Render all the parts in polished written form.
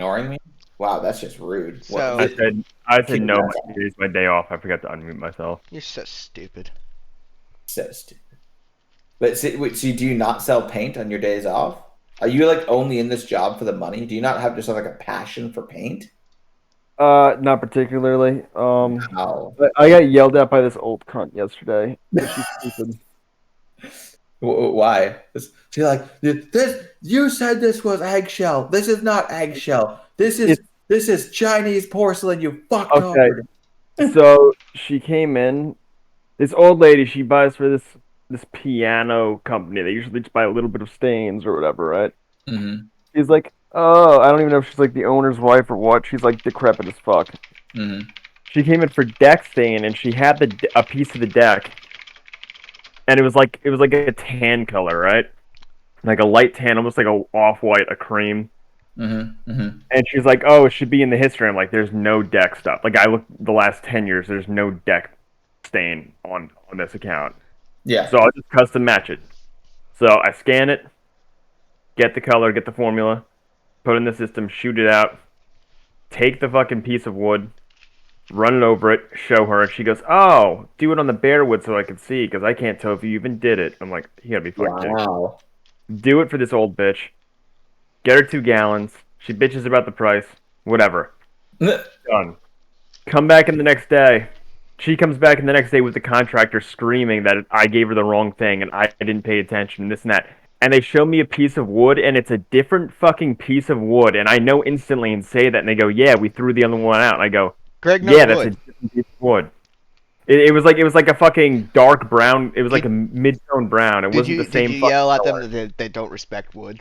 Ignoring me? Wow, that's just rude. What? So I said no. That's Today's my day off. I forgot to unmute myself. you're so stupid. so stupid. But so do you not sell paint on your days off? Are you like only in this job for the money? Do you not have just like a passion for paint? Not particularly. Wow. I got yelled at by this old cunt yesterday. She's stupid. Why? She's like, this. You said this was eggshell. This is not eggshell. This is Chinese porcelain. You fucked Okay. So she came in. This old lady, she buys for this piano company. They usually just buy a little bit of stains or whatever, right? Mm-hmm. She's like, oh, I don't even know if she's like the owner's wife or what. She's like decrepit as fuck. Mm-hmm. She came in for deck stain, and she had a piece of the deck, and it was like a tan color, right? Like a light tan, almost like a off-white, a cream. Mm-hmm. Mm-hmm. And she's like, oh, it should be in the history. I'm like, there's no deck stuff. Like I looked the last 10 years, there's no deck stain on this account. Yeah. So I'll just custom match it. So I scan it, get the color, get the formula, put it in the system, shoot it out, take the fucking piece of wood, run it over it, show her, and she goes, oh, do it on the bare wood so I can see, because I can't tell if you even did it. I'm like, you gotta be fucking kidding. Wow. Do it for this old bitch. Get her 2 gallons. She bitches about the price. Whatever. Done. Come back in the next day. She comes back in the next day with the contractor screaming that I gave her the wrong thing and I didn't pay attention and this and that. And they show me a piece of wood and it's a different fucking piece of wood. And I know instantly and say that. And they go, yeah, we threw the other one out. And I go, Greg, yeah, that's a different piece of wood. It was like a fucking dark brown. It was like a mid-tone brown. It wasn't the same. Did you yell at color. them that they don't respect wood?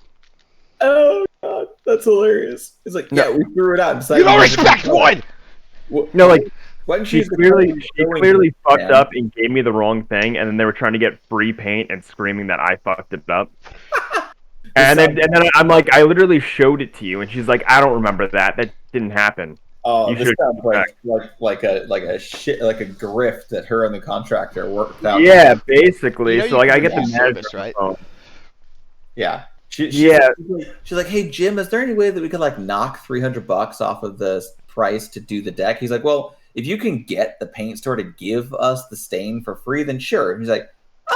Oh god, that's hilarious. It's like, yeah, we threw it out. You don't respect wood. No, like When she clearly fucked up and gave me the wrong thing, and then they were trying to get free paint and screaming that I fucked it up. and then I'm like, I literally showed it to you, and she's like, I don't remember that. That didn't happen. Oh, this sounds like a grift that her and the contractor worked out. Yeah, basically. You know, so like, I get the service, right? Yeah. She's like, hey Jim, is there any way that we could like knock $300 off of the price to do the deck? He's like, well, if you can get the paint store to give us the stain for free, then sure. And he's like,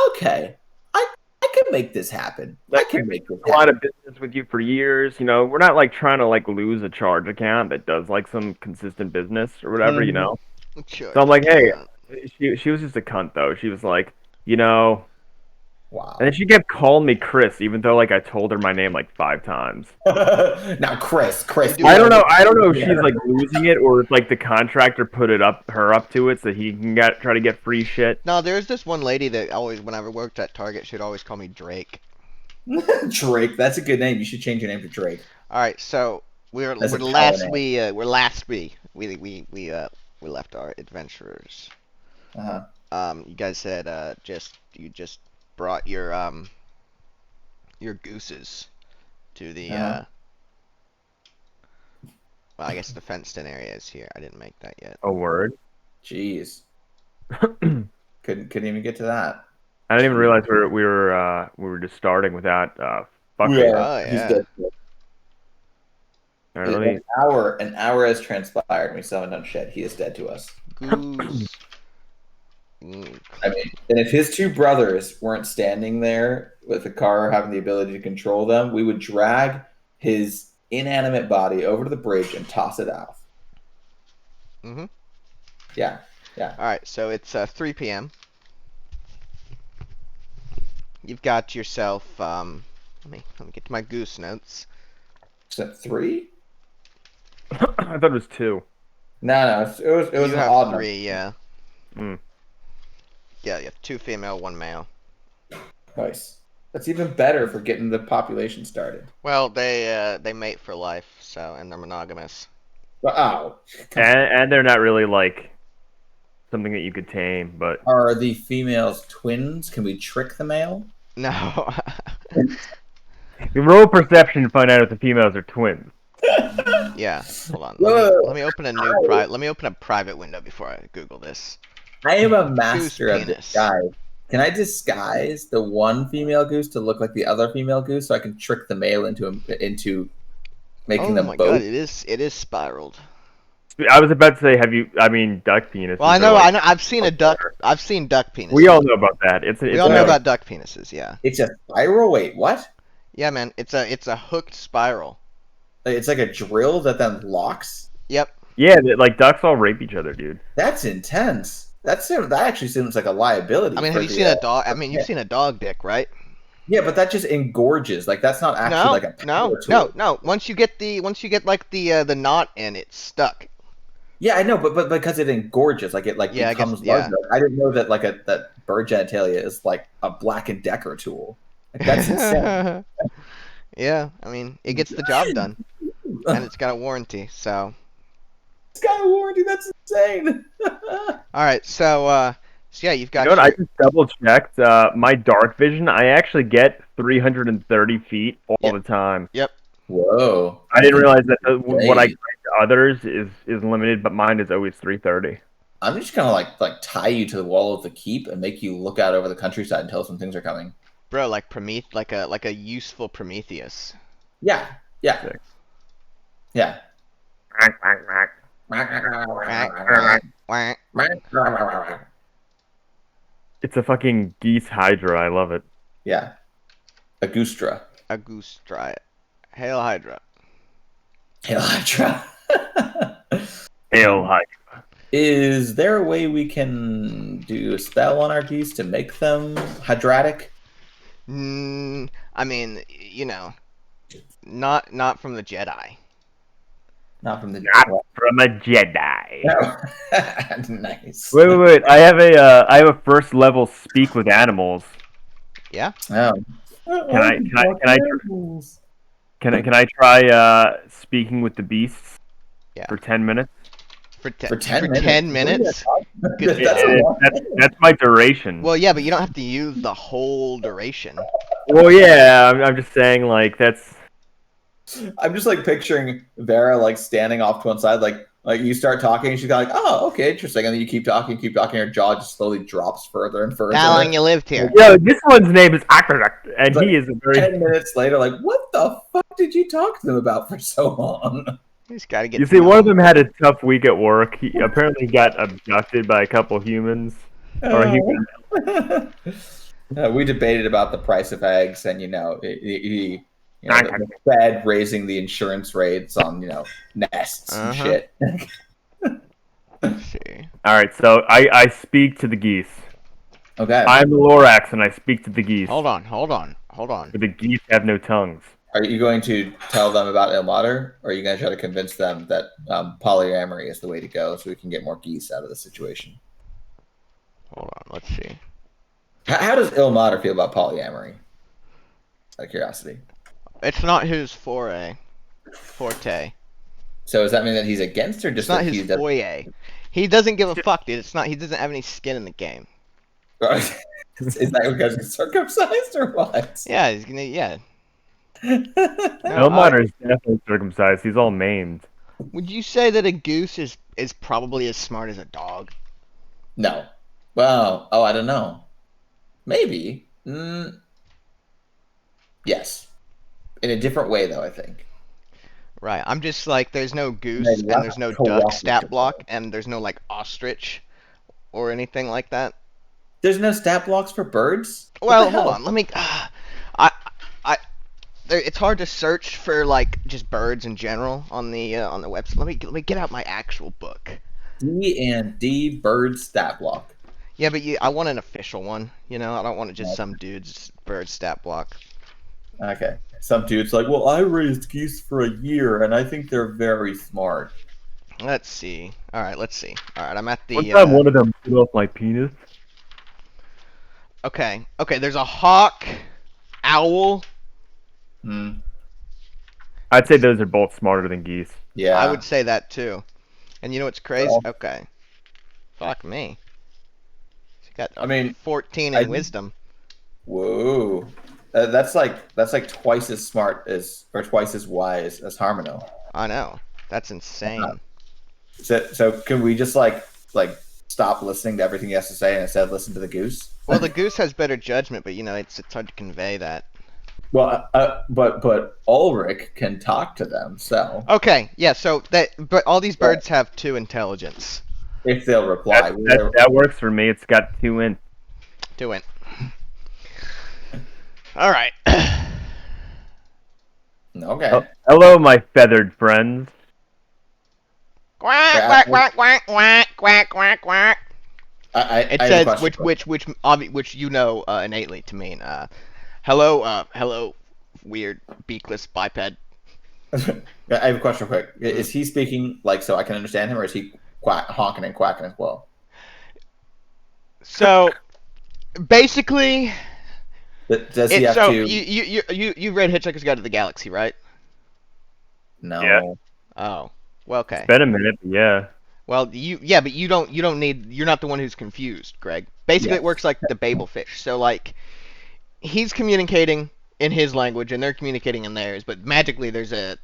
okay, I can make this happen. I can make this happen. A lot of business with you for years. You know, we're not like trying to like lose a charge account that does like some consistent business or whatever. Mm-hmm. You know. Sure. So I'm like, hey, she was just a cunt though. She was like, you know. Wow. And then she kept calling me Chris, even though like I told her my name like 5 times. Now, Chris. I don't know if she's like losing it or if like the contractor put her up to it so he can try to get free shit. No, there's this one lady that always, whenever I worked at Target, she'd always call me Drake. Drake, that's a good name. You should change your name to Drake. All right, so we left our adventurers. You guys said you just brought your gooses to the well, I guess the fenced-in area is here. I didn't make that yet. A word. Jeez. couldn't even get to that. I didn't even realize we were just starting without fucking. Oh, yeah. He's dead. All right, an hour has transpired and we still haven't done shit. He is dead to us. Goose. I mean, and if his 2 brothers weren't standing there with the car having the ability to control them, we would drag his inanimate body over to the bridge and toss it out. Mm-hmm. Yeah. All right, so it's 3 p.m. You've got yourself. Let me get to my goose notes. Is that 3? I thought it was 2. No, it was you an have odd 3, number. yeah. Mm. Yeah, you have 2 female, 1 male. Nice. That's even better for getting the population started. Well, they mate for life, so, and they're monogamous. Oh. And they're not really like something that you could tame, but Are the females twins? Can we trick the male? No. the roll perception to find out if the females are twins. Yeah, hold on. Whoa. Let me open a new let me open a private window before I Google this. I am a master Goose of penis. disguise. Can I disguise the one female goose to look like the other female goose so I can trick the male into making Oh them my both. god, it is spiraled. I was about to say, I mean, duck penis. Well, I know, I've seen a duck. I've seen duck penises. We all know about that. We all know about duck penises. Yeah. It's a spiral. Wait, what? Yeah, man. It's a hooked spiral. It's like a drill that then locks. Yep. Yeah, like ducks all rape each other, dude. That's intense. That actually seems like a liability. I mean, have you seen a dog? I mean, you've seen a dog dick, right? Yeah, but that just engorges. Like that's not actually like a power tool. No. Once you get like the knot in, it's stuck. Yeah, I know, but because it engorges, like it becomes larger. I didn't know that that bird genitalia is like a Black & Decker tool. Like, that's insane. Yeah, I mean, it gets the job done, and it's got a warranty. So it's got a warranty. That's insane. All right, so yeah, you've got. You know what? I just double checked. My dark vision, I actually get 330 feet all the time. Yep. Whoa! I didn't realize that what I grant to others is limited, but mine is always 330. I'm just gonna like tie you to the wall of the keep and make you look out over the countryside and tell us when things are coming. Bro, like like a useful Prometheus. Yeah. Sick. Yeah. It's a fucking geese hydra. I love it. Yeah. A goostra. A goose dry. Hail Hydra. Hail Hydra. Hail hydra. Is there a way we can do a spell on our geese to make them hydratic? I mean, you know, not from the Jedi. Not from the From a Jedi. No. Nice. Wait. I have a first level speak with animals. Yeah. Oh. Can I try speaking with the beasts? Yeah. For 10 minutes. For 10 minutes. That's my duration. Well, yeah, but you don't have to use the whole duration. Well, yeah, I'm just saying, like, that's... I'm just, like, picturing Vera, like, standing off to one side, like you start talking, and she's kind of like, oh, okay, interesting, and then you keep talking, her jaw just slowly drops further and further. How long you lived here? Yo, this one's name is Akrak, and like he is a very... 10 minutes later, like, what the fuck did you talk to them about for so long? You just gotta get. You see, one of them had a tough week at work. He apparently got abducted by a couple humans. We debated about the price of eggs, and the Fed raising the insurance rates on nests and shit. Let's see. All right, so I speak to the geese. Okay. I'm the Lorax, and I speak to the geese. Hold on. But the geese have no tongues. Are you going to tell them about Ilmater, or are you going to try to convince them that polyamory is the way to go so we can get more geese out of the situation? Hold on, let's see. How does Ilmater feel about polyamory? Out of curiosity. It's not his forte. So does that mean that he's against, or just It's not that his foyer. He doesn't give a fuck, dude. It's not. He doesn't have any skin in the game. Is that because he's circumcised or what? Yeah, he's gonna. Yeah. Ilmater is definitely circumcised. He's all maimed. Would you say that a goose is probably as smart as a dog? No. Well, I don't know. Maybe. Yes. In a different way, though, I think. Right. I'm just like, there's no goose and there's no duck stat block and there's no like ostrich or anything like that. There's no stat blocks for birds? Well, hold on. Let me. It's hard to search for like just birds in general on the website. Let me get out my actual book. D&D bird stat block. Yeah, but I want an official one. I don't want just some dude's bird stat block. Okay. Some dude's like, well, I raised geese for a year, and I think they're very smart. Let's see. All right, let's see. All right, I'm at the. One time, one of them bit off my penis. Okay. There's a hawk, owl. I'd say those are both smarter than geese. Yeah. I would say that too. And you know what's crazy? Okay. Fuck me. She got 14 in wisdom. Whoa. That's like twice as smart or twice as wise as Harmono. I know. That's insane. So can we just like stop listening to everything he has to say and instead listen to the goose? Well, the goose has better judgment, but it's hard to convey that. Well, but Ulrich can talk to them, so Okay, yeah. But all these birds have 2 intelligence. if they'll reply, that works for me. It's got 2 in. 2 in. All right. Okay. Oh, hello, my feathered friends. Quack quack quack quack quack quack quack. It I says which you know innately to mean hello weird beakless biped. I have a question quick. Is he speaking like so I can understand him, or is he honking and quacking as well? So basically, does he have to? You read Hitchhiker's Guide to the Galaxy, right? No. Yeah. Oh, well, okay. It's been a minute, but yeah. Well, but you don't need. You're not the one who's confused, Greg. Basically, It works like the Babelfish. So like, he's communicating in his language, and they're communicating in theirs. But magically, there's a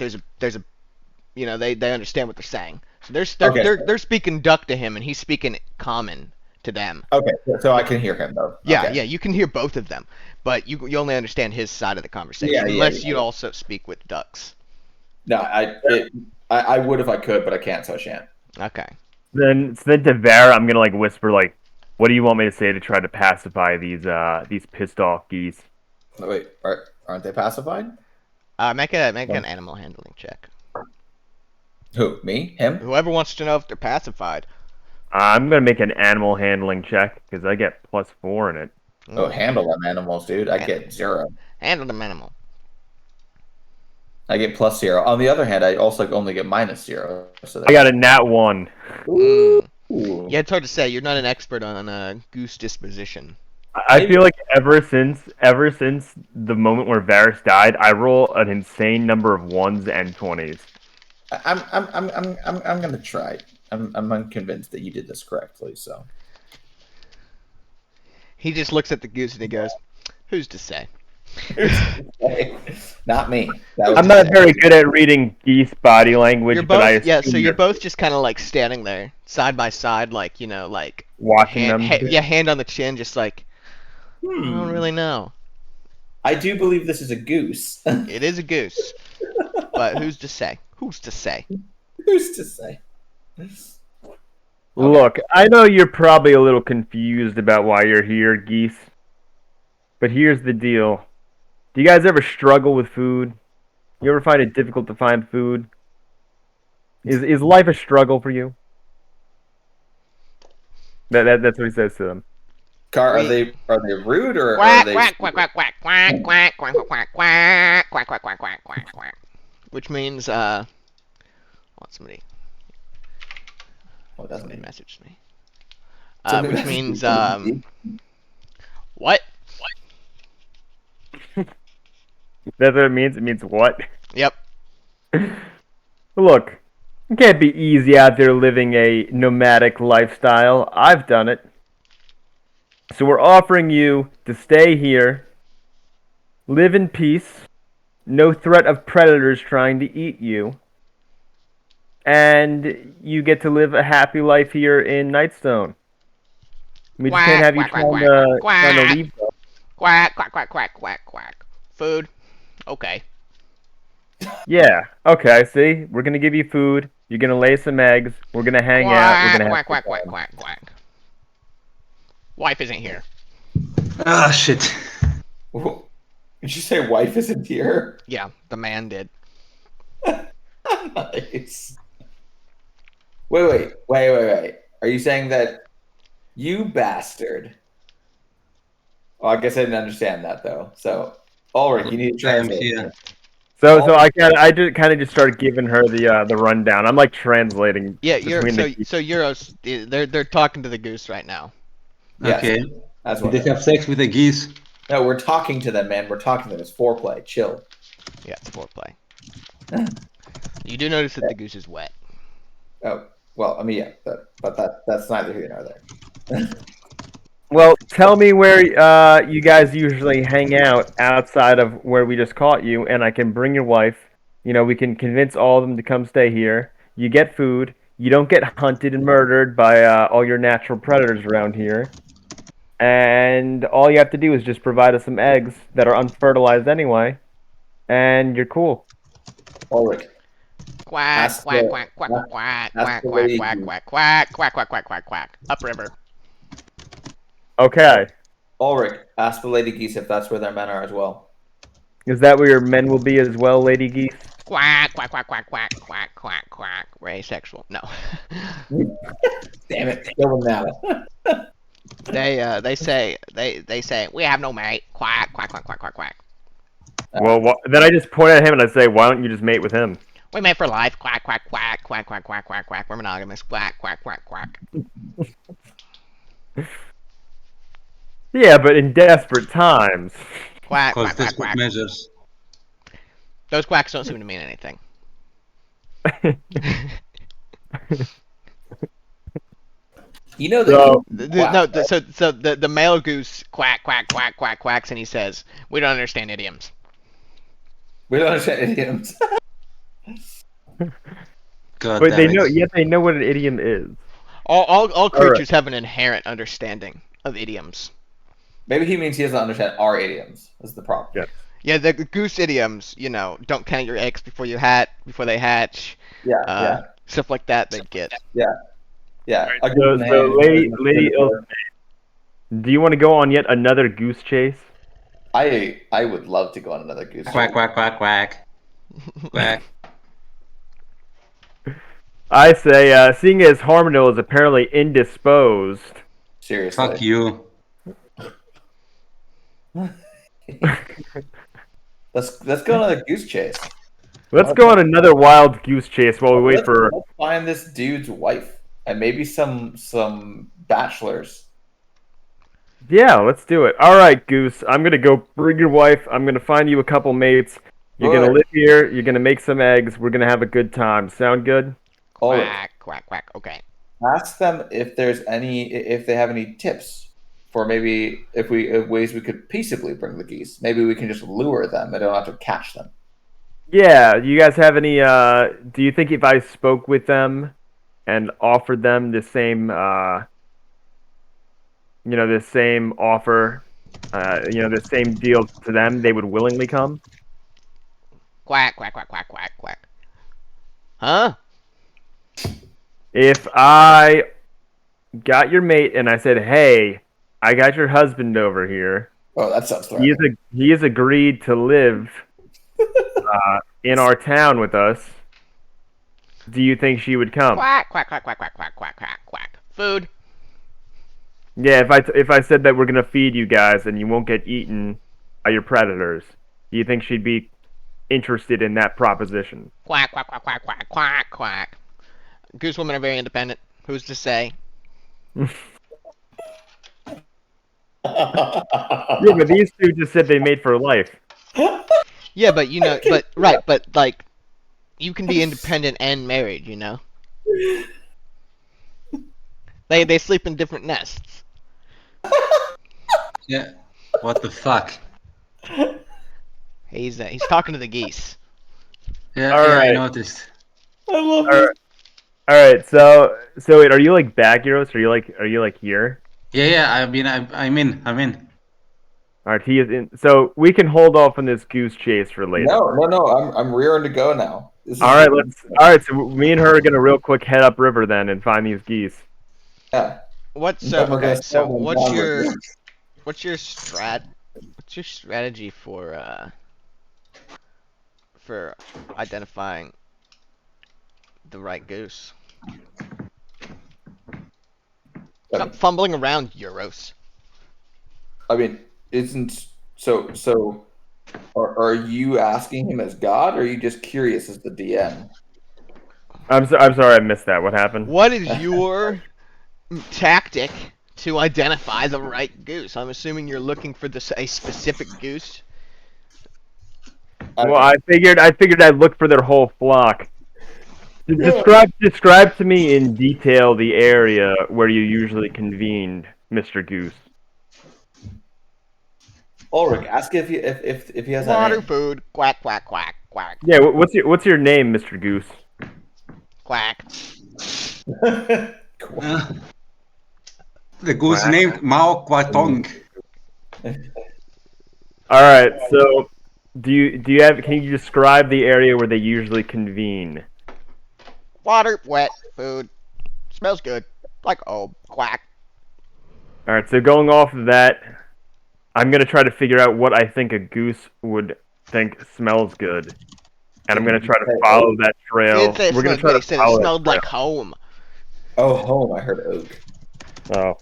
you know, they understand what they're saying. So they're speaking duck to him, and he's speaking common to them. Okay, so I can hear him though. Yeah, okay. yeah, you can hear both of them, but you only understand his side of the conversation, unless you also speak with ducks. No, I would if I could, but I can't, so I shan't. Okay. Then to Vera, I'm gonna like whisper like, "What do you want me to say to try to pacify these pissed off geese?" Wait, aren't they pacified? Make an animal handling check. Who? Me? Him? Whoever wants to know if they're pacified. I'm gonna make an animal handling check because I get +4 in it. Oh, handle them animals, dude. I get 0. Handle them animal. I get +0. On the other hand, I also only get -0. So I got a nat 1. Ooh. Yeah, it's hard to say. You're not an expert on goose disposition. I feel like ever since the moment where Varys died, I roll an insane number of 1s and 20s. I'm gonna try. I'm unconvinced that you did this correctly. So he just looks at the goose and he goes, "Who's to say?" Not me. I'm not very good at reading geese body language, so you're both just kind of like standing there side by side, like, you know, like watching them. Hand on the chin, just like I don't really know. I do believe this is a goose. It is a goose, but who's to say? Who's to say? Who's to say? Look, I know you're probably a little confused about why you're here, geese. But here's the deal. Do you guys ever struggle with food? You ever find it difficult to find food? Is life a struggle for you? That's what he says to them. Car, are they rude or quack, are they quack quack quack quack quack quack quack quack quack quack quack quack quack quack quack quack, which means somebody messaged me. Which means what? That's what it means? It means what? Yep. Look, it can't be easy out there living a nomadic lifestyle. I've done it. So we're offering you to stay here, live in peace, no threat of predators trying to eat you, and you get to live a happy life here in Nightstone. We just can't have you trying to leave though. Quack, quack, quack, quack, quack, quack. Food? Okay. Yeah, okay, see? We're gonna give you food, you're gonna lay some eggs, we're gonna hang out, we're gonna quack, quack, quack, quack, quack. Wife isn't here. Ah, shit. Did you say wife isn't here? Yeah, the man did. Nice. Wait. Are you saying that you bastard? Well, I guess I didn't understand that though. So, Ulrich, you need to translate. Here. So I just kind of started giving her the rundown. I'm like translating. Yeah, Euros. They're talking to the goose right now. Yes, Okay. that's Did what. they have sex with the geese? No, we're talking to them, man. We're talking to them. It's foreplay. Chill. Yeah, it's foreplay. You do notice that the goose is wet. Oh, well, I mean, yeah, but that's neither here nor there. Well, tell me where you guys usually hang out outside of where we just caught you, and I can bring your wife. You know, we can convince all of them to come stay here. You get food. You don't get hunted and murdered by all your natural predators around here. and all you have to do is just provide us some eggs that are unfertilized anyway, and you're cool. Ulrich. Quack, quack, quack, quack, quack, quack, quack, quack, quack, quack, quack, quack, quack, quack, quack. Upriver. Okay. Ulrich, ask the lady geese if that's where their men are as well. Is that where your men will be as well, Lady Geese? Quack, quack, quack, quack, quack, quack, quack, quack. We're asexual. No. Damn it, kill them now. They say we have no mate. Quack, quack, quack, quack, quack, quack. Well, then I just point at him and I say, why don't you just mate with him? We mate for life. Quack, quack, quack, quack, quack, quack, quack, quack. We're monogamous. Quack, quack, quack, quack. Yeah, but in desperate times. Quack, Cause quack, quack, desperate quack. measures. Those quacks don't seem to mean anything. You know So- the male goose quack, quack, quack, quack, quacks, and he says, "We don't understand idioms." we don't understand idioms. God But damn they it. know, yet they know what an idiom is. All creatures have an inherent understanding of idioms. Maybe he means he doesn't understand our idioms. Is the problem? Yeah. Yeah, the goose idioms, don't count your eggs before they hatch. Yeah, Stuff like that they get. yeah. A So, golden hand. Lady Ilse, do you want to go on yet another goose chase? I would love to go on another goose. Quack, quack, quack, quack. Quack. I say, seeing as Harmonil is apparently indisposed, Seriously. Fuck you. Let's go on a goose chase. let's go on another wild goose chase while we wait for. Let's find this dude's wife and maybe some bachelors. Yeah, let's do it. All right, Goose. I'm gonna go bring your wife. I'm gonna find you a couple mates. You're gonna live here. You're gonna make some eggs. We're gonna have a good time. Sound good? Ulrich, Quack, quack, quack. Okay. ask them if they have any tips for maybe if ways we could peaceably bring the geese. Maybe we can just lure them and don't have to catch them. Yeah. You guys have any? Do you think if I spoke with them and offered them the same, the same offer, the same deal to them, they would willingly come? Quack, quack, quack, quack, quack, quack. Huh? If I got your mate and I said, "Hey, I got your husband over here. Oh, that sounds threatening. He has agreed to live in our town with us," do you think she would come? Quack, quack, quack, quack, quack, quack, quack, quack, quack. Food. Yeah, if I said that we're gonna feed you guys and you won't get eaten by your predators, do you think she'd be interested in that proposition? Quack, quack, quack, quack, quack, quack, quack. Goose women are very independent. Who's to say? Yeah, but these two just said they made for life. Yeah, but like, you can be independent and married, They sleep in different nests. Yeah. What the fuck? He's talking to the geese. Yeah, All yeah, I right. noticed. I love All right. All right, so wait, are you like back, Euros? Are you like here? Yeah, I'm in. All right, he is in. So we can hold off on this goose chase for later. No. I'm rearing to go now. All right. So me and her are gonna real quick head upriver then and find these geese. Yeah. What's your strategy for identifying the right goose? Stop fumbling around, Euros. I mean, isn't so? Are you asking him as God, or are you just curious as the DM? I'm sorry, I missed that. What happened? What is your tactic to identify the right goose? I'm assuming you're looking for a specific goose. Well, I figured I'd look for their whole flock. Describe to me in detail the area where you usually convened, Mr. Goose. Ulrich, ask if he has Water, a name. food, quack, quack, quack, quack, Yeah, what's your name, Mr. Goose? quack. Cool. The goose Quack. named Mao Kwatong. All right. So, do you have? Can you describe the area where they usually convene? Water, wet, food. Smells good. Like quack. All right. So going off of that, I'm gonna try to figure out what I think a goose would think smells good, and I'm gonna try to follow that He trail. didn't say it We're gonna smelled try good. He to said it follow that smelled like trail. home. Oh, home. I heard oak. Oh.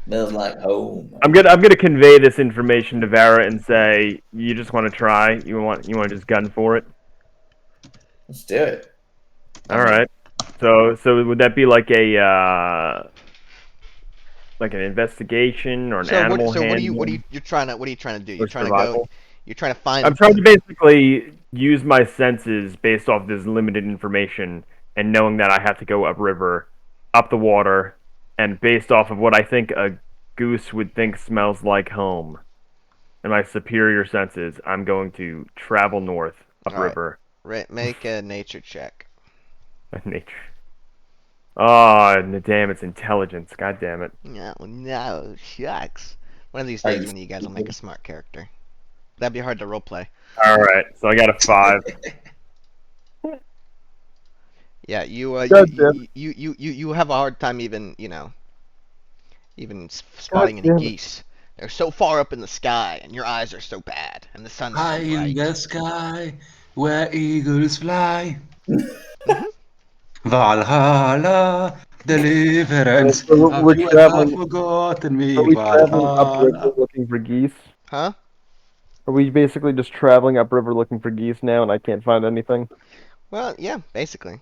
Smells like home. I'm gonna convey this information to Vara and say you just want to try. You want to just gun for it. Let's do it. All right. So would that be like a like an investigation or an animal What are handling you you're trying to what are you trying to do? or You're trying to survival? go. You're trying to find. I'm trying to basically use my senses based off this limited information and knowing that I have to go upriver, up the water, and based off of what I think a goose would think smells like home. And my superior senses, I'm going to travel north upriver. Make a nature check. Nature. Oh, damn! It's intelligence. God damn it. No, shucks. One of these days, when you guys will make a smart character. That'd be hard to roleplay. All right, so I got a 5. Yeah, you have a hard time even spotting any geese. They're so far up in the sky, and your eyes are so bad, and the sun's High so in bright. the sky, where eagles fly. Mhm. Valhalla, deliverance. So Have we're you traveling. ever forgotten me? Are we traveling upriver Valhalla. looking for geese? Huh? Are we basically just traveling upriver looking for geese now, and I can't find anything? Well, yeah, basically.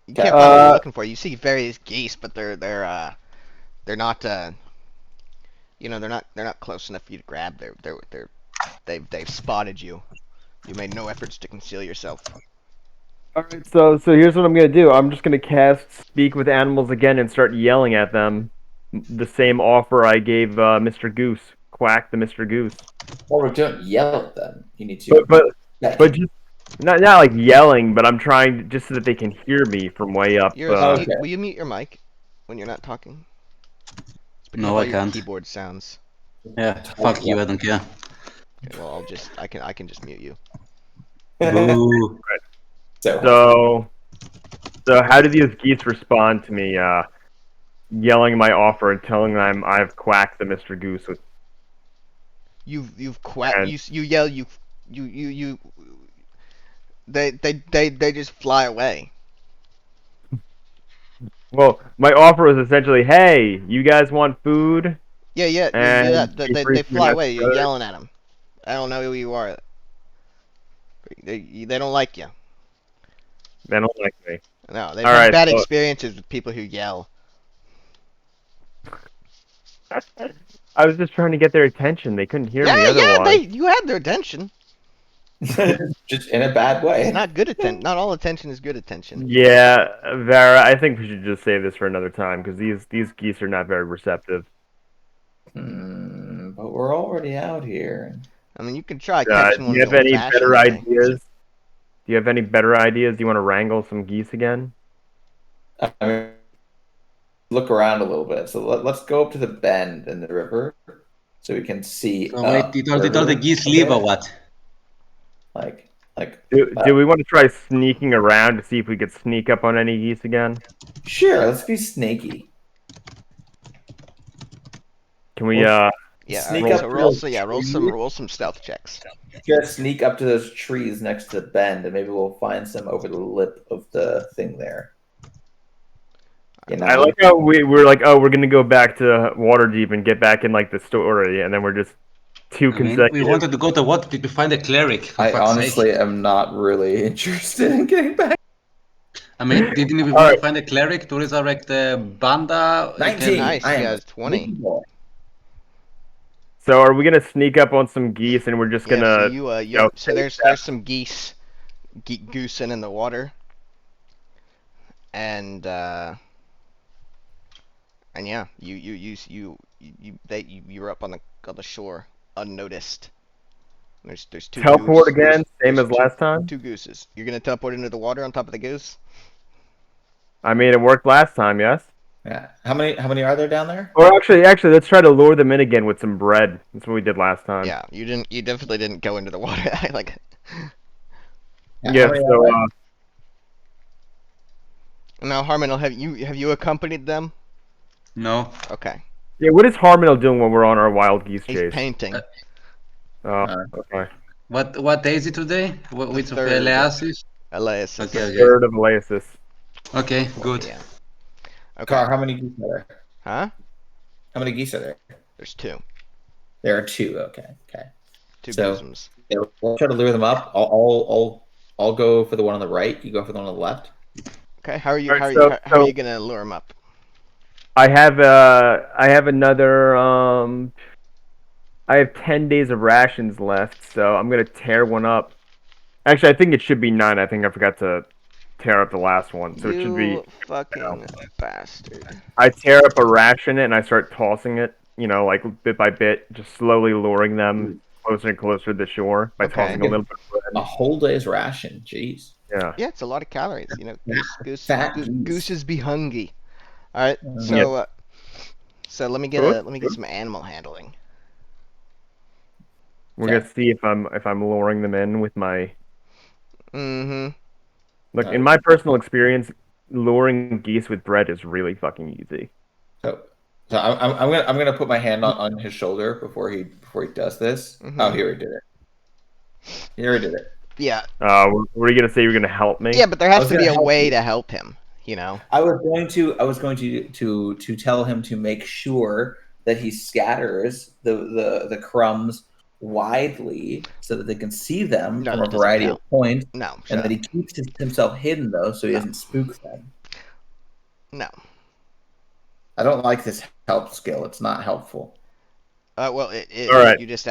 You Okay. can't find what you're looking for. You see various geese, but they're not they're not close enough for you to grab. They've spotted you. You made no efforts to conceal yourself. All right, so here's what I'm gonna do. I'm just gonna cast Speak with Animals again and start yelling at them. The same offer I gave Mr. Goose. Quack the Mr. Goose. Or don't yell at them. You need to. But just not like yelling, but I'm trying just so that they can hear me from way up. Okay. Will you mute your mic when you're not talking? It's because No, of I all your can't. keyboard sounds. Yeah, fuck you, I don't care. Okay, well, I can just mute you. Boo. So how do these geese respond to me yelling my offer and telling them I've quacked the Mr. Goose with? You've quacked. You yell. You. They just fly away. Well, my offer was essentially, hey, you guys want food? Yeah. And They fly away. You're yelling at them. I don't know who you are. They don't like you. They don't like me. No, they've had bad experiences with people who yell. I was just trying to get their attention. They couldn't hear me otherwise. Yeah, you had their attention. Just in a bad way. It's not good attention. Not all attention is good attention. Yeah, Vara, I think we should just save this for another time because these geese are not very receptive. But we're already out here. I mean, you can try catching one. Do you have any better ideas? Do you have any better ideas? Do you want to wrangle some geese again? I mean, look around a little bit. So let's go up to the bend in the river so we can see. So wait, did all the geese leave or what? Do we want to try sneaking around to see if we could sneak up on any geese again? Sure, let's be snaky. Can we roll some stealth checks. Just sneak up to those trees next to the bend, and maybe we'll find some over the lip of the thing there. You know? I like how we're like, oh, we're gonna go back to Waterdeep and get back in like the story, and then we're just consecutive. We wanted to go to Waterdeep to find a cleric. I honestly am not really interested in getting back. I mean, didn't we want to find a cleric to resurrect the Banda? 19. Nice, you guys, 20. So are we gonna sneak up on some geese and we're just gonna? So there's some geese goosing in the water, and yeah, you're up on the shore unnoticed. There's two. Teleport again, same as last time. 2 gooses. You're gonna teleport into the water on top of the goose. I mean, it worked last time, yes. Yeah. How many are there down there? Or actually, let's try to lure them in again with some bread. That's what we did last time. Yeah, you definitely didn't go into the water. Like. Yeah. So. Now, Harmon, have you accompanied them? No. Okay. Yeah. What is Harmon doing when we're on our wild geese chase? He's painting. Okay. What day is it today? Which of third. Elias? Elias. Okay. Third of Eliasis. Okay, good. Yeah. Okay. Car, how many geese are there? Huh? How many geese are there? There's 2. There are 2. Okay. 2 So- bosoms. Yeah, we'll try to lure them up. I'll go for the one on the right. You go for the one on the left. Okay. How are you? Alright, How are you gonna lure him up? I have another I have 10 days of rations left, so I'm gonna tear one up. Actually, I think it should be 9. I think I forgot to tear up the last one, so it should be. Fucking bastard. I tear up a ration and I start tossing it, like bit by bit, just slowly luring them closer and closer to the shore by Okay. tossing a little bit of A bread. whole day's ration. Jeez. Yeah. Yeah, it's a lot of calories. Fat geese. Gooses be hungry. All right. Yeah. So let me get some animal handling. We're gonna see if I'm luring them in with my. Mm-hmm. Look, in my personal experience, luring geese with bread is really fucking easy. So I'm gonna put my hand on his shoulder before he does this. Mhm. Oh, he already did it. He already did it. Yeah. Were you gonna say you were gonna help me? Yeah, but there has was to be gonna a help way you. to help him. I was going to tell him to make sure that he scatters the crumbs widely so that they can see them No, from that a doesn't variety count. of points, No. and Shut that he up. keeps himself hidden though, so he No. doesn't spook them. No. I don't like this help skill. It's not helpful. Well, All right. you just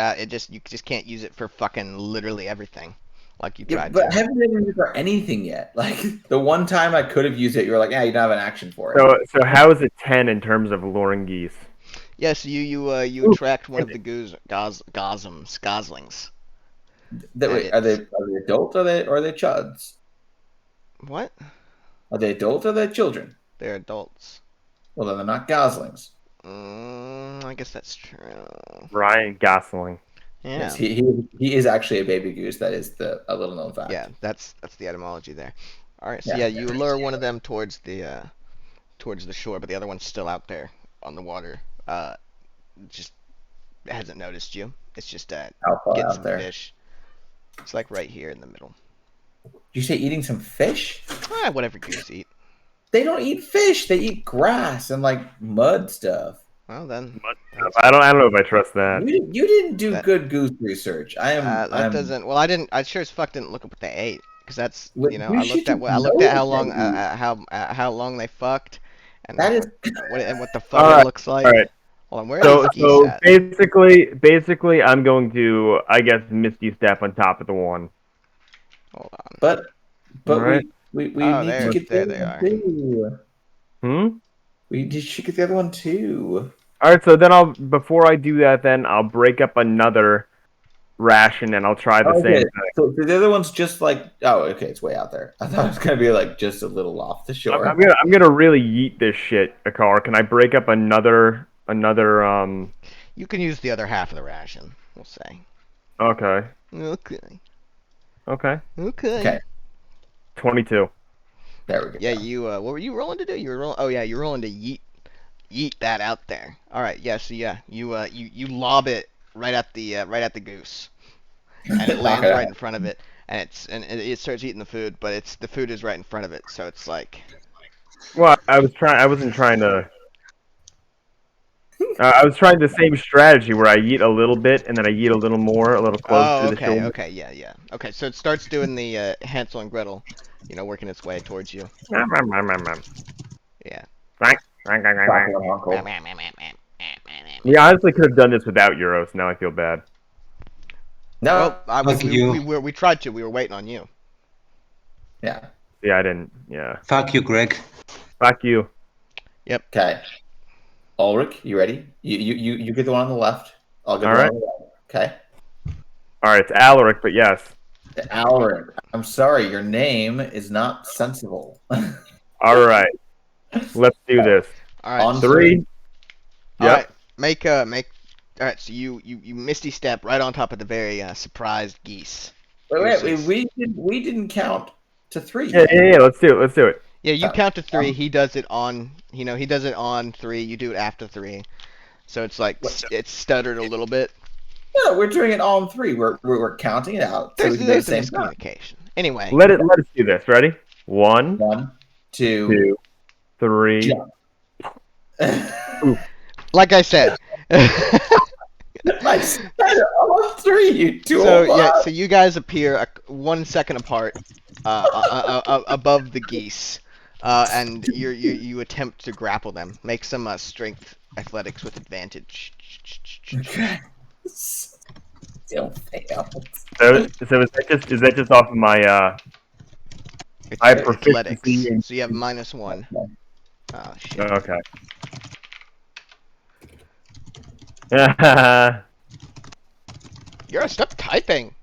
can't use it for fucking literally everything, like you Yeah, tried but I to. haven't been used for anything yet. Like the one time I could have used it, you were like, "Yeah, you don't have an action for it." So how is it 10 in terms of luring geese? Yes, you attract one of the goslings. Wait, are they adult or are they chuds? What? Are they adult or are they children? They're adults. Well, then they're not goslings. I guess that's true. Ryan Gosling. Yeah. Yes, he is actually a baby goose. That is a little known fact. Yeah, that's the etymology there. All right, so Yeah. you lure one of them towards the shore, but the other one's still out there on the water. Just hasn't noticed you. It's just How far getting out some there? fish. It's like right here in the middle. Did you say eating some fish? Whatever goose eat. They don't eat fish. They eat grass and like mud stuff. Well then, I don't know if I trust that. You didn't do That- good goose research. that doesn't. Well, I didn't. I sure as fuck didn't look at what they ate, because that's Well, you know you I looked should at I looked at how know long that. how long they fucked, and That is what the fuck Alright, it looks like. All right. Hold on, where are So these geese at? basically, I'm going to, I guess, Misty step on top of the one. Hold on. but Alright. we Oh, need there- to get there the they other are. one too. Hmm. You should get the other one too. All right. So then before I do that, then I'll break up another ration and I'll try the same thing. So the other one's just like okay, it's way out there. I thought it was gonna be like just a little off the shore. I'm gonna really yeet this shit, Akar. Can I break up another? You can use the other half of the ration. We'll say. Okay. Okay. Okay. Okay. 22. There we go. Yeah, you. What were you rolling to do? You were rolling. Oh yeah, you're rolling to yeet that out there. All right. Yeah. So yeah, you lob it right at the goose, and it lands Okay. right in front of it, and it starts eating the food, but the food is right in front of it, so it's like. Well, I wasn't trying to. I was trying the same strategy where I eat a little bit and then I eat a little more, a little closer Oh, to the okay, shoulder. okay, yeah. Okay, so it starts doing the Hansel and Gretel, working its way towards you. Yeah. Uncle. Yeah, I honestly could have done this without Euros. Now I feel bad. No, Well, Fuck you. we tried to. We were waiting on you. yeah. Yeah, I didn't. Yeah. Fuck you, Greg. Fuck you. Okay. Ulrich, you ready? You get the one on the left. I'll get All the right. one on the right. Okay. All right, it's Alaric, but yes. Alric, I'm sorry, your name is not sensible. All right. Let's do this. All right. On 3. All Yep. right. Make. All right. So you misty step right on top of the very surprised geese. Wait, we didn't count to 3. Yeah. Let's do it. Yeah, you count to 3. He does it on. He does it on 3. You do it after 3. So it's like it's stuttered a little bit. No, we're doing it all in 3. We're counting it out. So There's a miscommunication. Anyway. Let us do this. Ready? 1, 1, 2, 2, 3. jump. Like I said. I said it all 3. You two. So you guys appear 1 second apart, above the geese, and you attempt to grapple them. Make some strength athletics with advantage. Okay. Still failed. So is that just off of my It's I your athletics. So you have -1. Oh shit. Okay. You're stop typing.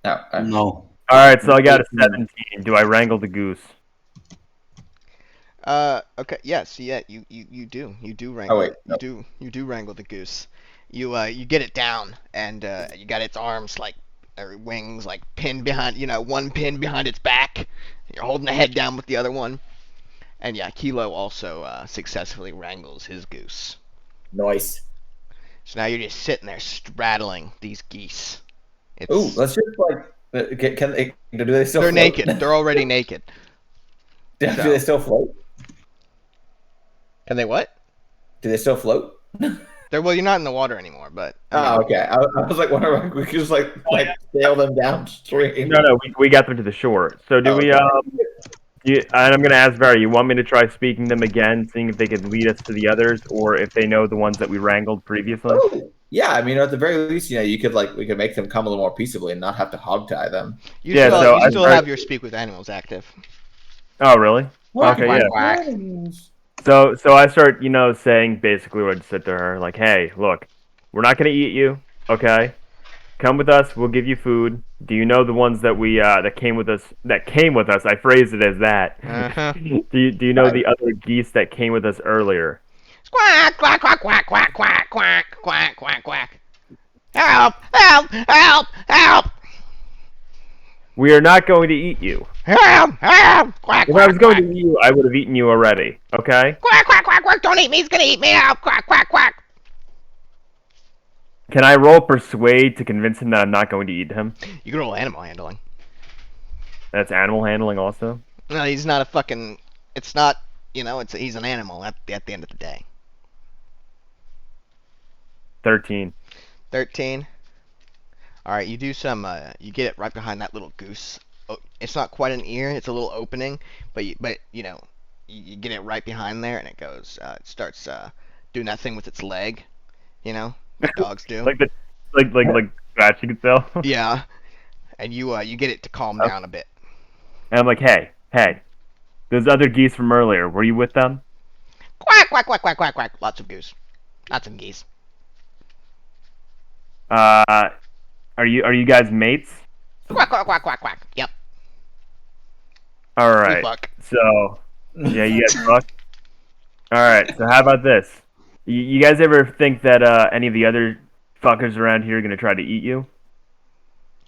No. All right, so I got a 17. Do I wrangle the goose? Okay. Yes. Yeah. You do wrangle. Oh, wait, no. You do wrangle the goose. You get it down, and you got its arms or wings pinned behind. One pinned behind its back. You're holding the head down with the other one. And yeah, Kilo also successfully wrangles his goose. Nice. So now you're just sitting there straddling these geese. Ooh, let's just do they still? They're float? naked. They're already naked. Do they still float? Can they what? Do they still float? Well, you're not in the water anymore, but. Okay. I was like, wondering if we could just like sail them downstream. No, we got them to the shore. So do we? And I'm gonna ask Barry. You want me to try speaking them again, seeing if they could lead us to the others, or if they know the ones that we wrangled previously? Oh, yeah, I mean, at the very least, we could make them come a little more peaceably and not have to hogtie them. You still have your speak with animals active. Oh, really? Okay, yeah. Quack. So I start, saying basically what I said to her, like, hey, look, we're not gonna eat you, okay? Come with us. We'll give you food. Do you know the ones that we that came with us? I phrased it as that. Uh-huh. Do you know the other geese that came with us earlier? Quack quack quack quack quack quack quack quack quack quack. Help! Help! Help! Help! We are not going to eat you. Help! Help! Quack If quack. I was going to eat you, I would have eaten you already. Okay? Quack quack quack quack! Don't eat me! He's gonna eat me! Help! Quack quack quack! Can I roll persuade to convince him that I'm not going to eat him? You can roll animal handling. That's animal handling also? No, he's not a fucking. It's not. He's an animal at the end of the day. 13. 13. All right, you do some. You get it right behind that little goose. Oh, it's not quite an ear. It's a little opening, but you get it right behind there, and it goes. It starts doing that thing with its leg. Like dogs do. like scratching itself. Yeah, and you get it to calm down a bit. And I'm like, hey, those other geese from earlier, were you with them? Quack quack quack quack quack quack. Lots of goose. Lots of geese. Are you guys mates? Quack quack quack quack quack. Yep. All right. Fuck. So, yeah, you guys fuck. All right. So how about this? You guys ever think that any of the other fuckers around here are gonna try to eat you?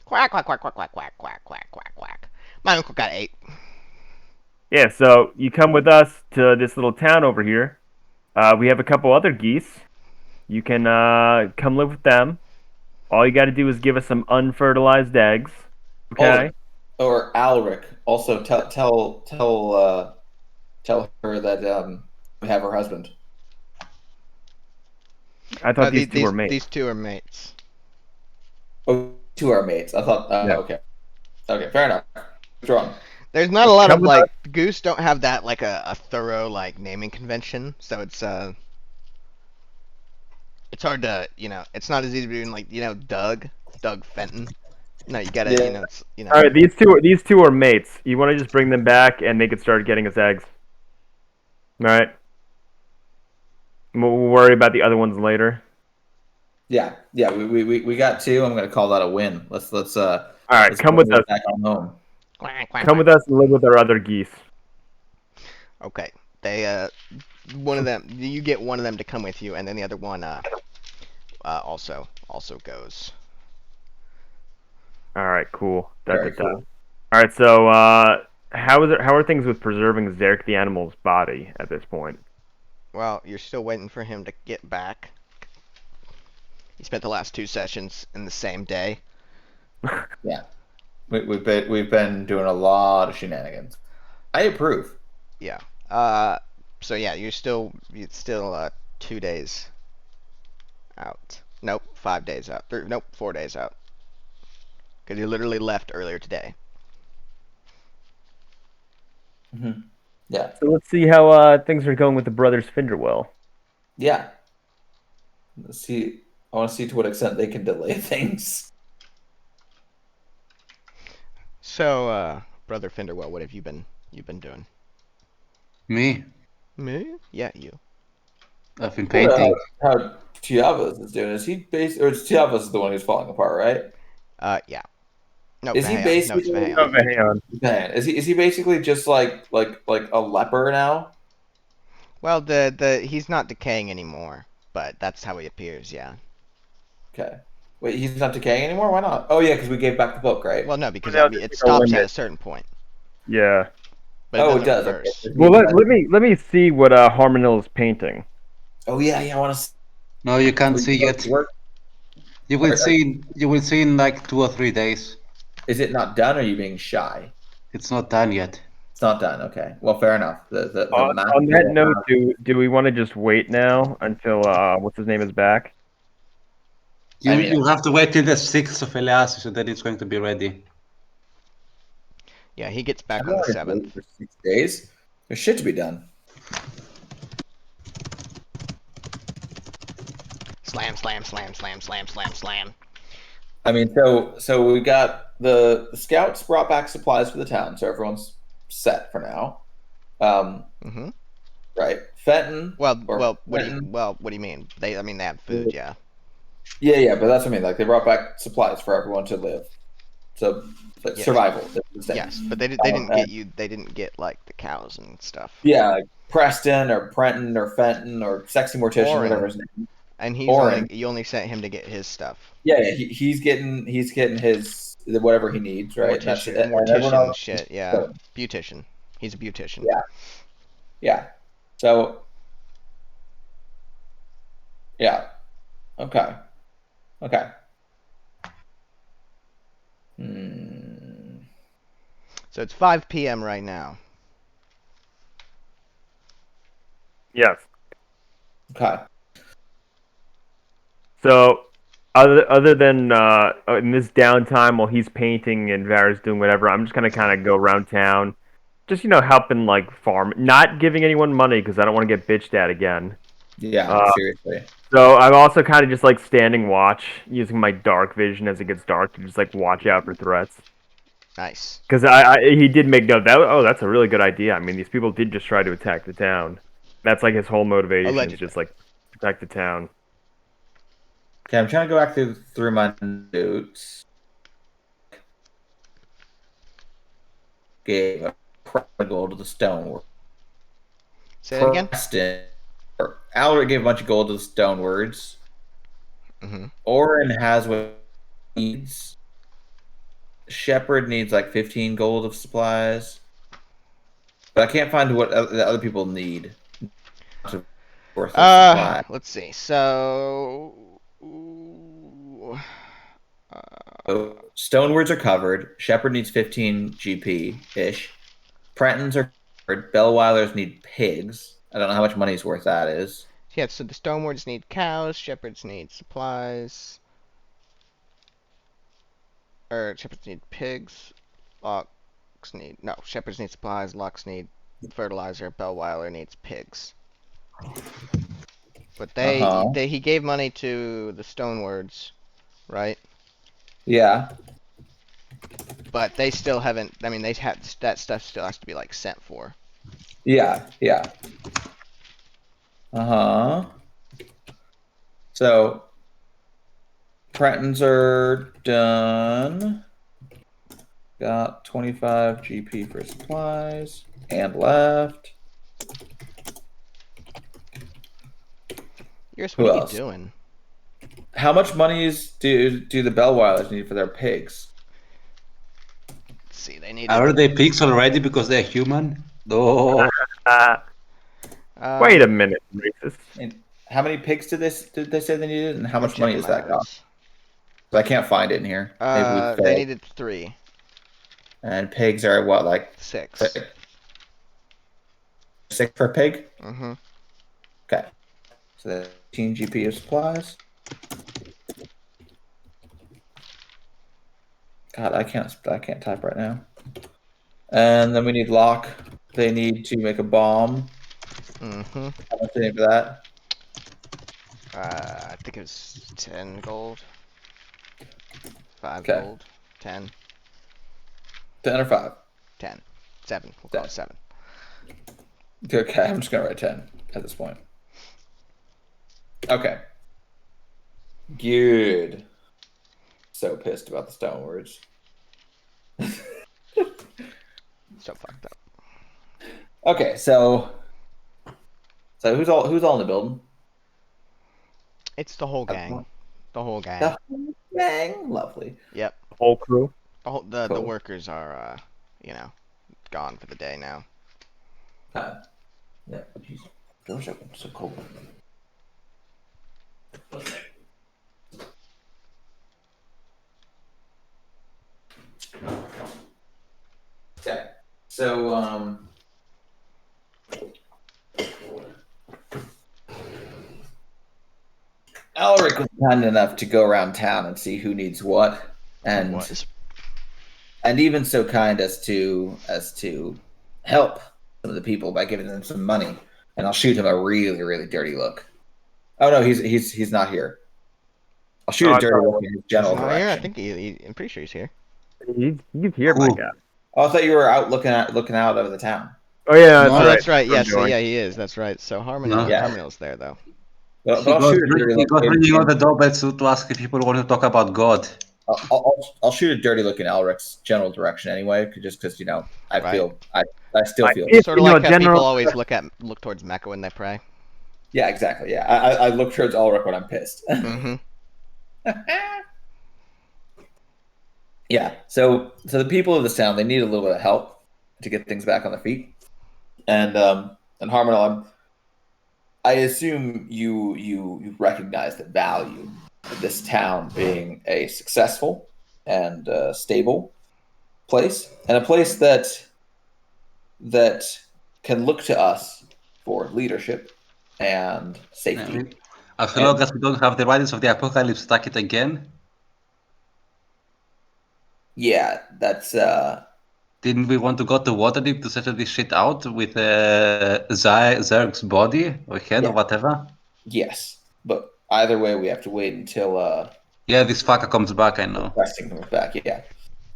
Quack quack quack quack quack quack quack quack quack quack. My uncle got 8. Yeah. So you come with us to this little town over here. We have a couple other geese. You can come live with them. All you got to do is give us some unfertilized eggs. Okay. Or Alric. Also, tell her that we have her husband. I thought these two were mates. These two are mates. Oh, 2 are mates. I thought. Yeah. Okay. Okay. Fair enough. What's wrong? There's not a lot of goose don't have that a thorough naming convention, so it's hard to it's not as easy to do Doug Fenton. No, you gotta All right, these two are mates. You want to just bring them back and they could start getting us eggs. All right. We'll worry about the other ones later. Yeah. We got 2. I'm gonna call that a win. Let's All right, come with us. Back on home. Quack, quack, Come with us and live with our other geese. Okay. They one of them, you get one of them to come with you, and then the other one also goes. All right, cool. Very cool. All right, so how are things with preserving Zarek the animal's body at this point? Well, you're still waiting for him to get back. He spent the last 2 sessions in the same day. Yeah, we've been doing a lot of shenanigans. I approve. Yeah. So yeah, it's still 2 days out. Nope, 5 days out. Nope, 4 days out. Because you literally left earlier today. Mm-hmm. Yeah. So let's see how things are going with the brothers Finderwell. Yeah. Let's see. I want to see to what extent they can delay things. So, Brother Finderwell, what have you been doing? Me? Me? Yeah, you. I've been painting. How Tiavas is doing? Is he or Tiavas is the one who's falling apart, right? Yeah. No, is he basically? No, it's Vahan. Man, is he basically just like a leper now? Well, he's not decaying anymore, but that's how he appears. Yeah. Okay. Wait, he's not decaying anymore? Why not? Oh yeah, because we gave back the book, right? Well, no, because Yeah, it stops at a certain point. Yeah. But it does. Reverse. Okay. Well, let me see what Harmonil is painting. Oh yeah, I want to. No, you can't see yet. You will see. You will see in like 2 or 3 days. Is it not done? Or are you being shy? It's not done yet. It's not done. Okay. Well, fair enough. On that note, do we want to just wait now until what's his name is back? You have to wait till the 6th of Elias, and then it's going to be ready. Yeah, he gets back on the 7th. For 6 days. There's shit to be done. Slam, slam, slam, slam, slam, slam, slam. I mean, so we got the scouts brought back supplies for the town, so everyone's set for now. Mm-hmm. Right. Fenton. What do you mean? They have food, yeah. Yeah, but that's what I mean. Like they brought back supplies for everyone to live. So like survival. Yes, but they didn't get like the cows and stuff. Yeah, like Preston or Brenton or Fenton or Sexy Mortician, whatever his name. And you only sent him to get his stuff. Yeah, he's getting his whatever he needs, right? Mortician shit, yeah. So, beautician. He's a beautician. Yeah. So yeah. Okay. So it's 5 p.m. right now. Yes. Okay. So, other than in this downtime while he's painting and Vara's doing whatever, I'm just gonna kind of go around town, just helping like farm, not giving anyone money because I don't want to get bitched at again. Yeah, seriously. So I'm also kind of just like standing watch, using my dark vision as it gets dark to just like watch out for threats. Nice. Because he did make note that that's a really good idea. I mean, these people did just try to attack the town. That's like his whole motivation, Allegedly. is just like protect the town. Okay, I'm trying to go back through my notes. Gave a gold to the Stonewords. Say that again? Alaric gave a bunch of gold to the Stonewords. Mm-hmm. Orin has what he needs. Shepard needs like 15 gold of supplies. But I can't find what the other people need. Let's see. So Stonewords are covered. Shepard needs 15 GP-ish. Prentons are covered. Bellweilers need pigs. I don't know how much money's worth that is. Yeah, so the Stonewords need cows, Shepherds need supplies. Shepherds need pigs. Shepherds need supplies, Locks need fertilizer, Bellweiler needs pigs. But he gave money to the Stonewords, right? Yeah. But they still haven't. I mean, that stuff still has to be like sent for. Yeah. So Prentons are done. Got 25 GP for supplies and left. Iris, Who what are else? you doing? How much money do the Bellweilers need for their pigs? Let's see, they need. Are they pigs already because they're human? No. Wait a minute, racist. And how many pigs did they say they needed, and how much money checking is my that cost? notes. I can't find it in here. Maybe we They failed. needed 3. And pigs are what, like 6. 6 per pig? Mm-hmm. Okay. So that's 15 GP of supplies. God, I can't type right now. And then we need lock. They need to make a bomb. Mm-hmm. How much do they need for that? I think it was 10 gold. 5 Okay. gold. 10. 10 or 5? 10. 7. We'll call it 7. Okay, I'm just gonna write 10 at this point. Okay. Good. So pissed about the stone words. So fucked up. Okay, so who's all in the building? It's the whole gang. The whole gang. The whole gang, lovely. Yep. The whole crew. The Cool. workers are gone for the day now. Yeah, jeez. Doors open, so cold. Okay, so Alric was kind enough to go around town and see who needs what, and even so kind as to help some of the people by giving them some money. And I'll shoot him a really, really dirty look. Oh no, he's not here. I'll shoot a dirty look in his general He's not direction. here. I think I'm pretty sure he's here. He's here, my guy. Oh, I thought you were out looking out over the town. Oh yeah, No, that's right. That's right. Yes, Enjoying. yeah, he is. That's right. So Harmonel's there though. But He I'll got, shoot a dirty he got look. ringing on the doorbell to ask if people want to talk about God. I'll shoot a dirty look in Elric's general direction anyway, just because I Right. feel I still feel. Sort of like how people always look towards Mecca when they pray. Yeah, exactly. Yeah, I look towards Elric when I'm pissed. Mm-hmm. Yeah. So the people of this town, they need a little bit of help to get things back on their feet. And Harmonel, I assume you recognize the value of this town being a successful and stable place, and a place that can look to us for leadership and safety. As long as we don't have the Riders of the Apocalypse stack it again. Yeah, that's. Didn't we want to go to Waterdeep to settle this shit out with Zerg's body or head or whatever? Yes, but either way, we have to wait until. Yeah, this fucker comes back. I know. Resting comes back. Yeah.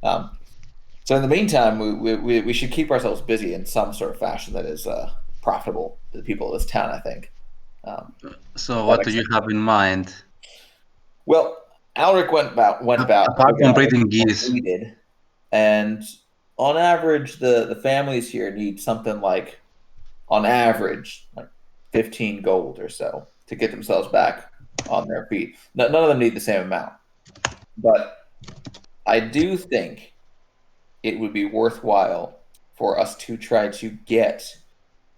So in the meantime, we should keep ourselves busy in some sort of fashion that is profitable to the people of this town, I think. So what do you have in mind? Well, Alric went about apart from breeding geese, and on average, the families here need something like, on average, like 15 gold or so to get themselves back on their feet. None of them need the same amount, but I do think it would be worthwhile for us to try to get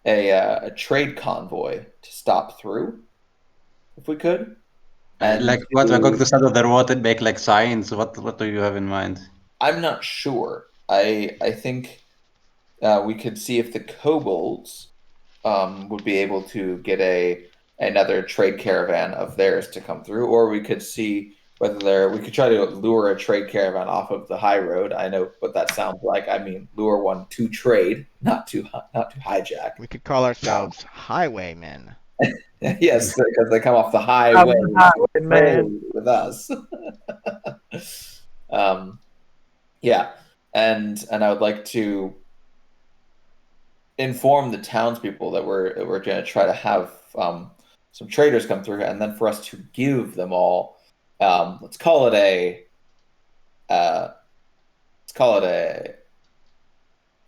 a trade convoy to stop through, if we could. And like what, we're going to start on the road and make like signs. What do you have in mind? I'm not sure. I think we could see if the kobolds would be able to get another trade caravan of theirs to come through, or we could see whether we could try to lure a trade caravan off of the high road. I know what that sounds like. I mean, lure one to trade, not to hijack. We could call ourselves highwaymen. Yes, because they come off the highway with us. Yeah, and I would like to inform the townspeople that we're going to try to have some traders come through, and then for us to give them all, let's call it a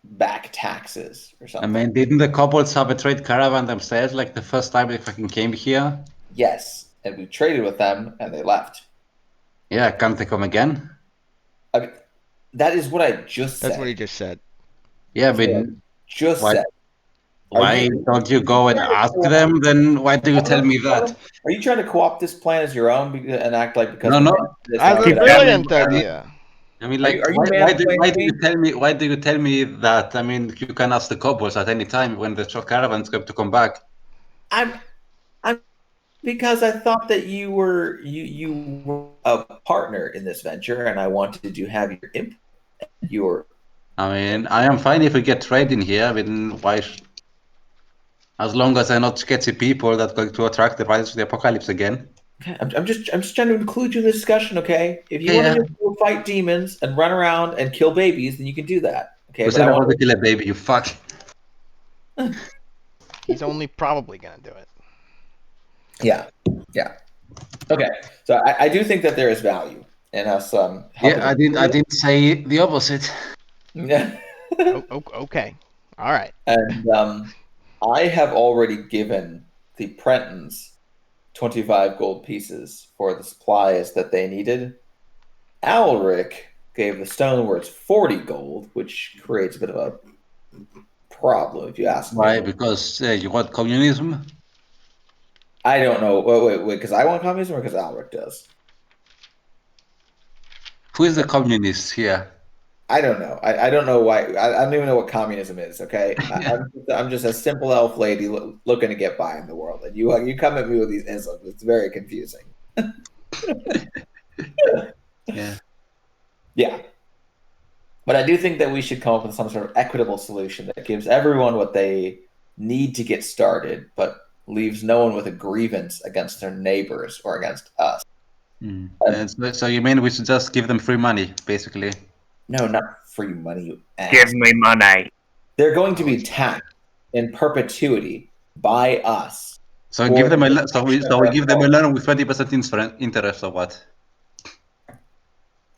back taxes or something. I mean, didn't the kobolds have a trade caravan themselves like the first time they fucking came here? Yes, and we traded with them, and they left. Yeah, can't they come again? I mean, that is what I just said. That's what he just said. Yeah, but Just why, said. why don't you go and ask them? Then why do you tell me that? Are you trying to co-opt this plan as your own and act like because No. That's a brilliant idea. I mean, Are like, you why do mansplaining you tell me? Why do you tell me that? I mean, you can ask the cobbles at any time when the caravan's going to come back. I'm because I thought that you were a partner in this venture, and I wanted to have your input. I mean, I am fine if we get trade in here. I mean, as long as they're not sketchy people that are going to attract the rise of the apocalypse again. I'm just trying to include you in the discussion, okay? If you want to go fight demons and run around and kill babies, then you can do that. Okay. Who said I want to kill a baby, you fuck? He's only probably gonna do it. Yeah. Okay. So I do think that there is value in us. I didn't say the opposite. Yeah. Okay. All right. And I have already given the Prentons 25 gold pieces for the supplies that they needed. Alric gave the Stonewords 40 gold, which creates a bit of a problem, if you ask me. Why? Because you want communism? I don't know. Wait, because I want communism or because Alric does? Who is the communist here? I don't know. I don't know why. I don't even know what communism is, okay? I'm just a simple elf lady looking to get by in the world. And you come at me with these isms. It's very confusing. Yeah. Yeah. But I do think that we should come up with some sort of equitable solution that gives everyone what they need to get started, but leaves no one with a grievance against their neighbors or against us. So you mean we should just give them free money, basically? No, not free money, you ass. Give me money. They're going to be taxed in perpetuity by us. So give them we give them a loan with 20% interest or what?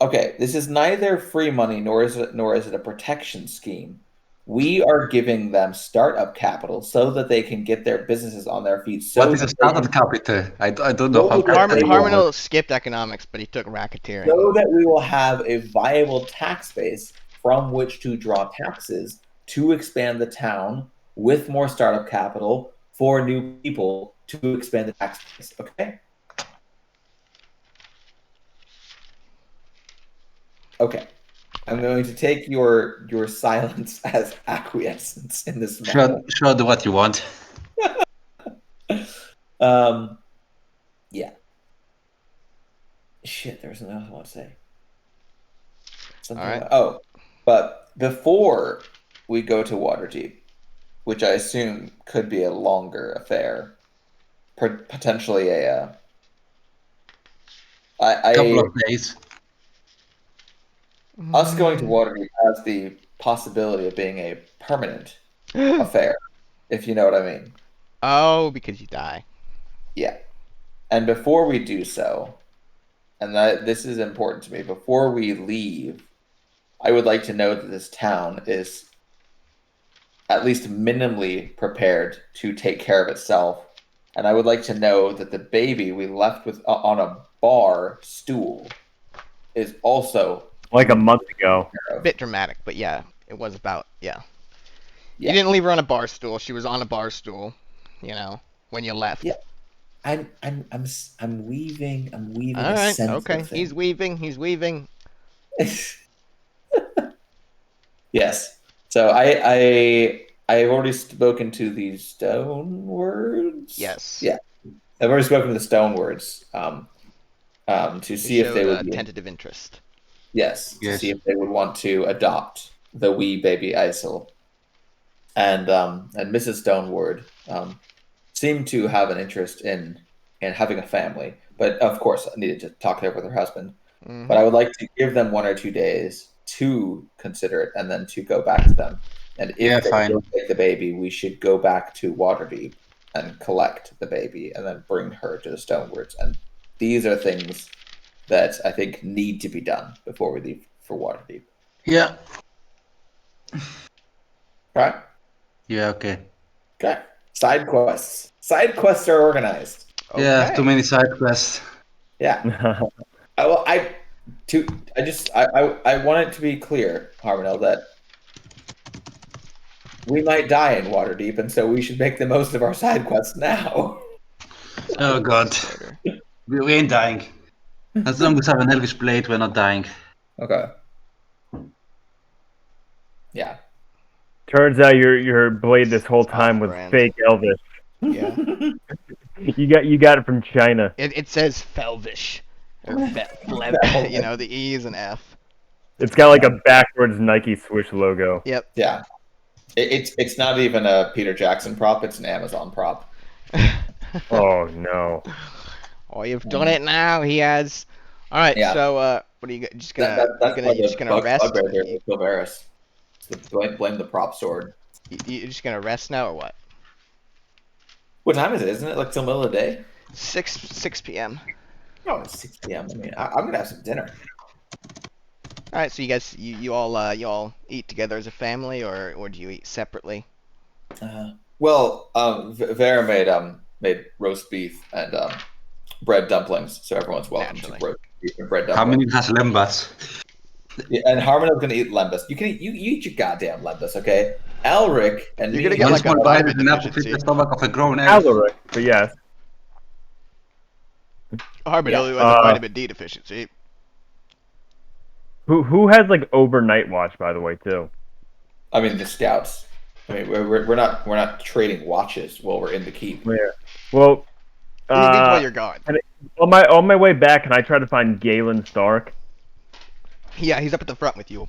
Okay, this is neither free money nor is it a protection scheme. We are giving them startup capital so that they can get their businesses on their feet. So what is a startup capital? I don't know how. Harmon skipped economics, but he took racketeering. So that we will have a viable tax base from which to draw taxes to expand the town with more startup capital for new people to expand the tax base. Okay? Okay. I'm going to take your silence as acquiescence in this matter. Sure, do what you want. Yeah. Shit, there's something else I want to say. Something all right. But before we go to Waterdeep, which I assume could be a longer affair, potentially a couple of days. Us going to Waterdeep has the possibility of being a permanent affair, if you know what I mean. Oh, because you die. Yeah. And before we do so, and this is important to me, before we leave, I would like to know that this town is at least minimally prepared to take care of itself. And I would like to know that the baby we left with on a bar stool is also like a month ago. A bit dramatic, but yeah, it was about You didn't leave her on a bar stool. She was on a bar stool, when you left. Yeah. I'm weaving. All right. Okay. He's weaving. Yes. So I have already spoken to the Stonewords. Yes. Yeah. I've already spoken to the Stonewords to see if they would tentative interest. Yes. To see if they would want to adopt the wee baby Isel. And Mrs. Stoneward seemed to have an interest in having a family, but of course I needed to talk it over with her husband. Mm-hmm. But I would like to give them 1 or 2 days to consider it and then to go back to them. And if they don't take the baby, we should go back to Waterdeep and collect the baby and then bring her to the Stonewords. And these are things that I think need to be done before we leave for Waterdeep. Yeah. Right? Yeah, okay. Okay. Side quests. Side quests are organized. Yeah, Okay. too many side quests. Yeah. I want it to be clear, Harmonel, that we might die in Waterdeep, and so we should make the most of our side quests now. Oh god. Order. We ain't dying. As long as I have an Elvish blade, we're not dying. Okay. Yeah. Turns out your blade this whole time was Off-brand. fake Elvish. Yeah. You got it from China. It says Felvish. Or you know, the E is an F. It's got like a backwards Nike swoosh logo. Yep. Yeah. It's not even a Peter Jackson prop, it's an Amazon prop. Oh no. Oh, you've done it now. He has. All right. Yeah. So, what are you just gonna? That's you're just gonna rest. Right there with Silveris. Blame the prop sword. You're just gonna rest now, or what? What time is it? Isn't it like till middle of the day? 6 p.m. Oh, it's 6 p.m. I mean, I'm gonna have some dinner. All right. So you guys, you all eat together as a family, or do you eat separately? Well, Vera made roast beef and bread dumplings, so everyone's welcome Naturally. to roast beef and bread How dumplings. many has lembas? Yeah, and Harmonel's gonna eat lembas. You eat your goddamn lembas, okay? Alric and You're me. gonna get One like a small bite vitamin is enough to fit deficiency. the stomach of a grown elf. Alaric, but yes. Harbin Yeah. only has a vitamin D deficiency. Who has like overnight watch, by the way, too? I mean, the scouts. I mean, we're not trading watches while we're in the keep. Yeah. Well, He means while you're gone. on my way back, can I try to find Galen Stark? Yeah, he's up at the front with you.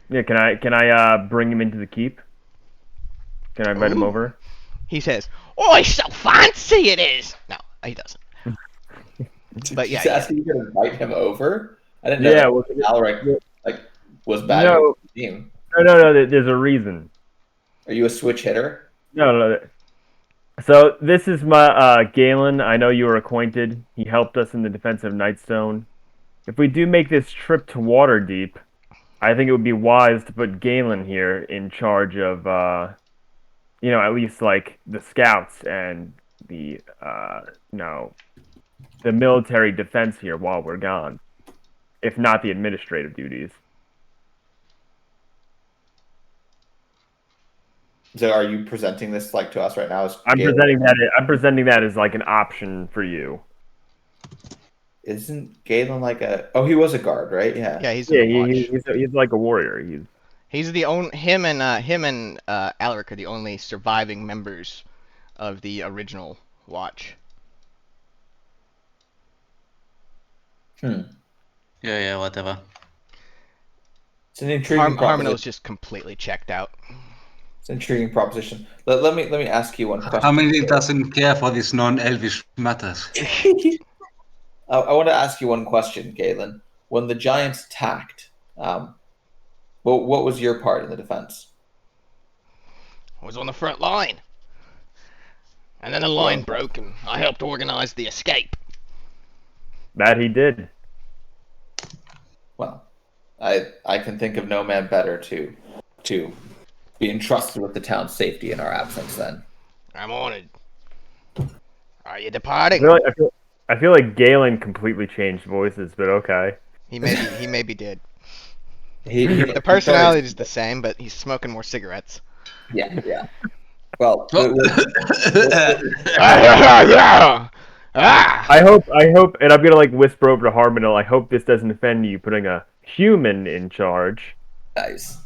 Yeah, can I bring him into the keep? Can I invite him Ooh. over? He says, "Oh, so fancy it is." No, he doesn't. But yeah, He's asking you to invite him over. I didn't know Yeah, that well, Alric was bad No. at the team. No, there's a reason. Are you a switch hitter? No. So this is my Galen. I know you are acquainted. He helped us in the defense of Nightstone. If we do make this trip to Waterdeep, I think it would be wise to put Galen here in charge of, at least like the scouts and the, the military defense here while we're gone, if not the administrative duties. So, are you presenting this like to us right now? As I'm Galen? presenting that as like an option for you. Isn't Galen like a? Oh, he was a guard, right? Yeah. yeah, he's Yeah, in the watch. he's like a warrior. He's the only him and Alaric are the only surviving members of the original watch. Yeah, whatever. It's an intriguing proposition. Harmonel's just completely checked out. It's an intriguing proposition. Let me ask you one question. How many doesn't care for these non-elvish matters? I want to ask you one question, Galen. When the giants attacked, what was your part in the defense? I was on the front line, and then the line broke, and I helped organize the escape. That he did. Well, I can think of no man better to be entrusted with the town's safety in our absence. Then I'm honored. Are you departing? I feel like Galen completely changed voices, but okay. He maybe did. the The personality is the same, but he's smoking more cigarettes. Yeah. Well, Yeah. I hope, and I'm gonna like whisper over to Harmonel. I hope this doesn't offend you, putting a human in charge. nice.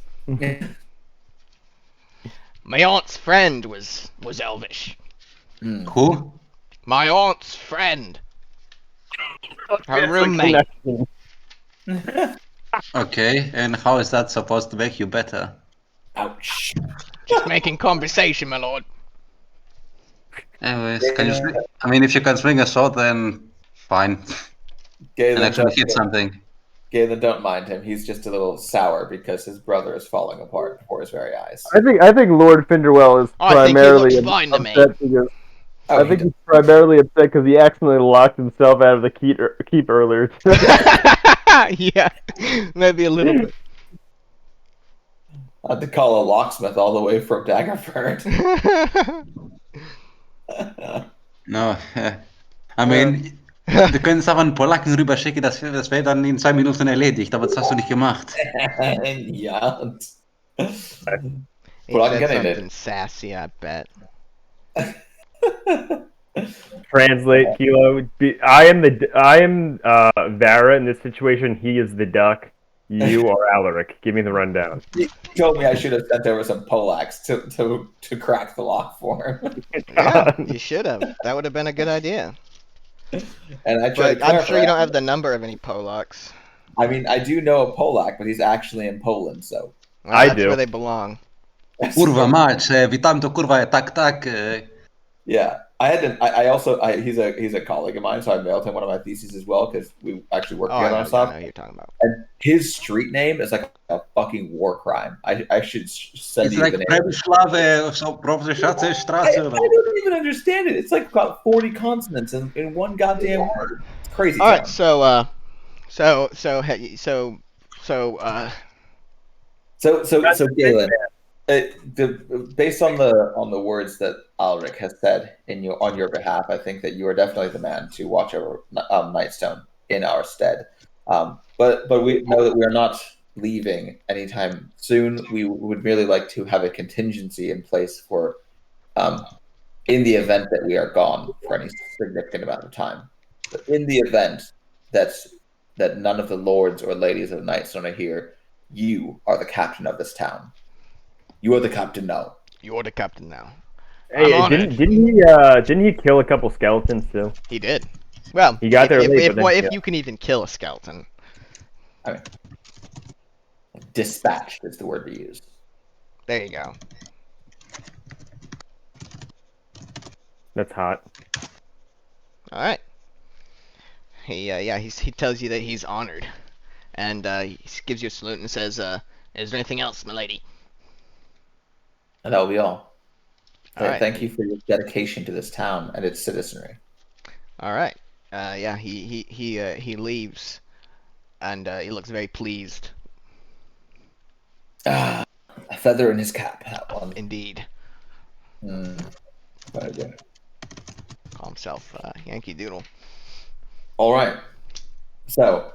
My aunt's friend was Elvish. Who? My aunt's friend. Her roommate. Okay, and how is that supposed to make you better? Ouch. Just making conversation, my lord. Anyways, can you swing? I mean, if you can swing a sword, then fine. And Galen, actually hit something. Galen, don't mind him. He's just a little sour because his brother is falling apart before his very eyes. I think Lord Finderwell is I think he primarily looks fine to me. upset because Oh, I think he's primarily upset because he accidentally locked himself out of the keep earlier. Yeah, maybe a little bit. I had to call a locksmith all the way from Daggerford. No, I mean, wir können es auch an Polacken rüberschicken, das wäre dann in 2 Minuten erledigt, aber das hast du nicht gemacht. Ja. Und He Polacken said kennen ihn something sassy, I bet. Translate, Kilo. I am Vara in this situation. He is the duck. You are Alaric. Give me the rundown. He told me I should have sent over some Polacks to crack the lock for him. Yeah, you should have. That would have been a good idea. And I tried But I'm sure you don't have the number of any Polacks. I mean, I do know a Polak, but he's actually in Poland, so. Well, I that's do. where they belong. Kurwa mać, witam to kurwa tak. Yeah, I had to. I also. He's a colleague of mine, so I mailed him one of my theses as well because we actually worked Oh, I together know, on I stuff. know who you're talking about. And his street name is like a fucking war crime. I should send It's you like the name. Przemysławy of so Proszę I don't even understand it. It's like about 40 consonants in one goddamn word. It's crazy. All right, town. So Galen, based on the words that Alric has said on your behalf, I think that you are definitely the man to watch over Nightstone in our stead. But we know that we are not leaving anytime soon. We would really like to have a contingency in place for in the event that we are gone for any significant amount of time. But in the event that none of the lords or ladies of Nightstone are here, you are the captain of this town. You are the captain now. You're the captain now. Hey, I'm didn't he kill a couple skeletons too? He did. Well, He got there late, but then if killed. you can even kill a skeleton. I mean, dispatched is the word to use. There you go. That's hot. All right. He tells you that he's honored, and he gives you a salute and says, "Is there anything else, milady?" And that will be all. All right. Thank you for your dedication to this town and its citizenry. All right. He leaves, and he looks very pleased. A feather in his cap, that one. Indeed. Very good. Call himself Yankee Doodle. All right. So,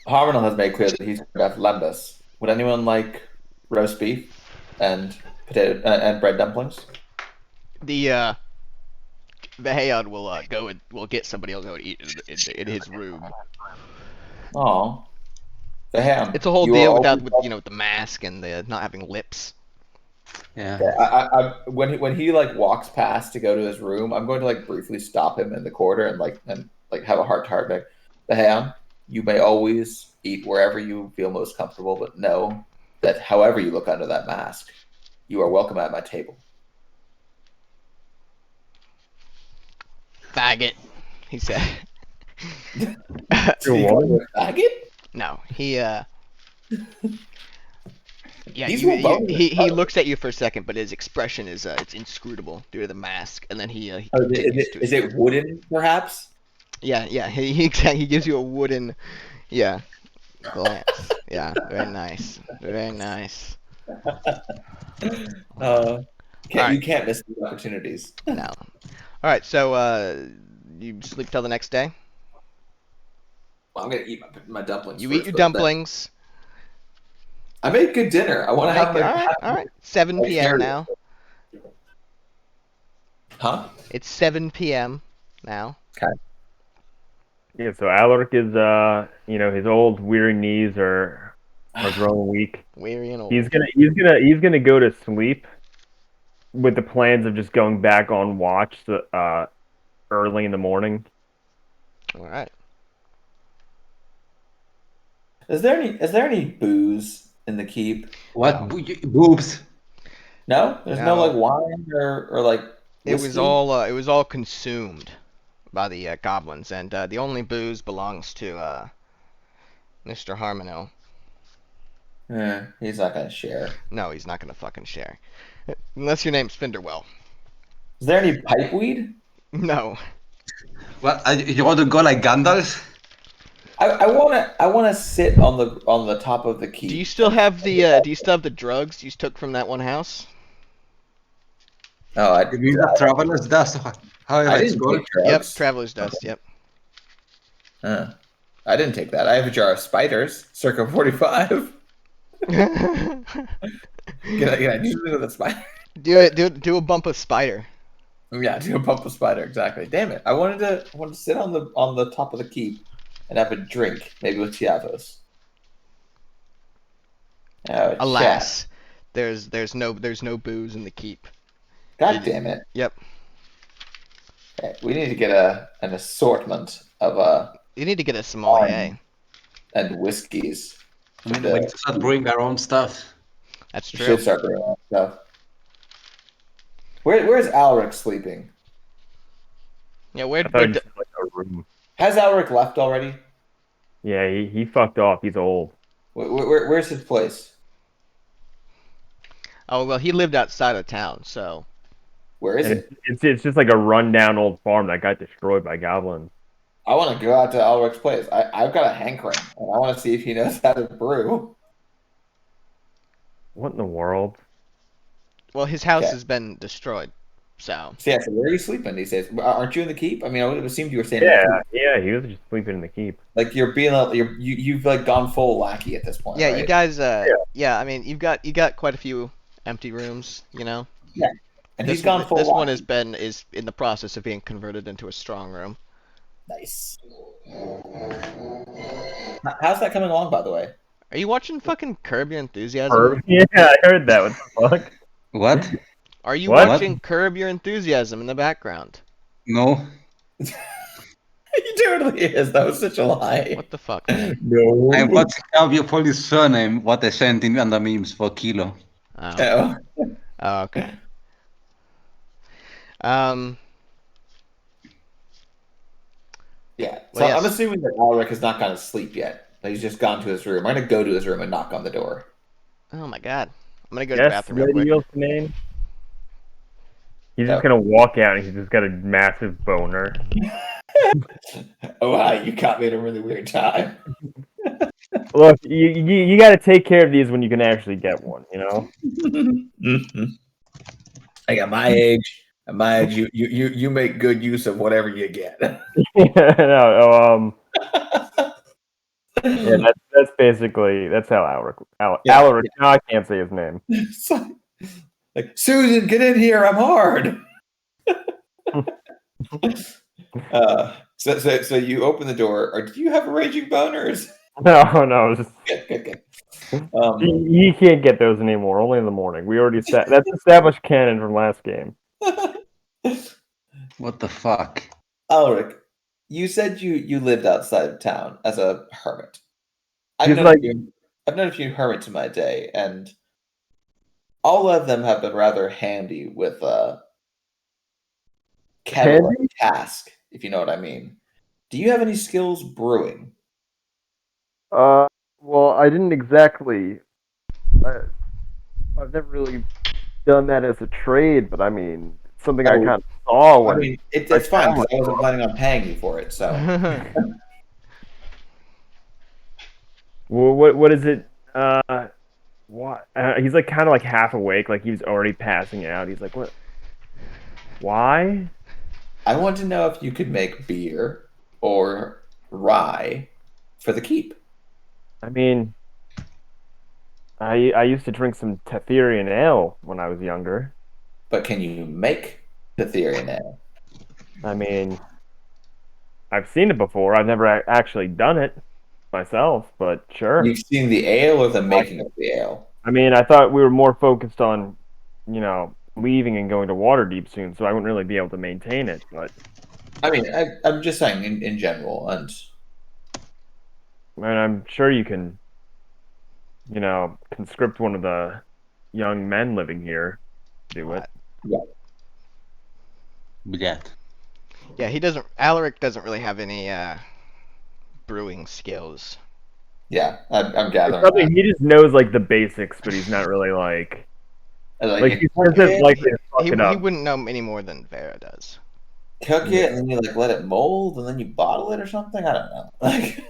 Harmonal has made clear that he's going to have to lend us. Would anyone like roast beef and potato and bread dumplings? The Hayon will get somebody else to eat in his room. Oh, the ham. It's a whole deal with the mask and the not having lips. Yeah. I when he like walks past to go to his room, I'm going to like briefly stop him in the corner and have a heart to heart. Like, the ham, you may always eat wherever you feel most comfortable, but know that however you look under that mask, you are welcome at my table. Faggot, he said. So you call him a faggot? No, he yeah, He looks at you for a second, but his expression is it's inscrutable due to the mask, and then he is continues to his it story. wooden, perhaps? Yeah, he gives you a wooden glance. Yeah, very nice, very nice. You can't miss these opportunities. No. All right, so you sleep till the next day. Well, I'm gonna eat my dumplings. You first, eat your but dumplings. I made good dinner. I want to have All right. 7 p.m. now. Huh? It's 7 p.m. now. Okay. Yeah, so Alaric is his old weary knees are growing weak. Weary and old. He's gonna go to sleep with the plans of just going back on watch early in the morning. All right. Is there any booze in the keep? What boobs? No, there's no like wine or like. It whiskey? was all consumed by the goblins, and the only booze belongs to Mr. Harmonel. Yeah, he's not gonna share. No, he's not gonna fucking share, unless your name's Finderwell. Is there any pipe weed? No. What? You want to go like Gandalf? I wanna sit on the top of the keep. Do you still have the drugs you took from that one house? Oh, You mean that traveler's dust? However I it's didn't called. take drugs. Yep, traveler's dust. Yep. I didn't take that. I have a jar of spiders, circa 45. Can I do something with a spider? Do a bump of spider. Yeah, do a bump of spider. Exactly. Damn it! I wanted to sit on the top of the keep and have a drink, maybe with Chiavos. Oh, Alas, there's no booze in the keep. God damn it! Yep. Okay, we need to get an assortment of You need to get a sommelier. and whiskeys. I mean, we need to start brewing our own stuff. That's We true. should start doing that stuff. Where's Alric sleeping? Yeah, where I thought he did just had, like a room. Has Alric left already? Yeah, he fucked off. He's old. Where's his place? Oh well, he lived outside of town, so Where is And it? it's just like a rundown old farm that got destroyed by goblins. I want to go out to Alric's place. I've got a hankering, and I want to see if he knows how to brew. What in the world? well his house Okay. has been destroyed. So So yeah, so where are you sleeping these days? Aren't you in the keep? I mean, I would have assumed you were staying. Yeah, he was just sleeping in the keep. Like you're being you've like gone full lackey at this point. yeah, right? you guys. Yeah, I mean you got quite a few empty rooms. You know. And This he's gone full. This one lackey. is in the process of being converted into a strong room. Nice. How's that coming along, by the way? Are you watching fucking Curb Your Enthusiasm? Yeah, I heard that. What the fuck? What? Are you What? watching Curb Your Enthusiasm in the background? No. He totally is. That was such a lie. What the fuck, man? No. I'm watching how you call his surname, what I sent in under memes for Kilo. Oh, Oh. oh, okay. Um, Yeah. So Well, yes. I'm assuming that Alric has not gone to sleep yet. He's just gone to his room. I'm gonna go to his room and knock on the door. oh my god. I'm gonna go to the Yes, bathroom real quick. radio's name. He's No. just gonna walk out and he's just got a massive boner. Oh wow, you caught me at a really weird time. Look, you got to take care of these when you can actually get one. You know. Like at my age, you make good use of whatever you get. No, yeah, that's basically that's how Alaric. No, I can't say his name. It's like Susan, get in here. I'm hard. So you open the door. Or do you have raging boners? No, just, Good. he can't get those anymore. Only in the morning. We already that's established canon from last game. What the fuck? Alric, you said you lived outside of town as a hermit. He's I've known a few hermits in my day, and all of them have been rather handy with kettle and cask, if you know what I mean. Do you have any skills brewing? Well, I didn't exactly. I've never really done that as a trade, but I mean, it's something I kind of saw when. I mean, it's fine because I wasn't planning on paying you for it. So, Well, what is it? What? He's like kind of like half awake, like he's already passing out. He's like, what? Why? I want to know if you could make beer or rye for the keep. I mean, I used to drink some Tetherian ale when I was younger. But can you make Tetherian ale? I mean, I've seen it before. I've never actually done it myself, but sure. You've seen the ale or the making of the ale? I mean, I thought we were more focused on, leaving and going to Waterdeep soon, so I wouldn't really be able to maintain it. But I mean, I'm just saying in general, and I'm sure you can, conscript one of the young men living here to do it. Begat. Yeah, Alaric doesn't really have any brewing skills. yeah, I'm gathering. Probably that. he just knows like the basics, but he's not really like he's just likely to fuck it He up. wouldn't know any more than Vera does. Cook it and then you like let it mold and then you bottle it or something. I don't know. Like,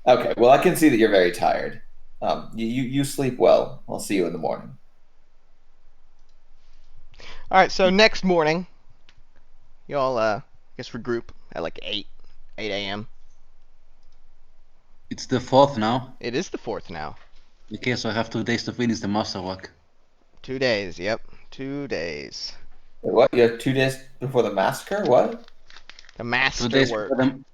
okay, well I can see that you're very tired. You sleep well. I'll see you in the morning. All right, so next morning, y'all guess regroup at like 8 a.m. It's the 4th now. It is the 4th now. Okay, so I have 2 days to finish the masterwork. 2 days. Yep, 2 days. Wait, what? You have 2 days before the massacre? What? The 2 master days work. before them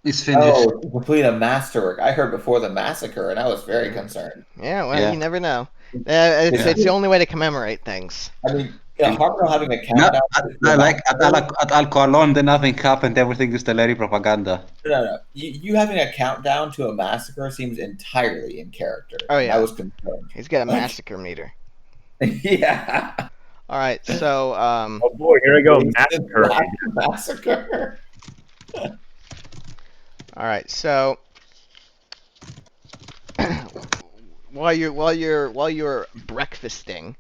is finished. Oh, to complete a masterwork. I heard before the massacre, and I was very concerned. Yeah, well, Yeah. you never know. It's Yeah. it's the only way to commemorate things. I mean, yeah, Hartnell having a No, countdown. at Alcoa London, nothing happened. Everything is Teleri propaganda. No. You having a countdown to a massacre seems entirely in character. Oh, yeah. I was concerned. He's got a massacre meter. Yeah. All right, so Oh boy, here we go. Massacre. Massacre. all right, so while you're breakfasting,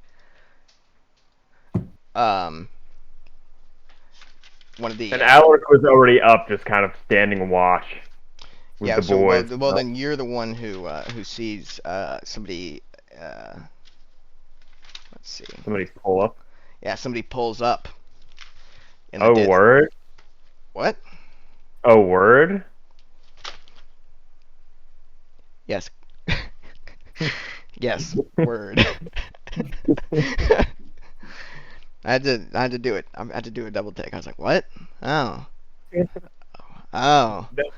one of the And Alaric was already up, just kind of standing watch with yeah. the So boys. well, then you're the one who sees somebody. Let's see. Somebody pull up. Yeah, somebody pulls up. in the Oh, dis- word? What? Oh, word? Yes. Yes. Word. I had to do it. I had to do a double take. I was like, what? Oh. Oh. That's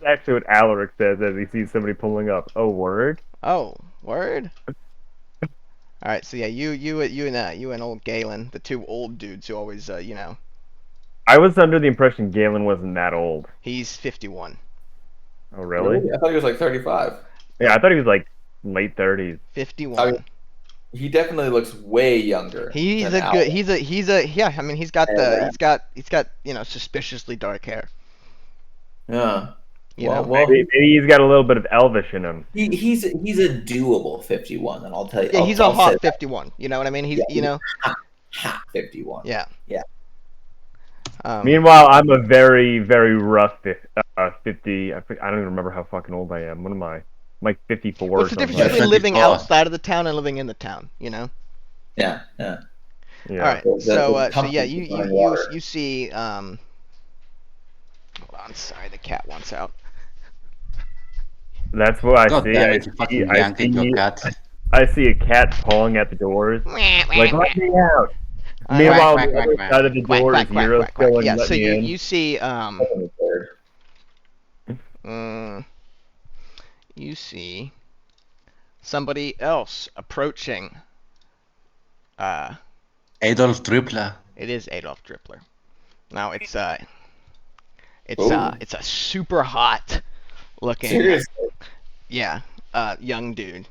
actually what Alaric says as he sees somebody pulling up. Oh, word? Oh. Word. All right. So yeah, you and old Galen, the two old dudes who always I was under the impression Galen wasn't that old. he's 51. Oh, really? I thought he was like 35. Yeah, I thought he was like late 30s. 51. He definitely looks way younger. He's than a Al. good. He's a yeah. I mean, he's got Yeah. he's got suspiciously dark hair. Yeah. You Well, know? Maybe he's got a little bit of Elvish in him. he's a doable 51, and I'll tell you. Yeah, he's a I'll hot say that. 51. You know what I mean? He's Yeah, hot 51. yeah. Yeah. Meanwhile, I'm a very, very rough 50. I don't even remember how fucking old I am. What am I? I'm like 54 What's or the something. difference between living 24. outside of the town and living in the town? You know. Yeah. Yeah. All right. The So yeah, company running water. you see Hold on. Sorry, the cat wants out. That's what I God see. damn I it, you fucking see, yanking your cat. I see a cat pawing at the doors. Like, let me out. I- Meanwhile, Quack, on the quack, other quack, side of the quack, door quack, is quack, Euro quack, quack. still Yeah. let So me in. you see somebody else approaching. Adolf Tripler. It is Adolf Drippler. Now it's a Ooh. super hot looking Seriously. young dude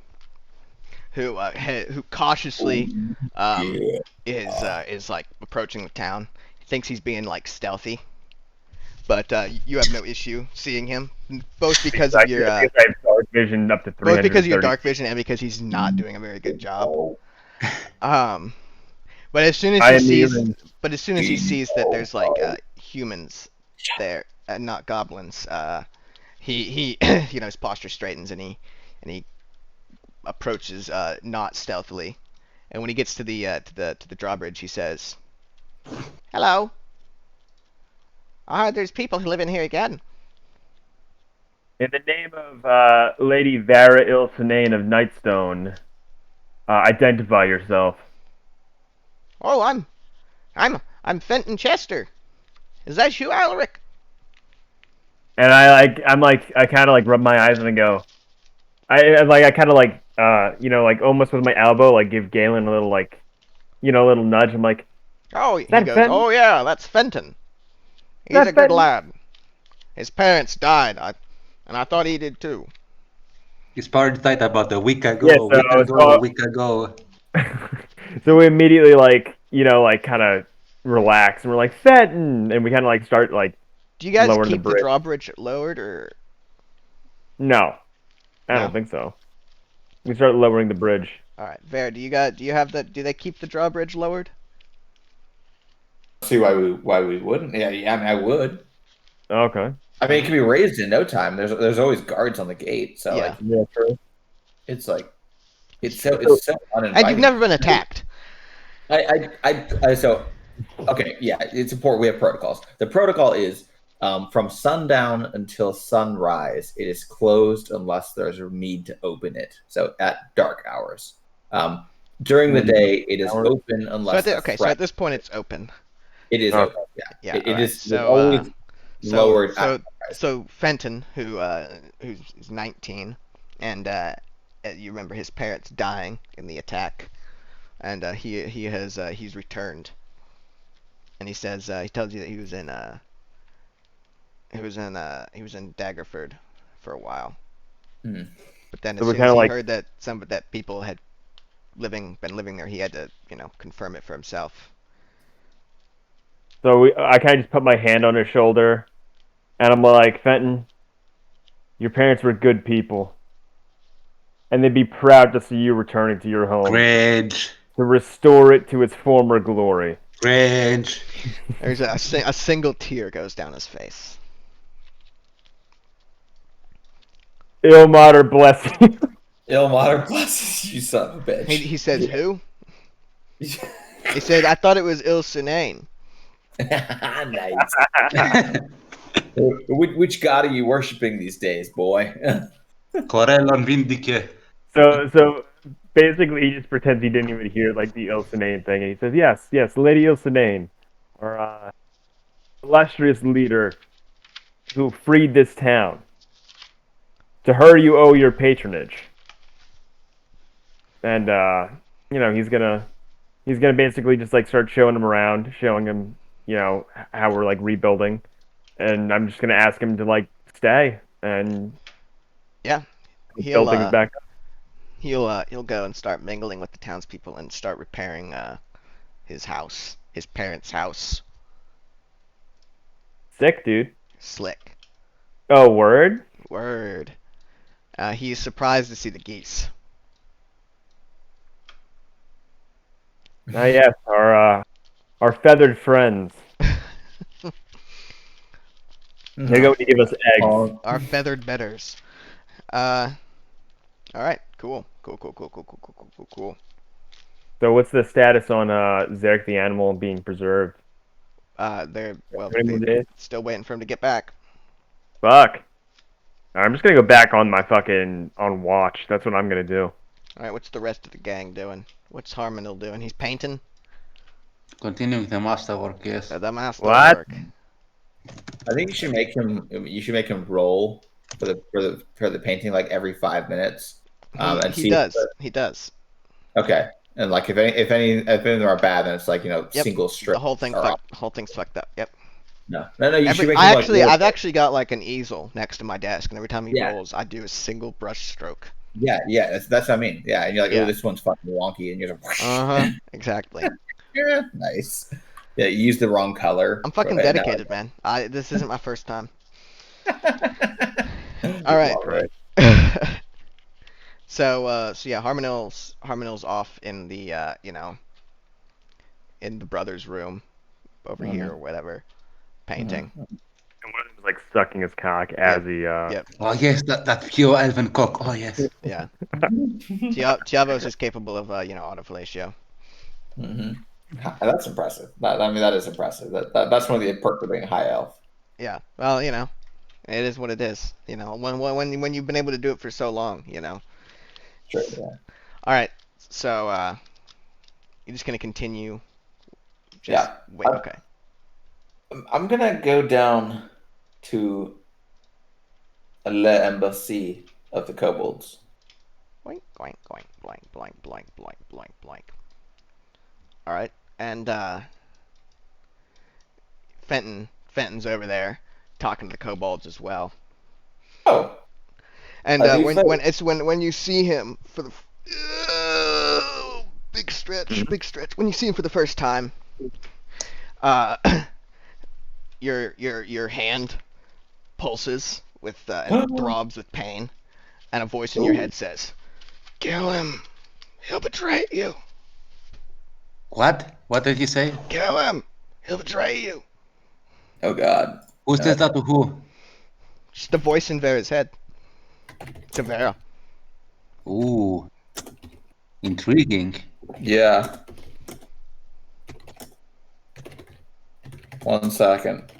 who cautiously Yeah. is like approaching the town. He thinks he's being like stealthy, but you have no issue seeing him, both because of your I have dark vision up to 330. both because of your dark vision and because he's not doing a very good job. But as soon as I he am sees, even- but as soon as he sees that there's like humans there and not goblins, he his posture straightens and he approaches not stealthily, and when he gets to the drawbridge, he says, "Hello. I heard there's people who live in here again." In the name of Lady Vara Ilsanane of Nightstone, identify yourself. Oh, I'm Fenton Chester. Is that you, Alaric? And I kind of like rub my eyes and I go, I kind of like like almost with my elbow like give Galen a little like, a little nudge. I'm like, Oh, he That goes, Fenton? "Oh yeah, that's Fenton. He's That a good Fenton? lad. His parents died, and I thought he did too." His parents died about a week ago. Yeah, a week ago. so we immediately like kind of relax and we're like Fenton, and we kind of like start like Do you guys lowering the keep the bridge. drawbridge lowered, or No, I No? don't think so. We start lowering the bridge. all right, Ver? Do you have the? Do they keep the drawbridge lowered? See why we wouldn't? Yeah. I mean, I would. Okay. I mean, it can be raised in no time. There's always guards on the gate, so Yeah. like Yeah, true. it's so uninviting. And you've never been attacked. So, okay, yeah, it's important. We have protocols. The protocol is from sundown until sunrise. It is closed unless there's a need to open it. So at dark hours. During the day, it is open unless. So at this point, it's open. It is open. Yeah. Yeah. It is so, always lowered. So Fenton, who's 19, and you remember his parents dying in the attack, and he's returned, and he says he tells you that he was in Daggerford for a while, but then as soon as he heard that people had been living there, he had to confirm it for himself. So I kind of just put my hand on his shoulder, and I'm like, Fenton, your parents were good people, and they'd be proud to see you returning to your home. Cringe. To restore it to its former glory. Cringe. There's a single tear goes down his face. Ilmater bless you. Ilmater blesses you, son of a bitch. He says who? He said, I thought it was Ilsunane. Nice. Which god are you worshipping these days, boy? Corellon Vindike. So basically, he just pretends he didn't even hear like the Ilsunane thing, and he says, "Yes, Lady Ilsunane, our illustrious leader who freed this town. To her, you owe your patronage." And he's gonna basically just like start showing him around, showing him how we're like rebuilding, and I'm just gonna ask him to like stay and build things back up. He'll go and start mingling with the townspeople and start repairing his parents' house. Sick, dude. Slick. Oh, word. He's surprised to see the geese. Yes, our feathered friends. They're going to give us eggs. Our feathered betters. All right. Cool. So what's the status on Zarek the animal being preserved? They're still waiting for him to get back. Fuck. I'm just gonna go back on my on watch. That's what I'm gonna do. All right. What's the rest of the gang doing? What's Harmonil doing? He's painting. Continuing the masterwork, yes. The masterwork. I think you should make him roll for the painting like every 5 minutes. He does. Okay, and like if any of them are bad, then it's like single strip. The whole thing's fucked up. Yep. No. You should make I've actually got like an easel next to my desk, and every time he rolls, I do a single brush stroke. Yeah, that's what I mean. Yeah, and you're like, oh, this one's fucking wonky, and you're like, exactly. Yeah, nice. Yeah, you used the wrong color. I'm fucking dedicated, man. This isn't my first time. All right. So yeah, Harmonil's off in the in the brother's room over here or whatever, painting. And one of them is like sucking his cock as he. Yep. Oh yes, that pure elven cock. Oh yes. Yeah. Tiavo's is capable of autofellatio. Mm-hmm. That's impressive. That is impressive. That's one of the perks of being a high elf. Yeah. Well, it is what it is. When you've been able to do it for so long, Sure. Yeah. All right. So you're just gonna continue. Wait. Okay. I'm gonna go down to Le Embassy of the Kobolds. Boink, boink, boink, blank, blank, blank, blank, blank, blank. All right, and Fenton's over there talking to the kobolds as well. Oh. And when you see him for the big stretch, when you see him for the first time, your hand pulses with and throbs with pain, and a voice in your head says, "Kill him. He'll betray you." What? What did he say? Kill him. He'll betray you. Oh God. Who says that to who? Just the voice in Vera's head. To Vera. Ooh. Intriguing. Yeah. 1 second.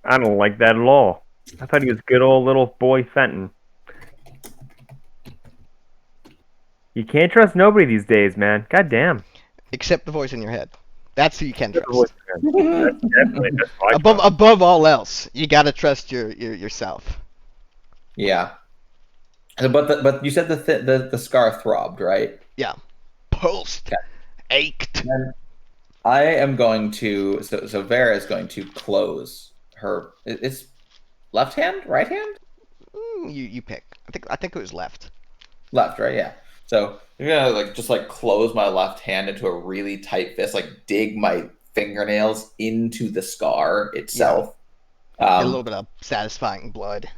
I don't like that at all. I thought he was good old little boy Fenton. You can't trust nobody these days, man. God damn. Except the voice in your head. That's who you can trust. That's Above all else, you gotta trust yourself. Yeah. But you said the scar throbbed, right? Yeah. Pulsed. Okay. Ached. And I am going to so Vera is going to close her. It's left hand, right hand? You pick. I think it was left. Left, right? Yeah. So you're gonna just close my left hand into a really tight fist, dig my fingernails into the scar itself. Yeah. Get a little bit of satisfying blood.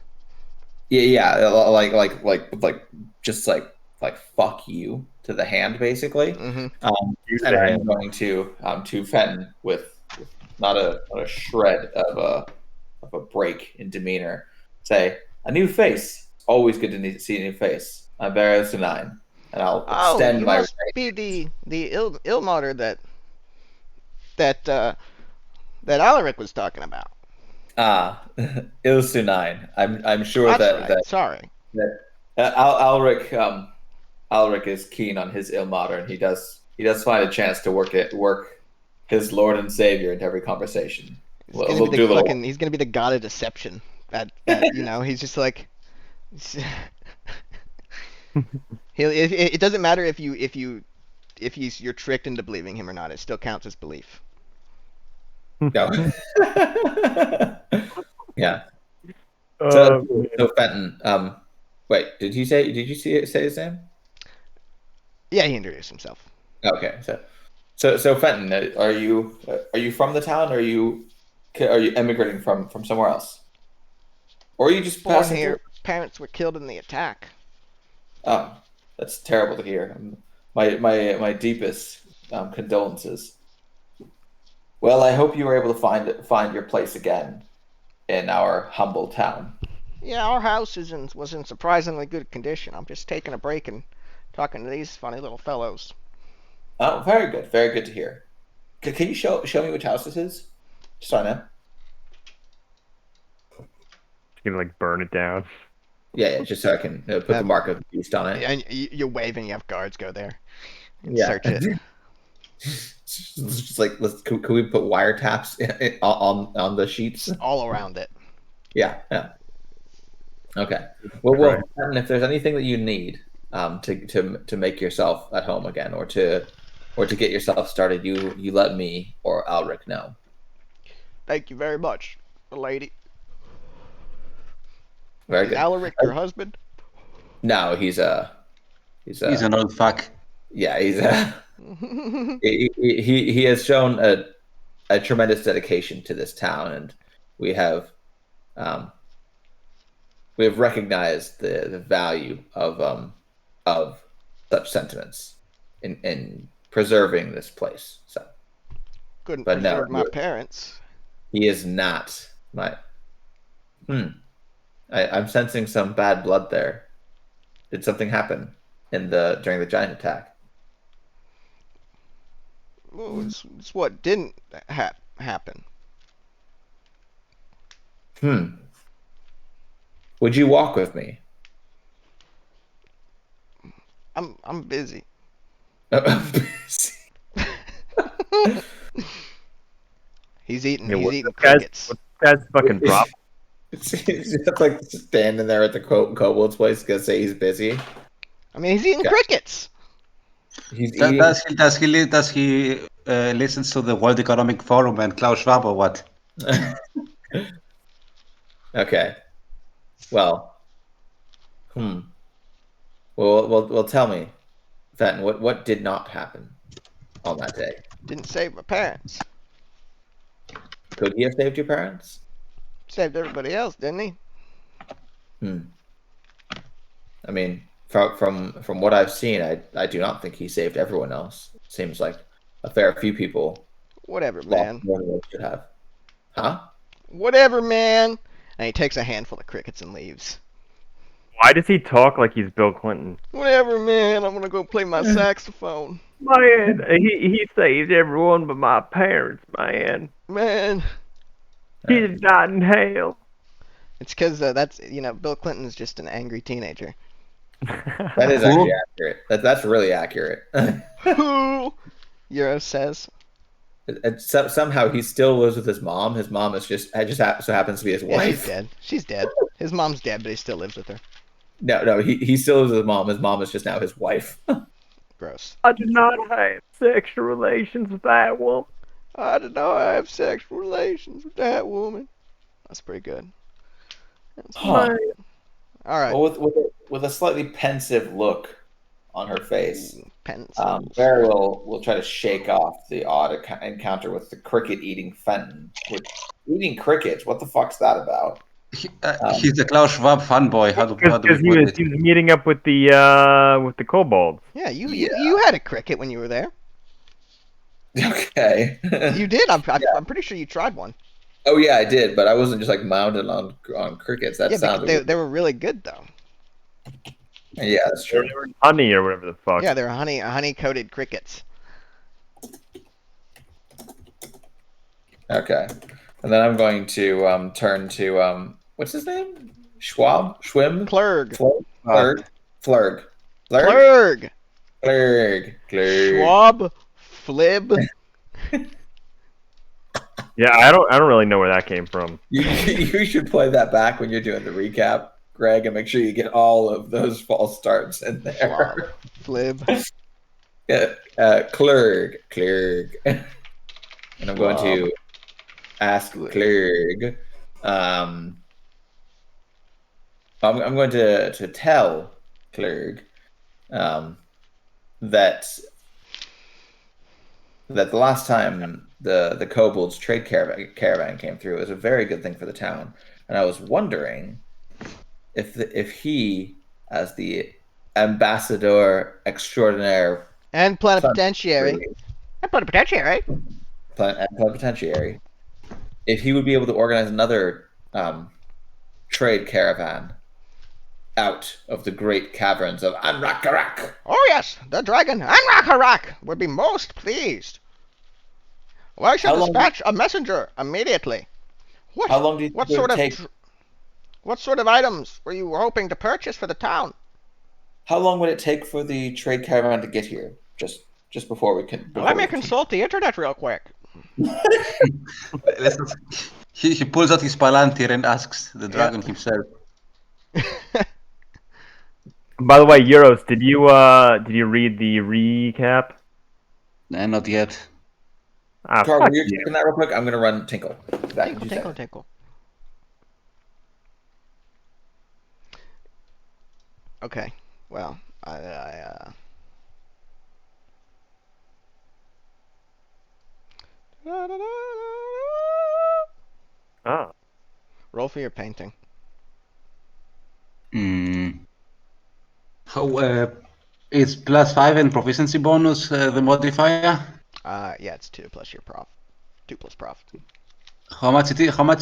Yeah, just fuck you to the hand, basically. Mm-hmm. And I'm going to Fenton with not a shred of a break in demeanor. Say, a new face. Always good to see a new face. I'm Barrows to 9, and I'll extend you my. Must be the Ilmater that Alaric was talking about. Ilsu 9. I'm sure That's right. Sorry. Alaric is keen on his Ilmater, and he does find a chance to work his Lord and Savior into every conversation. He's gonna be the god of deception. He's just like. It doesn't matter if you're tricked into believing him or not. It still counts as belief. No. Yeah. So Fenton. Wait, did you say his name? Yeah, he introduced himself. Okay, so Fenton, are you from the town? Or are you emigrating from somewhere else? Or are you just born here? Parents were killed in the attack. Oh, that's terrible to hear. My deepest condolences. Well, I hope you were able to find your place again in our humble town. Yeah, our house was in surprisingly good condition. I'm just taking a break and talking to these funny little fellows. Oh, very good to hear. Can you show me which house this is? Just so I know. You're gonna burn it down. Yeah, just so I can put the mark of the beast on it. And you're waving, you have guards go there and search it. Just can we put wiretaps on the sheets? All around it. Yeah. Okay. Well, if there's anything that you need to make yourself at home again, or to get yourself started, you let me or Alaric know. Thank you very much, lady. Very good. Alaric your husband? No, he's an old fuck. Yeah, he's he has shown a tremendous dedication to this town, and we have recognized the value of such sentiments in preserving this place. So couldn't preserve my parents. He is not my. I'm sensing some bad blood there. Did something happen during the giant attack? Well, it's what didn't happen. Would you walk with me? I'm busy. I'm busy. He's eating crickets. That's fucking problem. He's just standing there at the kobold's place gonna say he's busy. I mean, he's eating crickets. Does he listens to the World Economic Forum and Klaus Schwab or what? Okay. Well. Well, tell me, Fenton, what did not happen on that day? Didn't save my parents. Could he have saved your parents? Saved everybody else, didn't he? I mean, from what I've seen, I do not think he saved everyone else. Seems like a fair few people. Whatever, man. More than they should have. Huh? Whatever, man. And he takes a handful of crickets and leaves. Why does he talk like he's Bill Clinton? Whatever, man. I'm gonna go play my saxophone. Man, he saved everyone but my parents, man. Man, He did not in hell. it's because that's Bill Clinton's just an angry teenager. That is actually accurate. That's really accurate. Who? Euro says. Somehow he still lives with his mom. His mom is just so happens to be his Yeah, wife. she's dead. She's dead. His mom's dead, but he still lives with her. No, he still lives with his mom. His mom is just now his wife. Gross. I did not have sexual relations with that woman. I did not have sexual relations with that woman. That's pretty good. That's Huh. Man. All right. Well, with a slightly pensive look on her face, Pencils. Barry will try to shake off the odd encounter with the cricket-eating Fenton. Eating crickets? What the fuck's that about? He's a Klaus Schwab fanboy. How do Because we put it? he was meeting up with the kobolds. Yeah, you had a cricket when you were there. Okay. You did. I'm pretty sure you tried one. Oh yeah, I did, but I wasn't just like mounted on crickets. That Yeah, sounded. they were really good though. Yeah, that's They true. were honey or whatever the fuck. Yeah, they're honey coated crickets. Okay, and then I'm going to turn to what's his name? Schwim? Klurg. Flurg. Klurg. Flurg. Schwab. Flib. Yeah, I don't really know where that came from. You should play that back when you're doing the recap, Greg, and make sure you get all of those false starts in there. Schwab. Flib. Klurg. And I'm going to ask Klurg. I'm going to tell Klurg that the last time the kobolds trade caravan came through, it was a very good thing for the town, and I was wondering if he, as the ambassador extraordinaire And plenipotentiary. plenipotentiary, if he would be able to organize another trade caravan out of the great caverns of Anrakarak. Oh yes, the dragon Anrakarak would be most pleased. Well, I should dispatch a messenger immediately. How long do you think it would take? What sort of items were you hoping to purchase for the town? How long would it take for the trade caravan to get here? Just before we can. Let me consult the internet real quick. He pulls out his palantir and asks the dragon himself. By the way, Euros, did you read the recap? Nah, not yet. Carl, will you checking that real quick? I'm gonna run Tinkle. Tinkle. Okay. Well, roll for your painting. How, it's +5 and proficiency bonus, the modifier? Yeah, it's 2 plus your prof. 2 plus prof. How much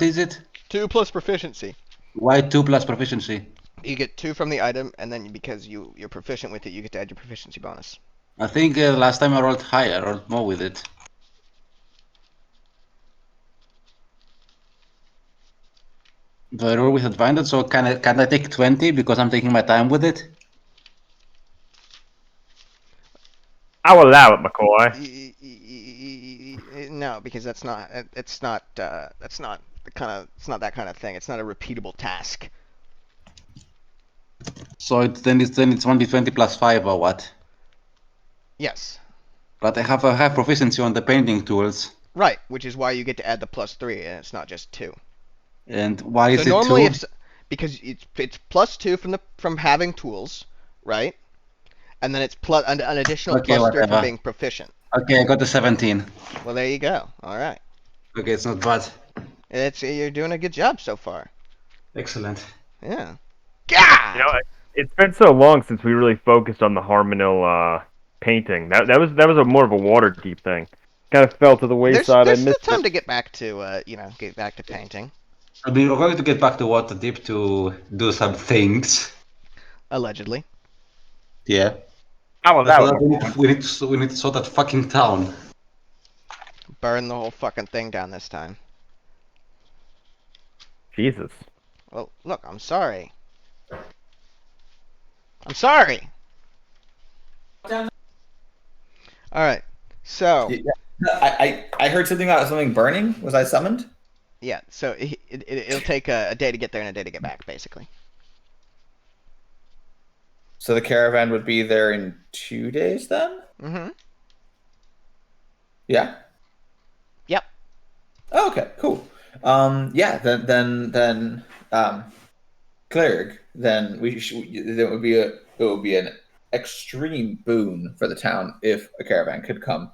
is it? 2 plus proficiency. Why 2 plus proficiency? You get 2 from the item, and then because you're proficient with it, you get to add your proficiency bonus. I think last time I rolled higher, I rolled more with it. Do I roll with advantage, so can I take 20 because I'm taking my time with it? I will allow it, McCoy. No, because it's not that kind of thing. It's not a repeatable task. So then it's 1d20 plus 5 or what? Yes. But I have a high proficiency on the painting tools. Right, which is why you get to add the +3, and it's not just 2. And why is so it normally 2? Because it's +2 from having tools, right? And then it's an additional +3 from being proficient. Okay, I got the 17. Well, there you go. All right. Okay, it's not bad. You're doing a good job so far. Excellent. Yeah. You know, it's been so long since we really focused on the Harmonil painting. That was a more of a Waterdeep thing. Kind of fell to the wayside. There's still time to get back to painting. I mean, we're going to get back to Waterdeep to do some things. Allegedly. Yeah. How was After that? that, we need to sort that fucking town. Burn the whole fucking thing down this time. Jesus. Well, look, I'm sorry. I'm sorry. Alright, so... I heard something about something burning. Was I summoned? Yeah, so it'll take a day to get there and a day to get back, basically. So the caravan would be there in 2 days then? Mm-hmm. Yeah. Yep. Oh, okay, cool. Yeah, then Clerg, then it would be an extreme boon for the town if a caravan could come.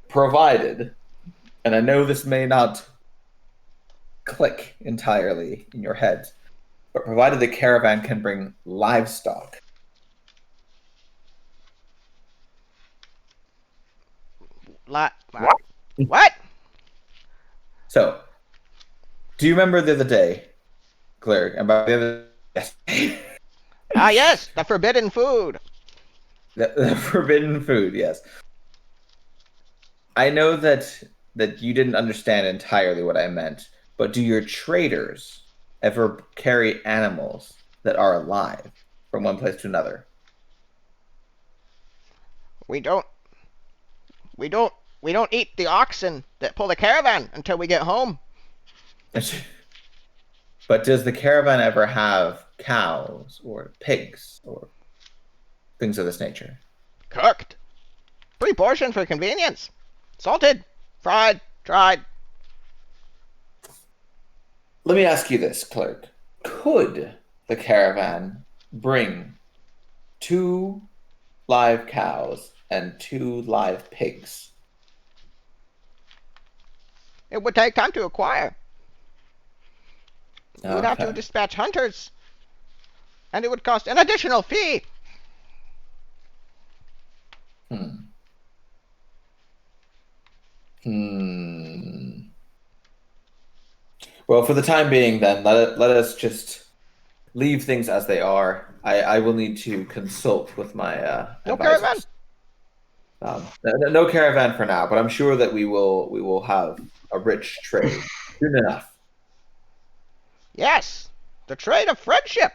Provided, and I know this may not click entirely in your head, but provided the caravan can bring livestock. What? What? So, do you remember the other day, Clerg? And by the other Yes, the forbidden food. the forbidden food, yes. I know that you didn't understand entirely what I meant, but do your traders ever carry animals that are alive from one place to another? We don't eat the oxen that pull the caravan until we get home. But does the caravan ever have cows or pigs or things of this nature? Cooked. Pre-portioned for convenience. Salted, fried, dried. Let me ask you this, Clerk. Could the caravan bring 2 live cows and 2 live pigs? It would take time to acquire. We would have to Okay. dispatch hunters. And it would cost an additional fee. Well, for the time being, then, let us just leave things as they are. I will need to consult with my No advisors. No caravan for now, but I'm sure that we will have a rich trade soon enough. Yes, the trade of friendship.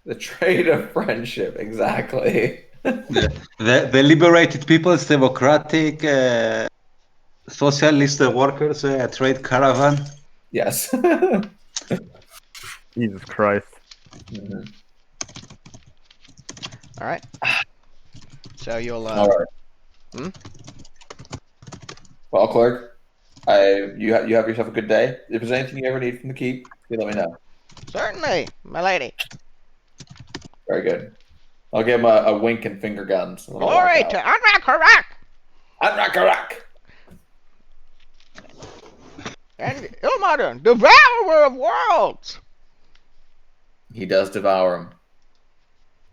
The trade of friendship, exactly. The liberated people's democratic socialist workers trade caravan. Yes. Jesus Christ. Mhm. All right. So you'll. All right. Hmm? Well, Clerk, you have yourself a good day. If there's anything you ever need from the keep, you let me know. Certainly, my lady. Very good. I'll give him a wink and finger guns. and then I'll Glory walk to out. Anrak-Harak Anrak-Arak! and Ilmadan, devourer of worlds. He does devour them.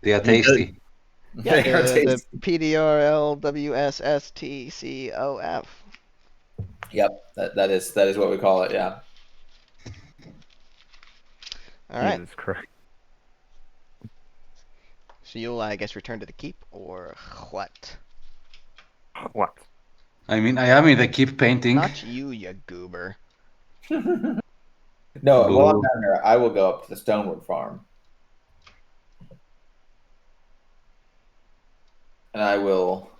They are tasty. Yeah, They are the tasty. PDRLWSSTCOF. Yep, that is what we call it. Yeah. All right. Jesus Christ. So you'll, I guess, return to the keep or what? What? I mean, I am in the keep painting. Not you, you goober. No, while I'm down here, I will go up to the Stonewood farm. And I will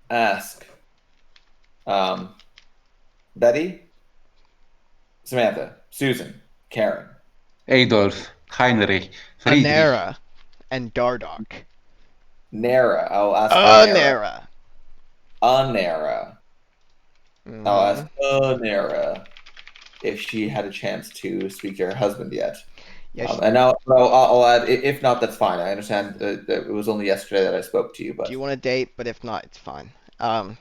ask Betty, Samantha, Susan, Karen. Adolf, Heinrich, Friedrich. Anera and Dardock. Nara. I'll ask Anera. Anera. Mhm. I'll ask Anera if she had a chance to speak to her husband yet. Yes. And I'll add, if not, that's fine. I understand that it was only yesterday that I spoke to you, but Do you want a date? But if not, it's fine. Yeah.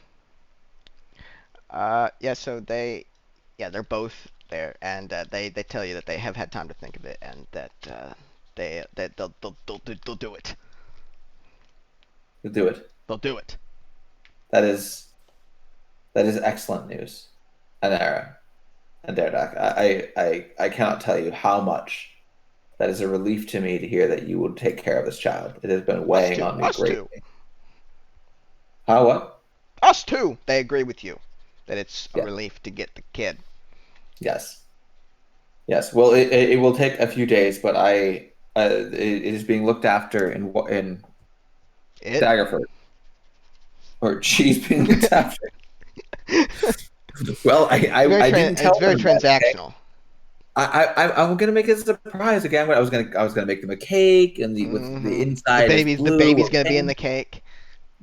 So they're both there, and they tell you that they have had time to think of it, and that they'll do it. we'll do it. They'll do it. That is excellent news, Anera and Dardock. I cannot tell you how much that is a relief to me to hear that you will take care of this child. It has been weighing on me Us greatly. two. How what? Us too. They agree with you that it's a Yeah. relief to get the kid. Yes. Yes. Well, it will take a few days, but it is being looked after in It. Daggerford, or she's being looked after. Well, I didn't tell It's very them that, okay? transactional. I'm gonna make it a surprise again. I was gonna make them a cake, and with the inside is blue. The baby's or gonna be pink. in the cake.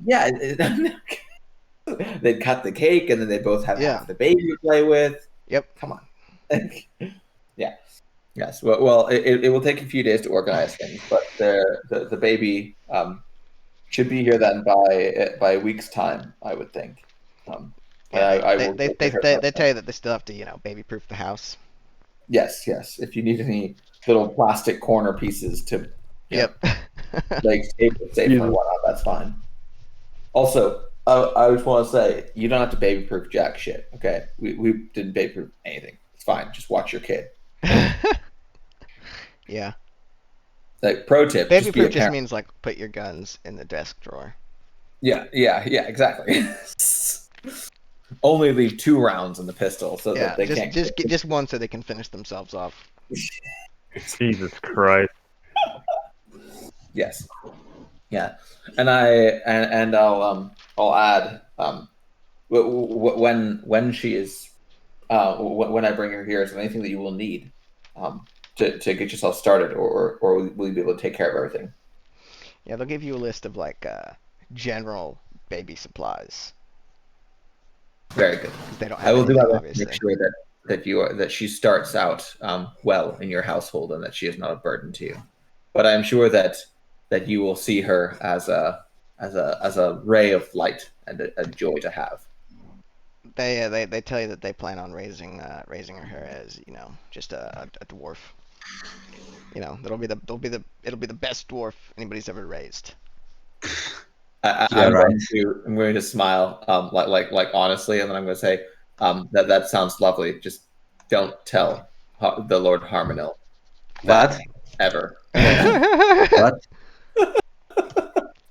Yeah, they'd cut the cake, and then they both have Yeah. half the baby to play with. Yep. Come on. Yeah. Yes. Well, it will take a few days to organize things, but the baby should be here then by a week's time, I would think. Yeah, will they tell you that they still have to, baby-proof the house. Yes. If you need any little plastic corner pieces to, Yep. like safe or whatnot, that's fine. Also, I just want to say you don't have to baby-proof jack shit. Okay, we didn't baby-proof anything. It's fine. Just watch your kid. Yeah. Like pro tip, Baby-proof just means like put your guns in the desk drawer. Yeah, exactly. Only leave 2 rounds in the pistol so that they can't. Just one so they can finish themselves off. Jesus Christ. Yes. Yeah, and I'll add when she is when I bring her here, is there anything that you will need to get yourself started, or will you be able to take care of everything? Yeah, they'll give you a list of like general baby supplies. Very good. They don't have I will do anything, that to obviously. make sure that she starts out well in your household and that she is not a burden to you. But I'm sure that you will see her as a ray of light and a joy to have. They tell you that they plan on raising her as just a dwarf. It'll be the best dwarf anybody's ever raised. I'm going to smile, like honestly, and then I'm going to say that sounds lovely. Just don't tell the Lord Harmonil What? ever. What?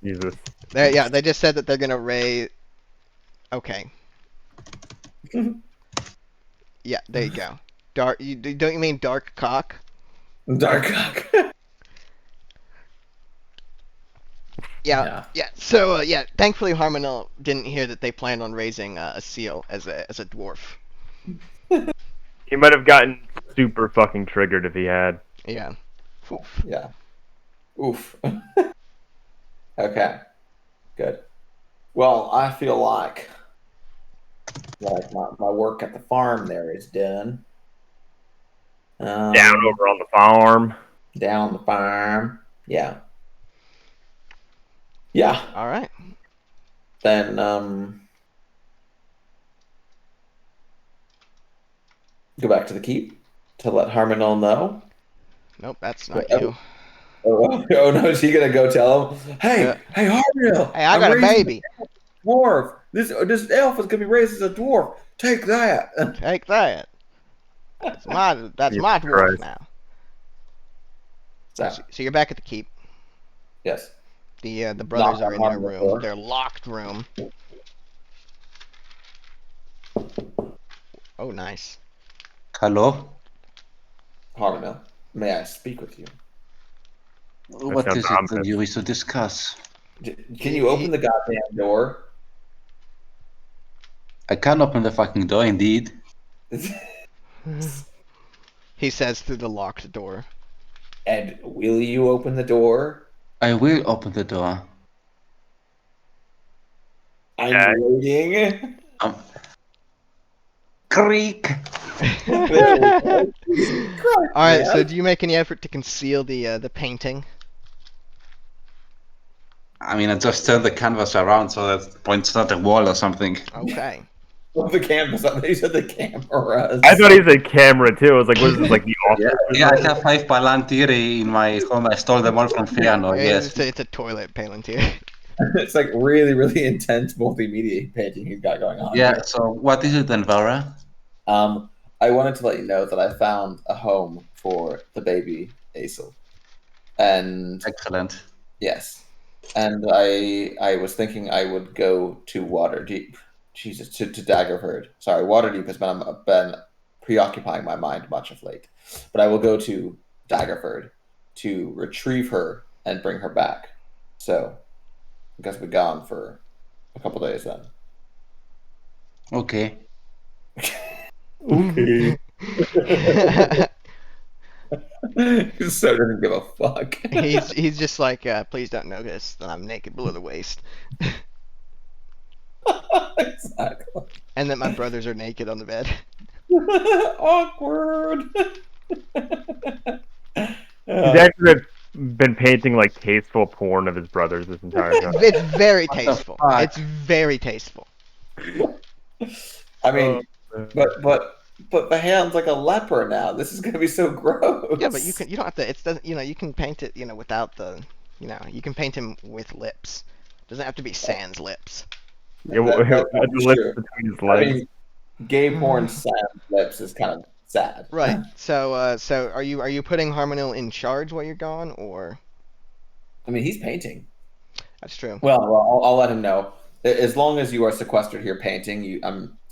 Jesus. They just said that they're gonna raise. Okay. Yeah, there you go. Dark. Don't you mean dark cock? Dark cock. Yeah. So thankfully Harmonil didn't hear that they planned on raising a seal as a dwarf. He might have gotten super fucking triggered if he had. Yeah. Oof. Yeah. Oof. Okay. Good. Well, I feel like my work at the farm there is done. Down over on the farm. Down on the farm. Yeah. Yeah. All right. Then go back to the keep to let Harmonil know. Nope, that's not you. Oh no, is he gonna go tell him? Hey, Harmonil! Hey, I got a baby. Dwarf. This elf is gonna be raised as a dwarf. Take that. Take that. That's my dwarf now. So you're back at the keep. Yes. The brothers are in their room, their locked room. Oh, nice. Hello? Harmonil, may I speak with you? What is it that you wish to discuss? Can you open the goddamn door? I can open the fucking door, indeed. He says through the locked door. And will you open the door? I will open the door. I'm waiting. Creak! Alright, so do you make any effort to conceal the painting? I mean, I just turned the canvas around so that it points at the wall or something. Okay. The canvas. I thought you said the cameras. I thought he said camera too. I was like, what is this, like the office? Yeah, I have 5 Palantiri in my home. I stole them all from Fiano, yes. It's a toilet Palantir. It's like really, really intense multimedia painting he's got going on. Yeah, so what is it then, Vara? I wanted to let you know that I found a home for the baby Aesel. And Excellent. yes. and I was thinking I would go to Waterdeep. Jesus, to Daggerford. Sorry, Waterdeep has been preoccupying my mind much of late. But I will go to Daggerford to retrieve her and bring her back. So I guess we're gone for a couple days then. Okay. Okay. So doesn't give a fuck. He's just like, please don't notice that I'm naked below the waist, Exactly. and that my brothers are naked on the bed. Awkward. He's actually been painting like tasteful porn of his brothers this entire time. It's very What the tasteful. fuck? It's very tasteful. I mean, but the hand's like a leper now. This is gonna be so gross. Yeah, but you don't have to. It doesn't. You can paint it. Without the. You can paint him with lips. It doesn't have to be sans lips. Yeah, the lips between his I legs. mean, gay porn sans lips is kind of sad. Right. So are you putting Harmonil in charge while you're gone, or? I mean, he's painting. That's true. Well, I'll let him know. As long as you are sequestered here painting,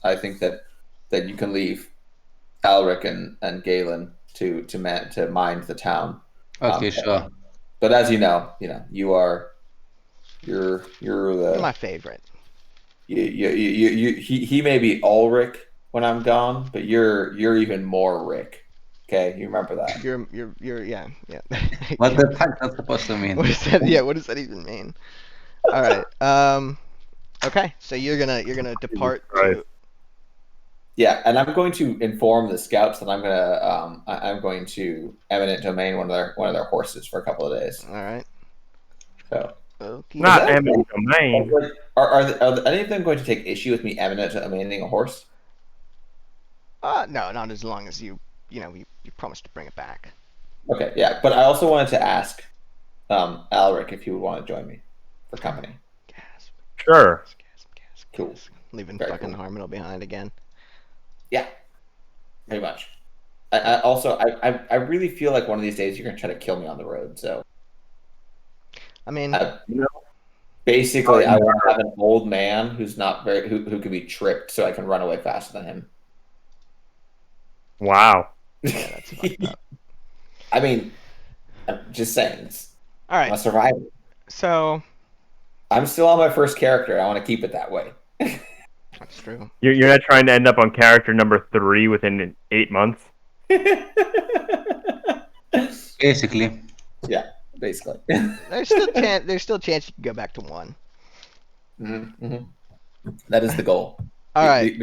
I think that you can leave Alric and Galen to mind the town. Okay, sure. But as you know, you're the You're my favorite. he may be Ulrich when I'm gone, but you're even more Rick. Okay, you remember that. You're yeah. What the fuck that's supposed to mean? What does that? Yeah. What does that even mean? All right. Okay. So you're gonna depart. Right. Yeah, and I'm going to inform the scouts that I'm going to eminent domain one of their horses for a couple of days. All right. So Okay. Not eminent domain. are any of them going to take issue with me eminent domaining a horse? No, not as long as you promised to bring it back. Okay, yeah, but I also wanted to ask Alric if he would want to join me for company. Gasp. Sure. Gasp. Cool. Leaving Very fucking cool. Harmonil behind again. Yeah, pretty much. I really feel like one of these days you're gonna try to kill me on the road. So I mean, basically, I want to have an old man who's not who can be tripped, so I can run away faster than him. Wow. yeah, that's fucked up. I mean, I'm just saying, All I'm a right. survivor. So I'm still on my first character. I want to keep it that way. that's true. You're not trying to end up on character number 3 within 8 months? Basically. Yeah, basically. There's still a chance you can go back to 1. Mm-hmm. That is the goal. All right.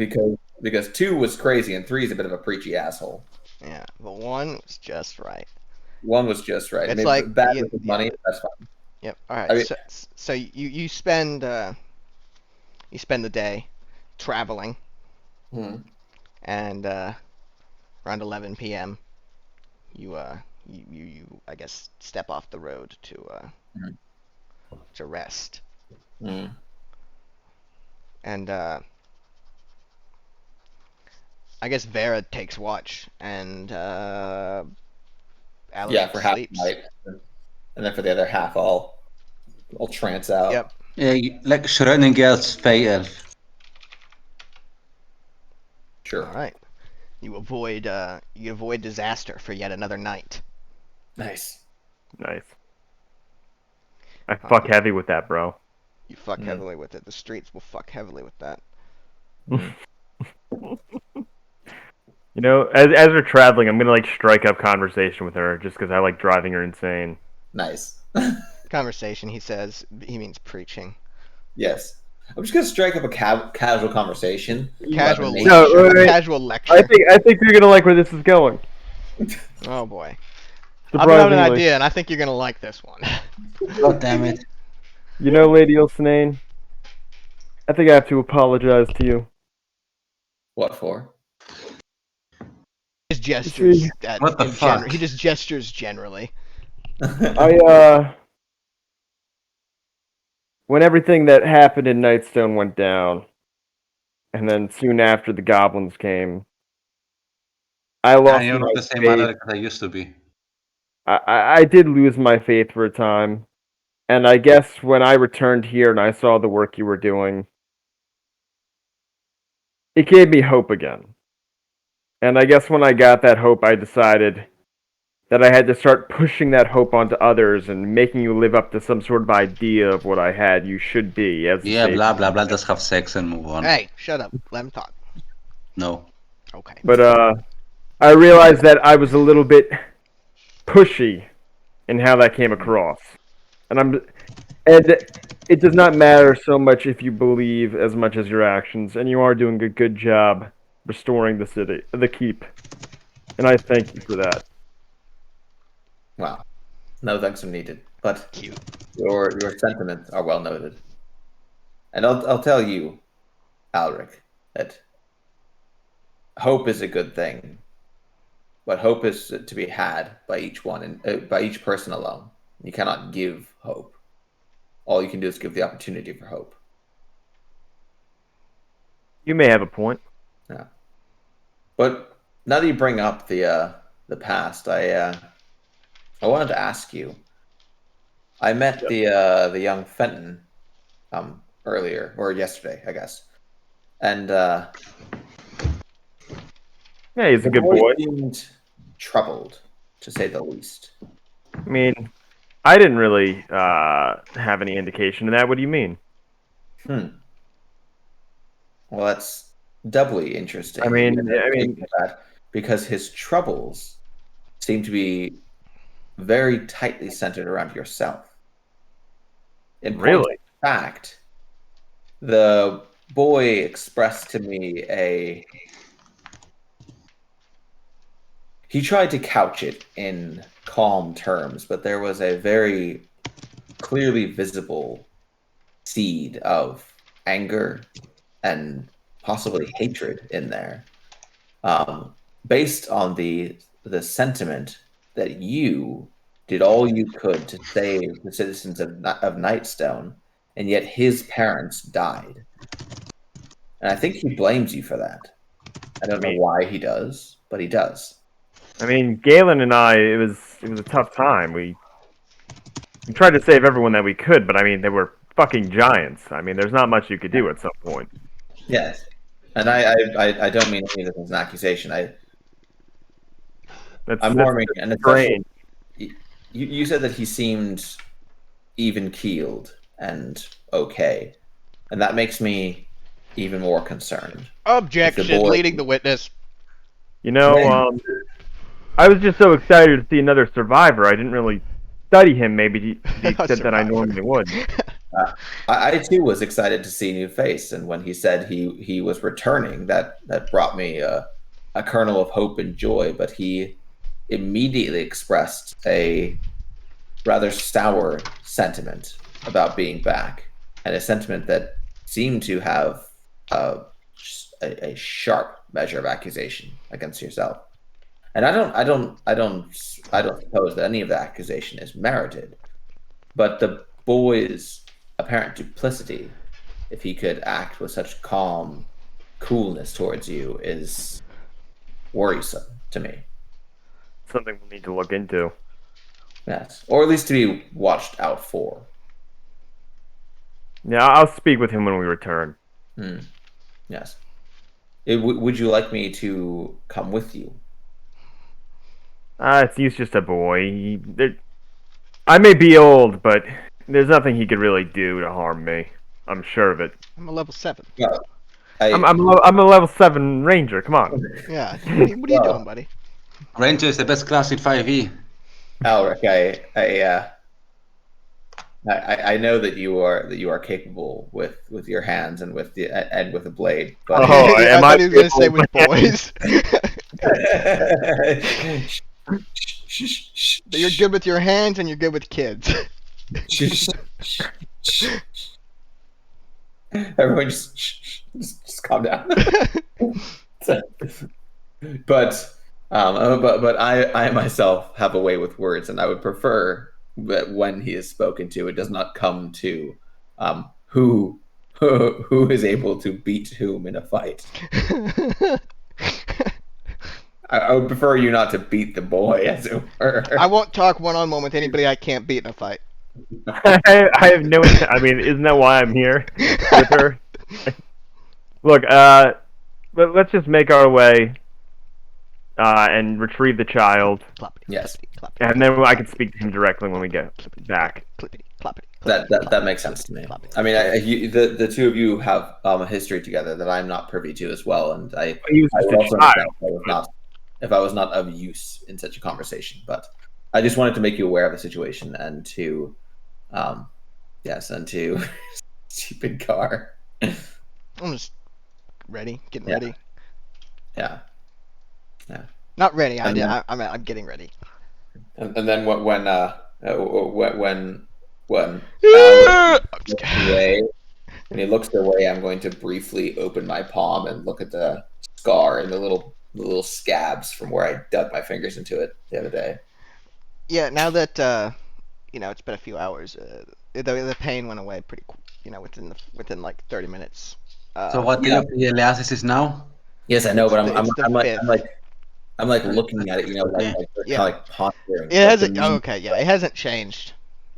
Because 2 was crazy and 3 is a bit of a preachy asshole. Yeah, but 1 was just right. 1 was just right. It's Maybe like bad with his money. That's fine. Yep. All right. I mean- so you spend the day traveling, Mhm. and around 11 p.m. you I guess step off the road to rest, Mhm. and I guess Vera takes watch, and Alaric Yeah, for half the sleeps. night, and then for the other half, I'll trance out. Yep. Yeah, like Schrödinger's Fey Elf. Sure. All right. You avoid disaster for yet another night. Nice. Nice. I fuck heavy with that, bro. You fuck heavily with it. The streets will fuck heavily with that. You know, as we're traveling, I'm gonna like strike up conversation with her just because I like driving her insane. Nice. Conversation, he says. He means preaching. Yes. I'm just gonna strike up a casual conversation. Casual About lecture. No, wait, wait. Casual lecture. I think you're gonna like where this is going. Oh boy. I've got an Surprisingly. idea, and I think you're gonna like this one. God damn it. You know, Lady Ilsanane, I think I have to apologize to you. What for? His gestures. See, what the fuck? He just gestures generally. When everything that happened in Nightstone went down, and then soon after the goblins came, I lost You're my not the same faith. Alaric that I used to be. I did lose my faith for a time, And I guess when I returned here and I saw the work you were doing, it gave me hope again. And I guess when I got that hope, I decided that I had to start pushing that hope onto others and making you live up to some sort of idea of what I had you should be as Yeah, blah blah blah. Just have sex and move on. Hey, shut up. Let him talk. No. Okay. But I realized that I was a little bit pushy in how that came across. And it does not matter so much if you believe as much as your actions, and you are doing a good job restoring the city, the keep. And I thank you for that. Wow. No thanks are needed. But Cute. your sentiments are well noted. And I'll tell you, Alric, that hope is a good thing. But hope is to be had by each one and by each person alone. You cannot give hope. All you can do is give the opportunity for hope. You may have a point. Yeah. But now that you bring up the past, I wanted to ask you. I met the young Fenton earlier or yesterday, I guess, and yeah, he's a good boy. Seemed troubled, to say the least. I mean, I didn't really have any indication of that. What do you mean? Well, that's doubly interesting. I mean, that because his troubles seem to be very tightly centered around yourself. In really fact, the boy expressed to me he tried to couch it in calm terms, but there was a very clearly visible seed of anger and possibly hatred in there, based on the sentiment that you did all you could to save the citizens of Nightstone, and yet his parents died. And I think he blames you for that. I don't know why he does, but he does. I mean, Galen and I, it was a tough time. We tried to save everyone that we could, but I mean, they were fucking giants. I mean, there's not much you could do at some point. Yes, and I don't mean any of this as an accusation. I'm warming, and especially you said that he seemed even keeled and okay, and that makes me even more concerned. Objection, leading the witness. You know, I was just so excited to see another survivor. I didn't really study him, maybe to the extent that I normally would. I too was excited to see a new face, and when he said he was returning, that brought me a kernel of hope and joy. But he immediately expressed a rather sour sentiment about being back, and a sentiment that seemed to have a sharp measure of accusation against yourself. And I don't suppose that any of the accusation is merited, but the boy's apparent duplicity, if he could act with such calm coolness towards you, is worrisome to me. Something we'll need to look into. Yes, or at least to be watched out for. Yeah, I'll speak with him when we return. Yes. Would you like me to come with you? He's just a boy. I may be old, but there's nothing he could really do to harm me. I'm sure of it. I'm a level 7. Well, I'm a level 7 ranger. Come on. Yeah. What are you doing, buddy? Ranger is the best class in 5e. Alric, I know that you are capable with your hands and with a blade. But I thought he was going to say with boys. You're good with your hands and you're good with kids. Everyone just calm down. But I myself have a way with words, and I would prefer that when he is spoken to, it does not come to who is able to beat whom in a fight. I would prefer you not to beat the boy, as it were. I won't talk one-on-one with anybody I can't beat in a fight. I have no. I mean, isn't that why I'm here with her? Look, let's just make our way and retrieve the child. Yes. And then I can speak to him directly when we get back. That makes sense to me. I mean, the two of you have a history together that I'm not privy to as well, and I He was would just also a understand child. if I was not of use in such a conversation. But I just wanted to make you aware of the situation and to, and to stupid car. I'm just getting ready. Yeah. Not ready. And then- I'm getting ready. And then when Alan I'm looks just kidding. away, when he looks away, I'm going to briefly open my palm and look at the scar and the little scabs from where I dug my fingers into it the other day. Yeah, now that it's been a few hours, the pain went away pretty quick. Within like 30 minutes. So what yeah. the Eliasis is now? Yes, I know, but It's the I'm like looking at it, Okay. like pondering. It hasn't. Oh, okay, yeah, it hasn't changed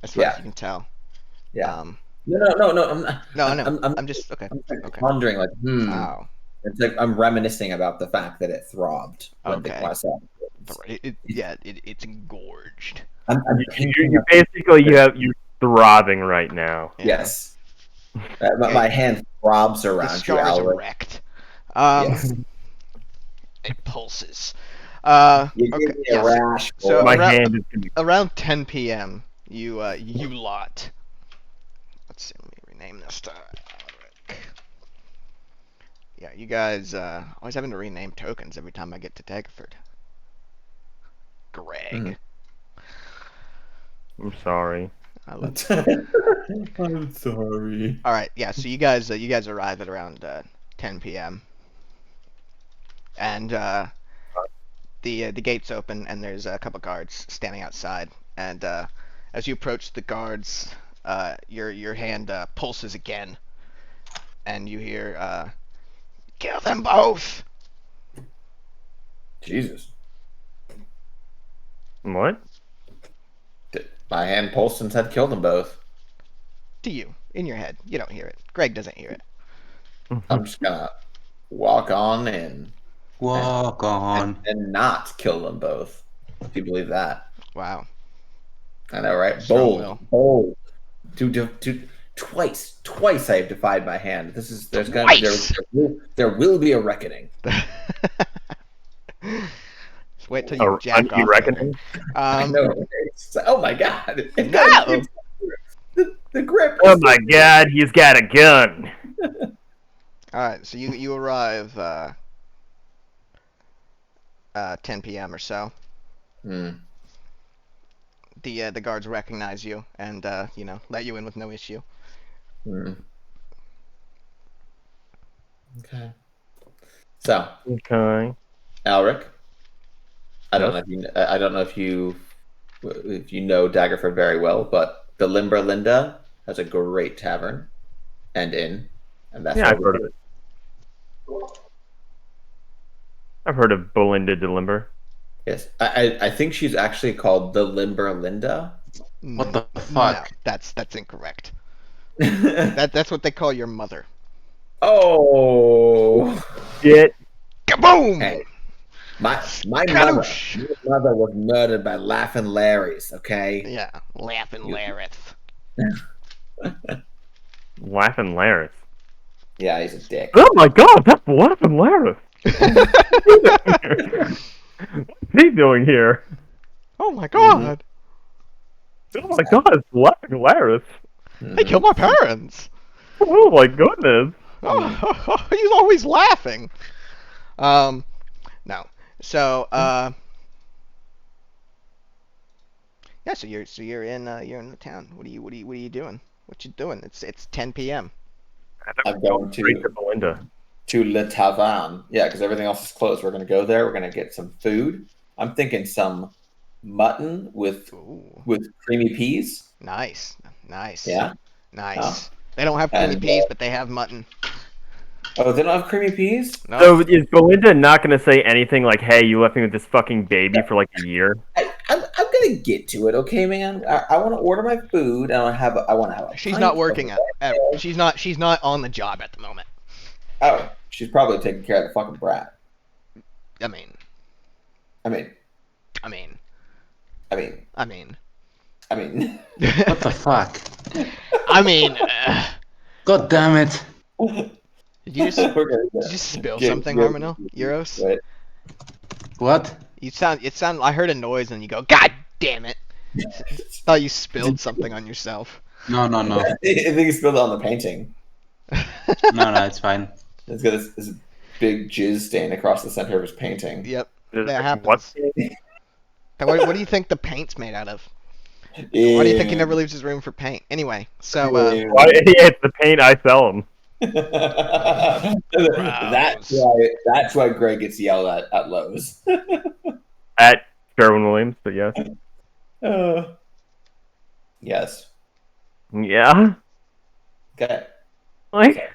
as far as Yeah. you can tell. Yeah. No. I'm not. No, I know. I'm I'm just okay. I'm like Okay. pondering, like, Wow. It's like I'm reminiscing about the fact that it throbbed when Okay. I saw it. It's engorged. I'm You basically you're throbbing right now. Yeah. Yes. My hand throbs The around you, scar is Alric. erect. Yes. It pulses. You Okay. give me a Yes. rash. So boy. My around- hand is gonna be. Around 10 p.m., you lot. Let's see. Let me rename this to Alric. Yeah, you guys always having to rename tokens every time I get to Daggerford. Greg. I'm sorry. I love I'm sorry. All right, yeah. So you guys arrive at around 10 p.m. and the gates open and there's a couple guards standing outside. And as you approach the guards, your hand pulses again, and you hear, "Kill them both!" Jesus. What? My hand pulsed and said kill them both. To you, in your head. You don't hear it. Greg doesn't hear it. I'm just gonna walk on in Walk on. and not kill them both. If you believe that. Wow. I know, right? Strong will. Bold. Twice I have defied my hand. There's Twice! there will be a reckoning. Just wait till you jack off. reckoning? I know. Oh my god! No! The grip. Oh my god, he's got a gun. All right, so you arrive 10 p.m. or so. Hmm. The guards recognize you and let you in with no issue. Hmm. Okay. So, Okay. Alric, I don't Yes? know if you know Daggerford very well, but the Limber Linda has a great tavern and inn, and that's Yeah, where I've heard of it. I've heard of Belinda DeLimber. Yes, I think she's actually called the Limber Linda. What the No, fuck? that's incorrect. That's what they call your mother. Oh, Shit. Kaboom! hey, my Kadoosh. mother was murdered by Laughing Larry's. Okay. Yeah, laughing Lareth. Laughing Laris. Yeah, he's a dick. Oh my god, that's Laughing Laris. What's he doing here? Oh my god! Oh my god, it's Laughing Laris. They killed my parents! Oh my goodness. Oh, he's always laughing. No. So, yeah. So you're in the town. What are you doing? What you doing? It's 10 p.m. I'm going Straight to Belinda. to Le Tavern. Yeah, because everything else is closed. We're going to go there. We're going to get some food. I'm thinking some mutton with Ooh, creamy peas. nice. Yeah. Nice. They don't have creamy And, peas, but they have mutton. Oh, they don't have creamy peas? No. So is Belinda not going to say anything like, hey, you left me with this fucking baby for like a year? I'm going me get to it, okay, man? I want to order my food, and I want to have a. She's pint not of working red at. ale. She's not on the job at the moment. Oh, she's probably taking care of the fucking brat. I mean. I mean. I mean. I mean. I mean. I mean. What the fuck? I mean. God damn it! Did you just spill something, Harmonil? Euros? Right. What? You sound. It sound. I heard a noise and you go, God damn it! Thought you spilled something on yourself. No. I think he spilled it on the painting. No, it's fine. It's got this big jizz stain across the center of his painting. Yep. There's That like, happens. What do you think the paint's made out of? Why do you think he never leaves his room for paint? Anyway, so Why, yeah, it's the paint I sell him. that's why Greg gets yelled at Lowe's. At Sherwin-Williams, but yes. Yes. Yeah. Okay. Like,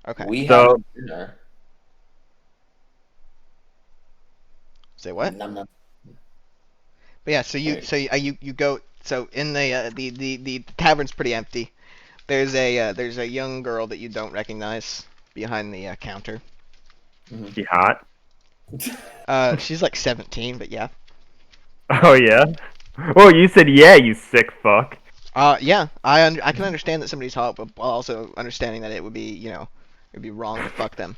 okay. We So- have dinner. Say what? Nom, nom. But yeah, so you go. So in the tavern's pretty empty. There's a young girl that you don't recognize behind the counter. she hot. She's like 17, but yeah. Oh yeah. Oh, you said yeah, you sick fuck. Yeah. I can understand that somebody's hot, but while also understanding that it would be it'd be wrong to fuck them.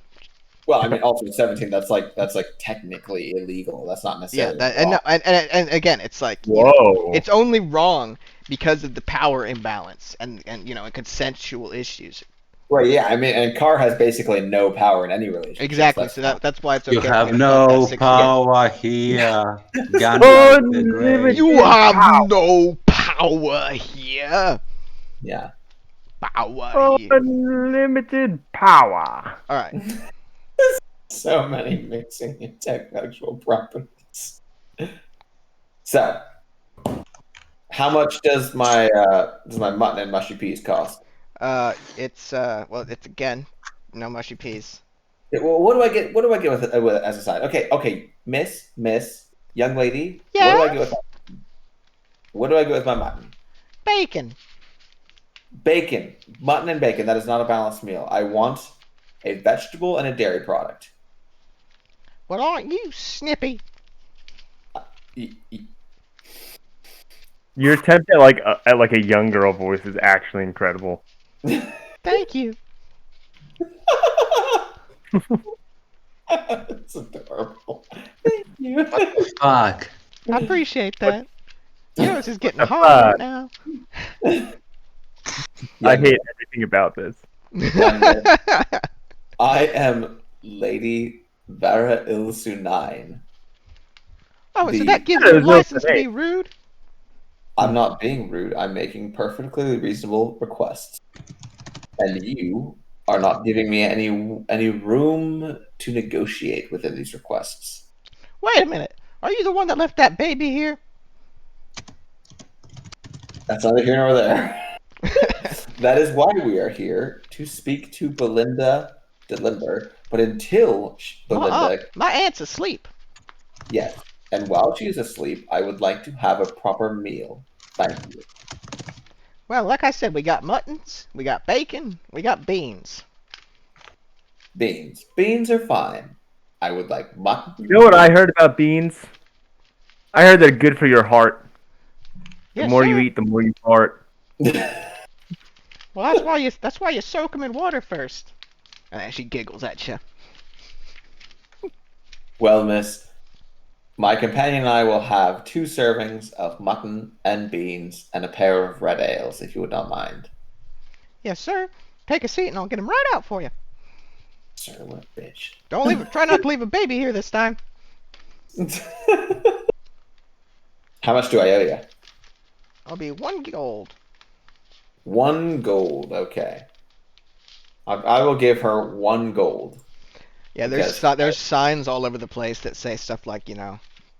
Well, I mean, also 17. That's like technically illegal. That's not Yeah. necessarily. And again, it's like Whoa. it's only wrong because of the power imbalance and consensual issues. Right. Yeah. I mean, and Carr has basically no power in any relationship. Exactly. So that's why it's okay. You for me have to fuck no that 16 power here. Gun Unlimited You have no power here. Yeah. Power here. Unlimited power. All right. So many mixing and technical properties. So, how much does my mutton and mushy peas cost? It's again, no mushy peas. Yeah, well, what do I get? What do I get with as a side? Okay, Miss, young lady. Yeah? What do I get with? What do I get with my mutton? Bacon. Bacon, mutton and bacon. That is not a balanced meal. I want a vegetable and a dairy product. Well, aren't you snippy? Your attempt at like a young girl voice is actually incredible. Thank you. It's adorable. Thank you. Fuck. I appreciate that. Yours is getting hard right now. I hate everything about this. I am Lady Vara Ilsunine. Oh, so The- that gives you a There's no license to be today. rude? I'm not being rude. I'm making perfectly reasonable requests, and you are not giving me any room to negotiate within these requests. Wait a minute. Are you the one that left that baby here? That's neither here nor there. That is why we are here to speak to Belinda DeLimber. But until Belinda, My aunt's asleep. yes, and while she is asleep, I would like to have a proper meal. Thank you. Well, like I said, we got muttons, we got bacon, we got beans. Beans. Beans are fine. I would like mutton. You know what I heard about beans? I heard they're good for your heart. The Yes, more sir. you eat, the more you fart. Well, that's why you soak them in water first. And then she giggles at you. Well, miss, my companion and I will have 2 servings of mutton and beans and a pair of red ales, if you would not mind. Yes, sir. Take a seat and I'll get them right out for you. Sir, what a bitch. Try not to leave a baby here this time. How much do I owe you? I'll be 1 gold. 1 gold. Okay. I will give her 1 gold. Yeah, Because- there's signs all over the place that say stuff like,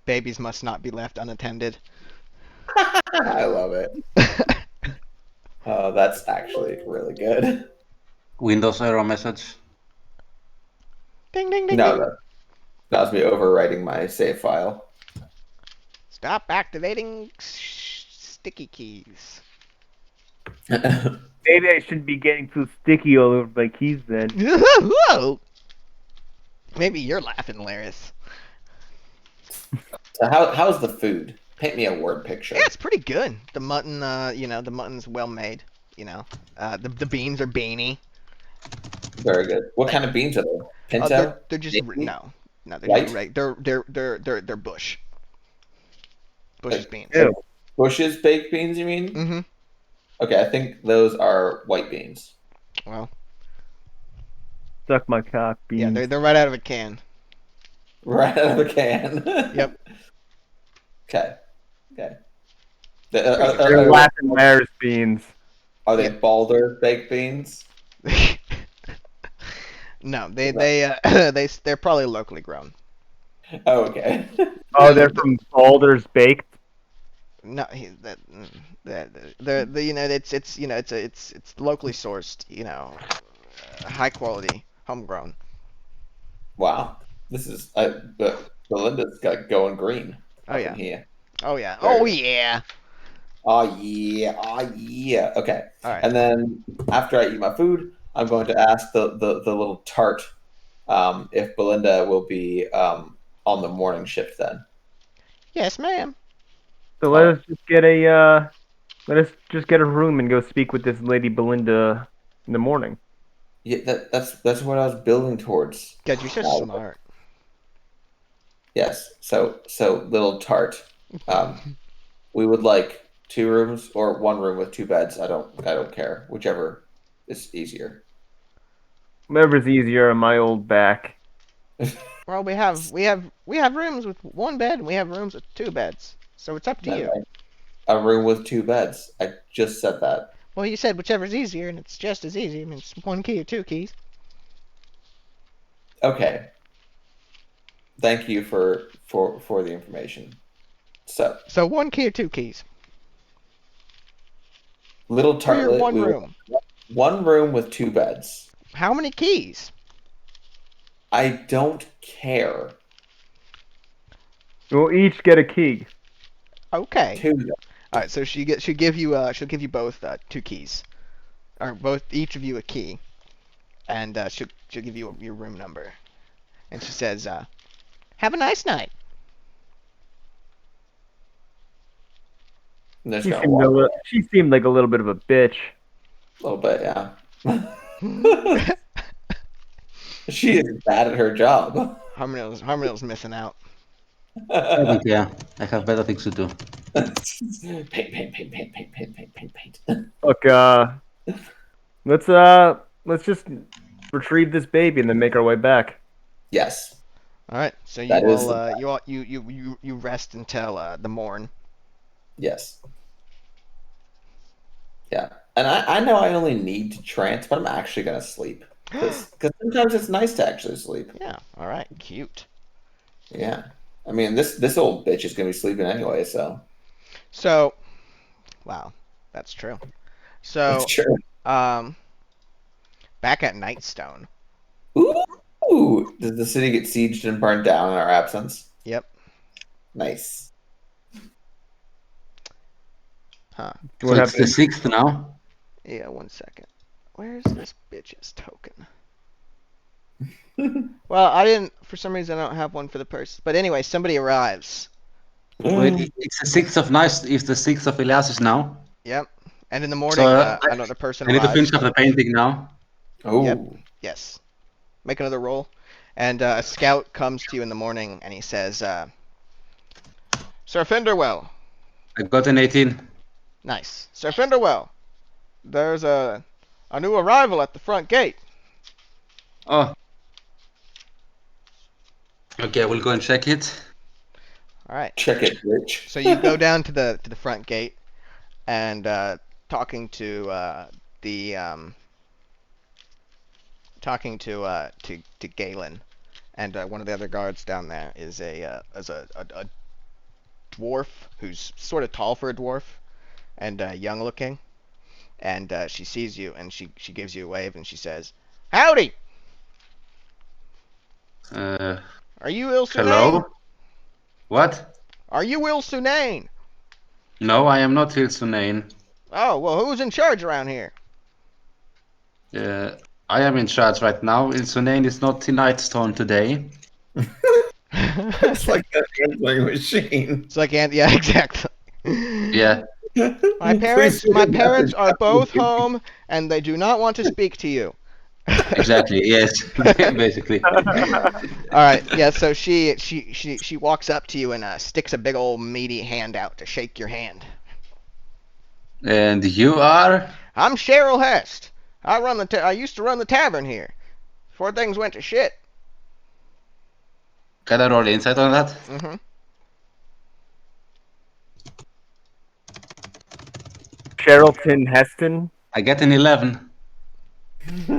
babies must not be left unattended. I love it. Oh, that's actually really good. Windows error message. Ding, ding, ding, No, ding. that was me overwriting my save file. Stop activating sticky keys. Maybe I shouldn't be getting too sticky all over my keys then. Whoa! Maybe you're laughing, Laris. So how's the food? Paint me a word picture. Yeah, it's pretty good. The mutton, the mutton's well made. The beans are beany. Very good. What kind of beans are they? Pinto? They're just Navy? no, they're White? just they're Bush. Bush's beans. Ew. Bush's baked beans, you mean? Mm-hmm. Okay, I think those are white beans. Well, Suck my cock, beans. yeah, they're right out of a can. Right out of a can. Yep. Okay. They're laughing Laris beans. Are they Balder baked beans? No, they're probably locally grown. Oh, okay. Oh, they're from Baldur's Baked. No, it's locally sourced, high quality, homegrown. Wow. This is Belinda's got going green. Oh yeah. Here. Oh yeah. Very Oh good. yeah. Oh yeah. Okay. All right. And then after I eat my food, I'm going to ask the little tart if Belinda will be on the morning shift then. Yes, ma'am. So let us just get a room and go speak with this lady Belinda in the morning. Yeah, that's what I was building towards. God, you're so smart. Yes. So little tart. We would like 2 rooms or 1 room with 2 beds. I don't care. Whichever is easier. Whatever's easier on my old back. Well, we have rooms with 1 bed and we have rooms with 2 beds. So it's up to you. Right. A room with 2 beds. I just said that. Well, you said whichever's easier, and it's just as easy. I mean, it's 1 key or 2 keys. Okay. Thank you for the information. So 1 key or 2 keys. Little For your tartlet. 1 room. 1 room with 2 beds. How many keys? I don't care. We'll each get a key. Okay. 2. All right. So she'll give you both 2 keys, or each of you a key, and she'll give you your room number, and she says, "Have a nice night." And they're She just seemed, gonna walk she seemed like a little bit of a bitch. a little bit, yeah. She is bad at her job. Harmonil's missing out. I think, yeah, I have better things to do. Paint. Look, let's just retrieve this baby and then make our way back. Yes. All right. So That is you rest until the morn. Yes. Yeah. And I know I only need to trance, but I'm actually going to sleep. Because sometimes it's nice to actually sleep. Yeah. All right. Cute. Yeah. I mean, this old bitch is going to be sleeping anyway, so. So, wow, that's true. So, That's true. back at Nightstone. Ooh. Does the city get sieged and burned down in our absence? Yep. Nice. Huh. So it's the 6th now. Yeah. 1 second. Where's this bitch's token? Well, I didn't. For some reason, I don't have one for the person. But anyway, somebody arrives. Wait, it's the 6th of Nice. It's the 6th of Eliasis now. Yep. And in the morning, So, another person I need to arrives. finish off the painting now. Oh. Yep. Yes. Make another roll. And a scout comes to you in the morning, and he says, Sir Finderwell. I got an 18. Nice. Sir Finderwell, there's a new arrival at the front gate. Oh. Okay, we'll go and check it. All right. Check it, Rich. So you go down to the front gate, and talking to Galen, and one of the other guards down there is a dwarf who's sort of tall for a dwarf, and young looking, and she sees you and she gives you a wave and she says, "Howdy! Are you Ilsunane? Hello? What? Are you Will Sunane? No, I am not Hilsunane. Oh, well, who's in charge around here? I am in charge right now. Hilsunane is not in Nightstone today. It's like that answering machine. It's like, yeah, exactly. Yeah. My parents are both home, and they do not want to speak to you. Exactly. Yes. Basically. All right. Yeah. So she walks up to you and sticks a big old meaty hand out to shake your hand. And you are? I'm Cheryl Hest. I used to run the tavern here before things went to shit. Can I roll insight on that? Mm-hmm. Cherylton Heston. I get an 11.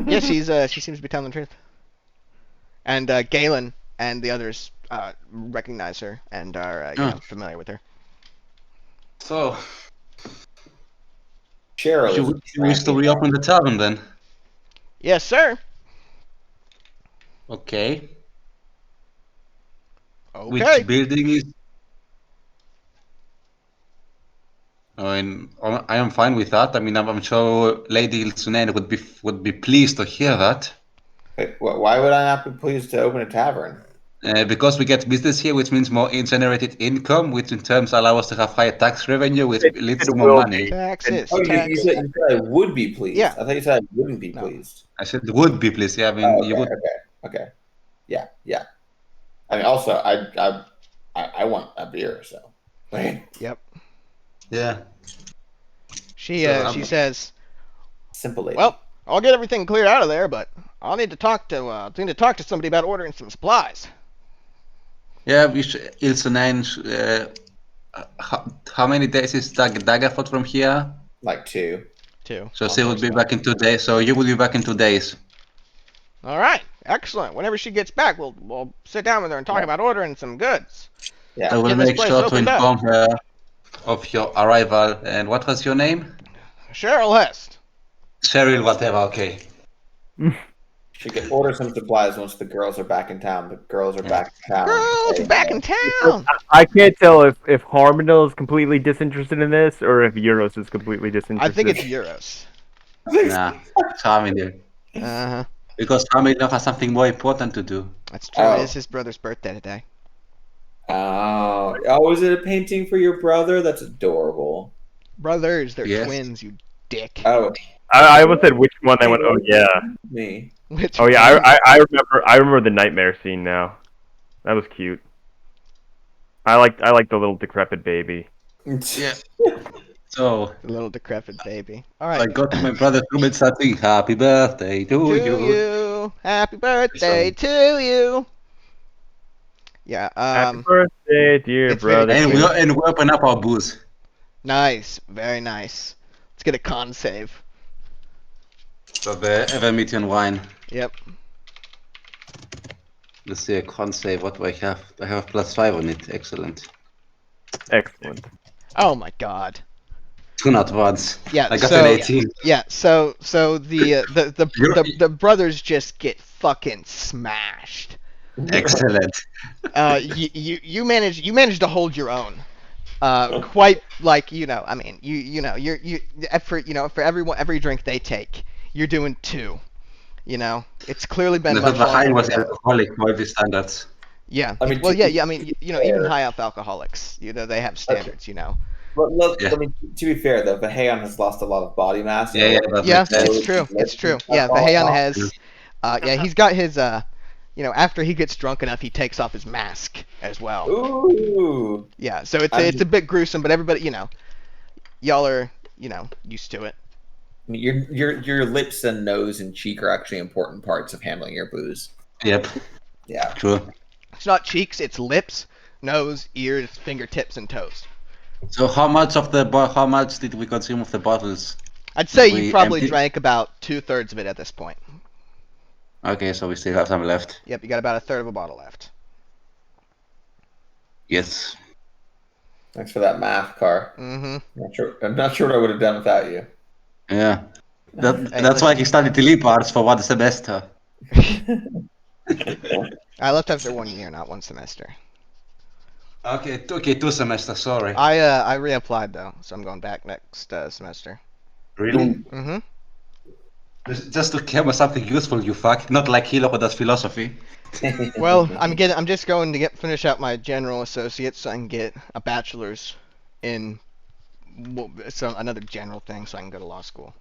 Yeah, she seems to be telling the truth. And Galen and the others recognize her and are familiar with her. So, Cheryl. you wish to reopen the tavern then? Yes, sir. Okay. Okay. Which building is? I mean, I am fine with that. I mean, I'm sure Lady Hilsunane would be pleased to hear that. Wait, why would I not be pleased to open a tavern? Because we get business here, which means more generated income, which in terms allow us to have higher tax revenue, which leads to more money. Taxes. Oh, you said I would be pleased. Yeah. I thought you said I wouldn't be pleased. I said would be pleased. Yeah, I mean, Oh, okay, you would. Okay. Yeah. I mean, also, I want a beer, so. Yep. Yeah. She So, says, Simple lady. "Well, I'll get everything cleared out of there, but I'll need to talk to somebody about ordering some supplies." Yeah, Hilsunane. How many days is Daggerford from here? Like 2. Too. So she will be back in 2 days. So you will be back in 2 days. All right. Excellent. Whenever she gets back, we'll sit down with her and talk about ordering some goods. Yeah. I will Get this make place sure to opened up. inform her of your arrival. And what was your name? Cheryl Hest. Cheryl, whatever. Okay. She can order some supplies once the girls are back in town. The girls are back in town. Girls are back in town. I can't tell if Harmondale is completely disinterested in this or if Euros is completely disinterested. I think it's Euros. Nah, Harmondale. Uh-huh. Because Harmondale has something more important to do. That's true. Oh. It is his brother's birthday today. Oh, is it a painting for your brother? That's adorable. Brothers, they're Yes. twins, you dick. Oh, I almost said which one. I went, oh yeah. me. Which Oh yeah, I remember the nightmare scene now. That was cute. I like the little decrepit baby. Yeah. So The little decrepit baby. All I right. got to my brother's room and started happy birthday to To you. you. Happy birthday to you. Yeah. Happy birthday, dear it's very brother. And we open up our booze. Nice. Very nice. Let's get a con save. So the Evermeetian wine. Yep. Let's see a con save. What do I have? I have +5 on it. Excellent. Excellent. Oh my god. 2 not once. Yeah. I got so, an 18. Yeah. So the brothers just get fucking smashed. Excellent. You managed to hold your own. Quite like I mean for every drink they take, you're doing 2. It's clearly been The much high longer was than that. alcoholic by these standards. Yeah. I mean, well, to yeah, be yeah. I mean, even high off alcoholics, they have standards. But Yeah. I mean, to be fair though, Vaheon has lost a lot of body mass. Yeah, that Yeah, makes sense. it's true. It's true. Yeah, Vaheon has. Yeah, he's got his. After he gets drunk enough, he takes off his mask as well. Ooh. Yeah, so it's a bit gruesome, but everybody, y'all are, used to it. Your lips and nose and cheek are actually important parts of handling your booze. Yep, Yeah. true. It's not cheeks, it's lips, nose, ears, fingertips, and toes. So how much did we consume of the bottles? I'd say We you probably empty- drank about 2/3 of it at this point. Okay, so we still have some left. Yep, you got about 1/3 of a bottle left. Yes. Thanks for that math, Car. Mm-hmm. I'm not sure what I would have done without you. Yeah. Hey, That's why he studied the leap arts for 1 semester. I left after 1 year, not 1 semester. Okay, 2 semesters, sorry. I reapplied though, so I'm going back next semester. Really? Mm-hmm. Just to come with something useful, you fuck. Not like Hilo who does philosophy. Well, I'm just going to finish out my general associates so I can get a bachelor's in another general thing so I can go to law school.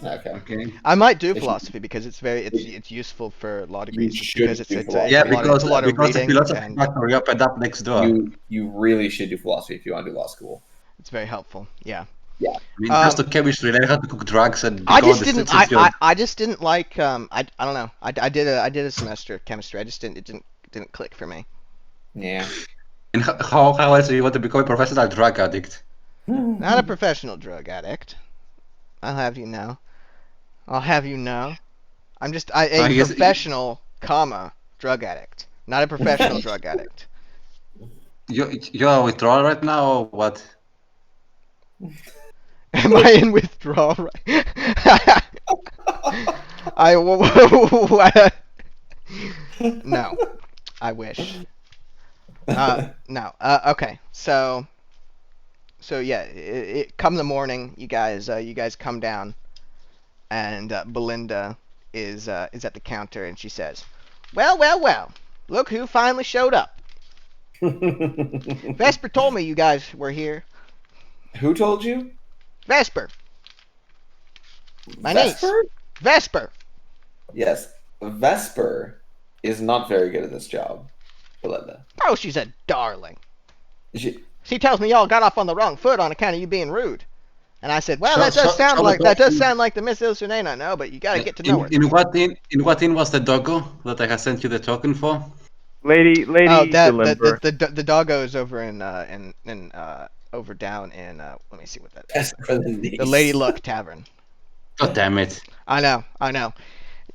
Okay. I might do If you- philosophy because it's useful for law degrees should because it's do a philosophy. Yeah, lot of, because it's a lot of the reading philosophy and factory opened up next door. You really should do philosophy if you want to do law school. it's very helpful. Yeah. I mean, just to chemistry, learn how to cook drugs and I become just the didn't. streets of I just didn't like. I don't know. I did a semester of chemistry. I just didn't. It didn't click for me. Yeah. And how else do you want to become a professional drug addict? Not a professional drug addict. I'll have you know. I'll have you know. I'm just a guess- professional, drug addict. Not a professional drug addict. You're a withdrawal right now, or what? Am I in withdrawal? Right? No, I wish. No. Okay. So yeah. Come the morning, you guys come down, and Belinda is at the counter, and she says, "Well. Look who finally showed up. Vesper told me you guys were here. Who told you? Vesper. My niece. Vesper? Vesper. Yes. Vesper is not very good at this job, Belinda. Oh, she's a darling. She tells me y'all got off on the wrong foot on account of you being rude. And I said, well, So- that does so- sound so like the that does dog- sound like the Miss Ilsunane I know, but you gotta get to know her. In what in was the doggo that I had sent you the token for? Lady Oh, Delimber. the doggo is over in over down in let me see what that is. Vesper the niece. The Lady Luck Tavern. God damn it! I know.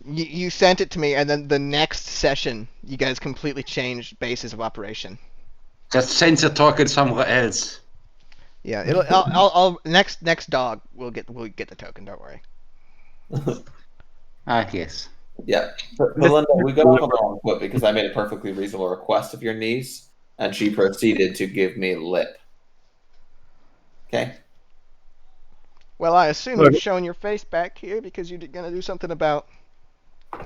You sent it to me, and then the next session, you guys completely changed basis of operation. Just change the token somewhere else. Yeah, I'll next dog we'll get the token. Don't worry. Yes. Yeah. Belinda, we got off on the wrong foot because I made a perfectly reasonable request of your niece, and she proceeded to give me lip. Okay? Well, I assume Look. you've shown your face back here because you're gonna do something about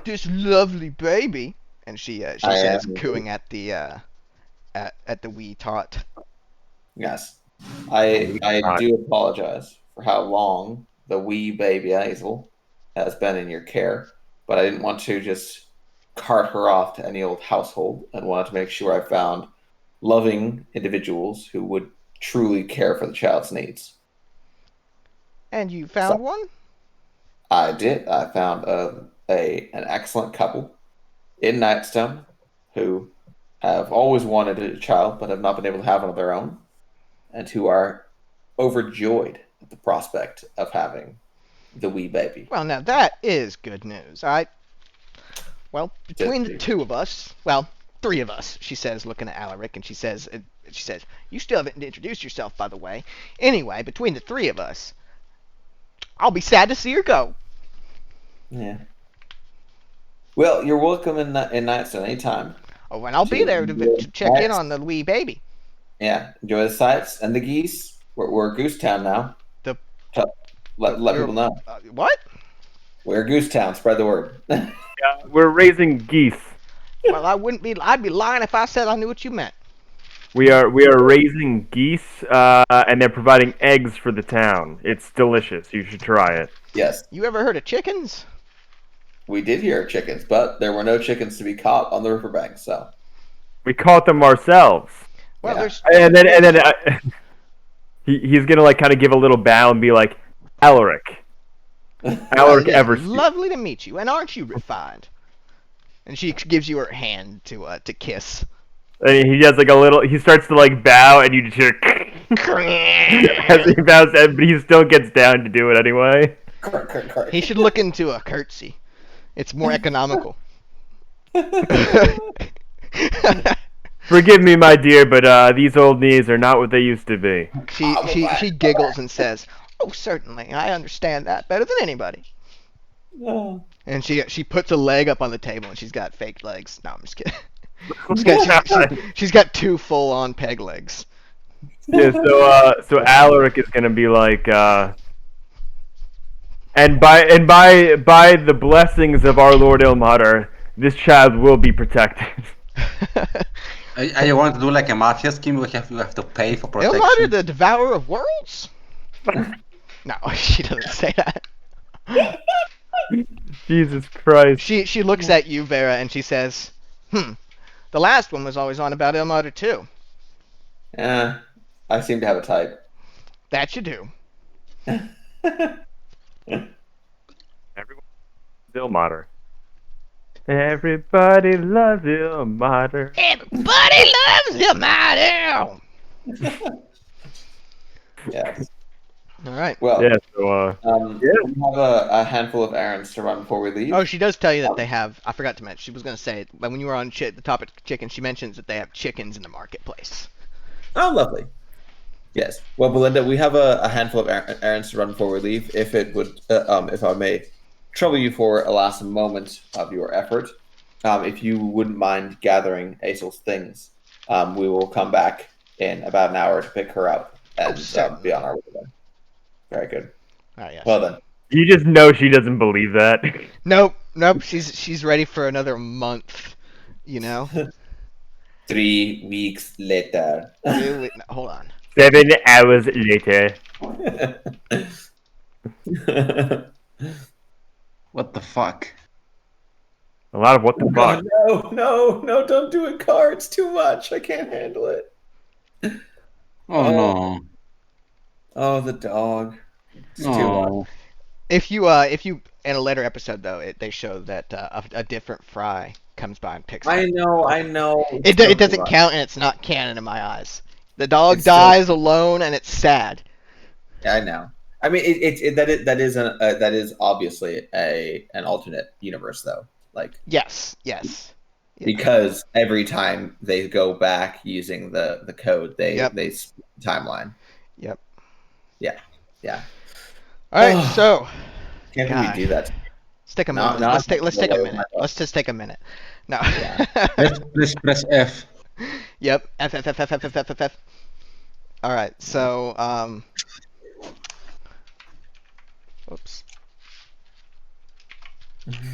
this lovely baby. And she says, am. cooing at the at the wee tot. Yes. I do apologize for how long the wee baby Hazel has been in your care, but I didn't want to just cart her off to any old household and wanted to make sure I found loving individuals who would truly care for the child's needs. And you found one? I did. I found an excellent couple in Nightstone who have always wanted a child but have not been able to have one of their own, and who are overjoyed at the prospect of having the wee baby. Well, now that is good news. Well, between the two of us, well, three of us, she says, looking at Alaric, and she says, you still haven't introduced yourself, by the way. Anyway, between the three of us, I'll be sad to see her go. Yeah. Well, you're welcome in Nightstone anytime. Oh, and I'll be there to check in on the wee baby. Yeah, enjoy the sights and the geese. We're Goose Town now. Let people know. What? We're Goose Town. Spread the word. Yeah, we're raising geese. Well, I'd be lying if I said I knew what you meant. We are raising geese, and they're providing eggs for the town. It's delicious. You should try it. Yes, You ever heard of chickens? we did hear chickens, but there were no chickens to be caught on the riverbank. So We caught them ourselves. Well, Yeah. there's And then he's gonna like kind of give a little bow and be like, Alaric. Alaric yeah, Everspeed. lovely to meet you, and aren't you refined? And she gives you her hand to kiss. And he does like a little. He starts to like bow, and you just hear as he bows, but he still gets down to do it anyway. He should look into a curtsy. It's more economical. Forgive me, my dear, but these old knees are not what they used to be. She giggles and says, "Oh, certainly, I understand that better than anybody." And she puts a leg up on the table, and she's got fake legs. No, I'm just kidding. She's got 2 full-on peg legs. Yeah, so Alaric is gonna be like, and by the blessings of our Lord Ilmater, this child will be protected. You want to do like a mafia scheme? You have to pay for protection. Ilmater, the Devourer of Worlds? No, she doesn't say that. Jesus Christ. She looks at you, Vera, and she says, the last one was always on about Ilmater too. Yeah, I seem to have a type. That you do. Everyone loves Ilmater. Everybody loves Ilmater. Everybody loves Ilmater! Yes. All right. Well, Yeah, so, we have a handful of errands to run before we leave. Oh, she does tell you that they have. I forgot to mention. She was going to say it, but when you were on the topic of chicken, she mentions that they have chickens in the marketplace. Oh, lovely. Yes. Well, Belinda, we have a handful of errands to run before we leave. If it would, if I may trouble you for a last moment of your effort, if you wouldn't mind gathering Aesel's things, we will come back in about an hour to pick her up and be on our way then. Very good. All right, yes. Well then. you just know she doesn't believe that. Nope. She's ready for another month. You know. 3 weeks later. No, hold on. 7 hours later. What the fuck? A lot of what the fuck. No, don't do it, Car. It's too much. I can't handle it. Oh no. Oh, the dog. It's too Oh. much. If you in a later episode though, they show that a different Fry comes by and picks. I know. It doesn't count, and it's not canon in my eyes. The dog It's dies alone, and it's sad. I know. I mean, that is obviously an alternate universe though. Like Yes. because every time they go back using the code, they split the timeline. Yep. Yeah. All right, so Can't God. we do that? let's take a No, minute. no, Let's take a no, minute. no. Let's just take a minute. No. Let's press F. Yep. F. All right. So Oops.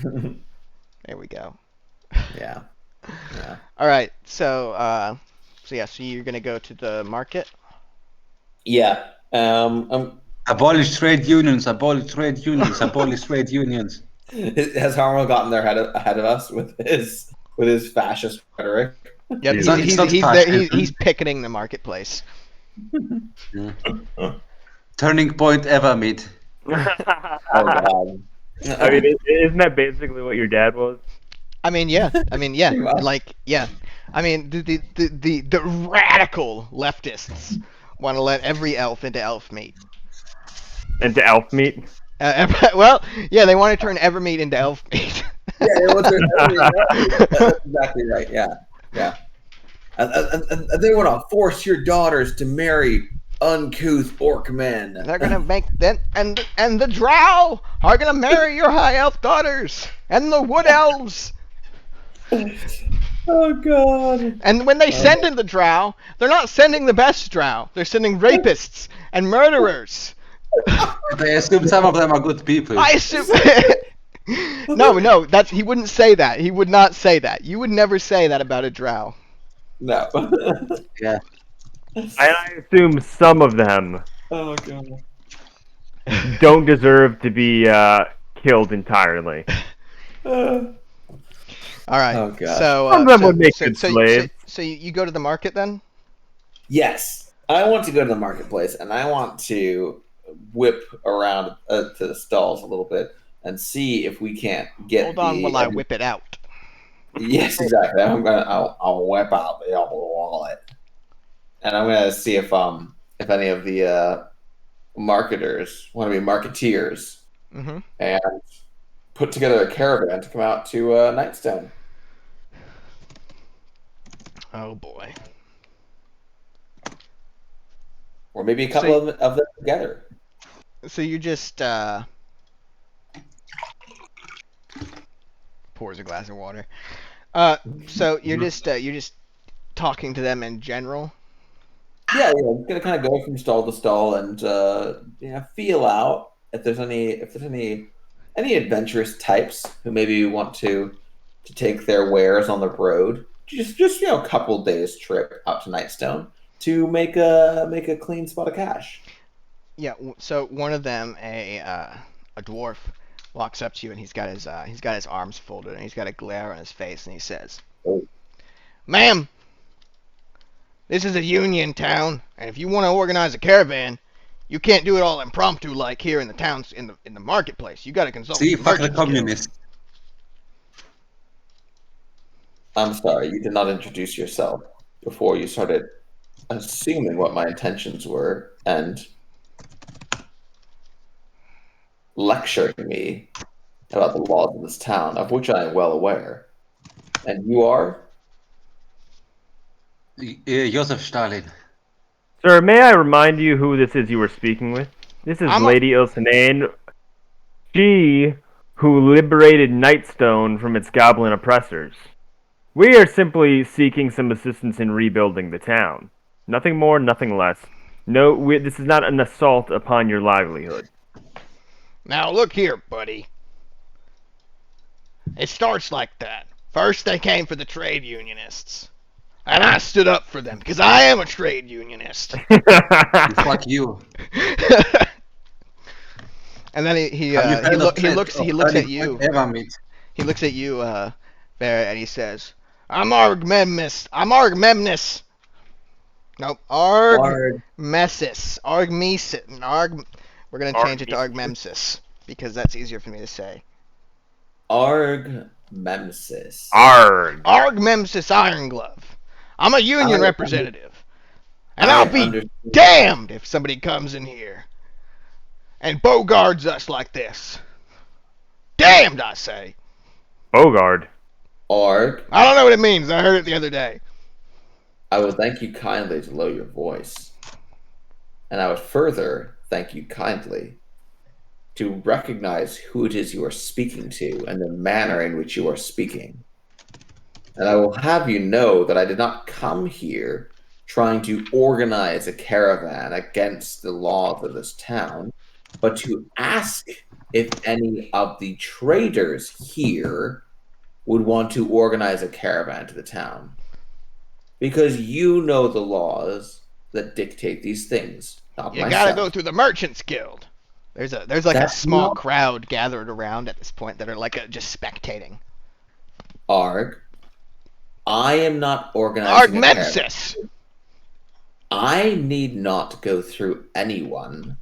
There we go. Yeah. All right. So so you're gonna go to the market. Yeah. Abolish trade unions. Abolish trade unions. Abolish trade unions. Has Harmel gotten there ahead of us with his fascist rhetoric? Yep. It's not He's picketing the marketplace. Turning point ever meet. Oh God. I mean, isn't that basically what your dad was? I mean, yeah. much. Like, yeah. I mean, the radical leftists want to let every elf into elf meat. Into elf meat? Well, yeah, they want to turn Evermeat into elf meat. That's exactly right. Yeah. And they want to force your daughters to marry uncouth orc men. They're gonna make that, and the drow are gonna marry your high elf daughters, and the wood elves. Oh God. And when they send in the drow, they're not sending the best drow. They're sending rapists and murderers. I assume some of them are good people. I assume. No, he wouldn't say that. He would not say that. You would never say that about a drow. No. Yeah. And I assume some of them Oh God. don't deserve to be killed entirely. All right. Oh, God. So Some of them would make good slaves. So you go to the market then? Yes, I want to go to the marketplace and I want to whip around to the stalls a little bit and see if we can't get. Hold on while I whip it out. Yes, exactly. I'll whip out the wallet, and I'm gonna see if any of the marketers want to be marketeers Mm-hmm. and put together a caravan to come out to Nightstone. Oh boy. Or maybe a couple of them together. So you just pours a glass of water. So you're just talking to them in general. Yeah, I'm gonna kind of go from stall to stall and feel out if there's any adventurous types who maybe want to take their wares on the road. Just a couple days trip out to Nightstone to make a clean spot of cash. Yeah. So one of them, a dwarf, walks up to you and he's got his arms folded and he's got a glare on his face and he says, Oh. "Ma'am, this is a union town, and if you want to organize a caravan, you can't do it all impromptu like here in the towns in the marketplace. You got to consult See, with the fuck the merchants guild." communists. I'm sorry, you did not introduce yourself before you started assuming what my intentions were and lecturing me about the laws of this town, of which I am well aware. And you are? Joseph Stalin. Sir, may I remind you who this is you were speaking with? This is Lady Ilsanane, she who liberated Nightstone from its goblin oppressors. We are simply seeking some assistance in rebuilding the town. Nothing more, nothing less. No, this is not an assault upon your livelihood. Now look here, buddy. It starts like that. First they came for the trade unionists. And I stood up for them, because I am a trade unionist. Fuck you. And then he looks at you. He looks at you, Barrett, and he says, I'm Arg Memnis. Nope. Argmesis. We're going to change it to Argmemsis, because that's easier for me to say. Argmemsis. Argmemsis Ironglove. I'm a union representative. And I'll be damned if somebody comes in here and bogards us like this. Damned, I say. Bogard? Arg. I don't know what it means. I heard it the other day. I would thank you kindly to lower your voice. And I would further thank you kindly to recognize who it is you are speaking to and the manner in which you are speaking. And I will have you know that I did not come here trying to organize a caravan against the laws of this town, but to ask if any of the traders here would want to organize a caravan to the town. Because you know the laws that dictate these things, not you myself. gotta go through the Merchants Guild. There's like a small crowd gathered around at this point that are just spectating. Arg. I am not organizing Argmemsis! I need not go through anyone.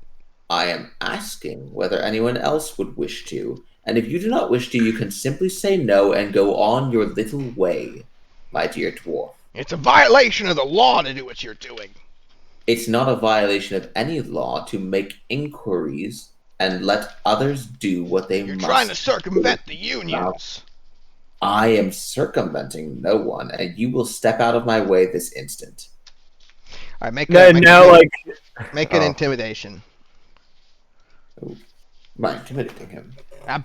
I am asking whether anyone else would wish to. And if you do not wish to, you can simply say no and go on your little way, my dear dwarf. It's a violation of the law to do what you're doing. It's not a violation of any law to make inquiries and let others do what they must. You're trying to circumvent the unions. I am circumventing no one, and you will step out of my way this instant. All right, make an intimidation. Ooh. Am I intimidating him? I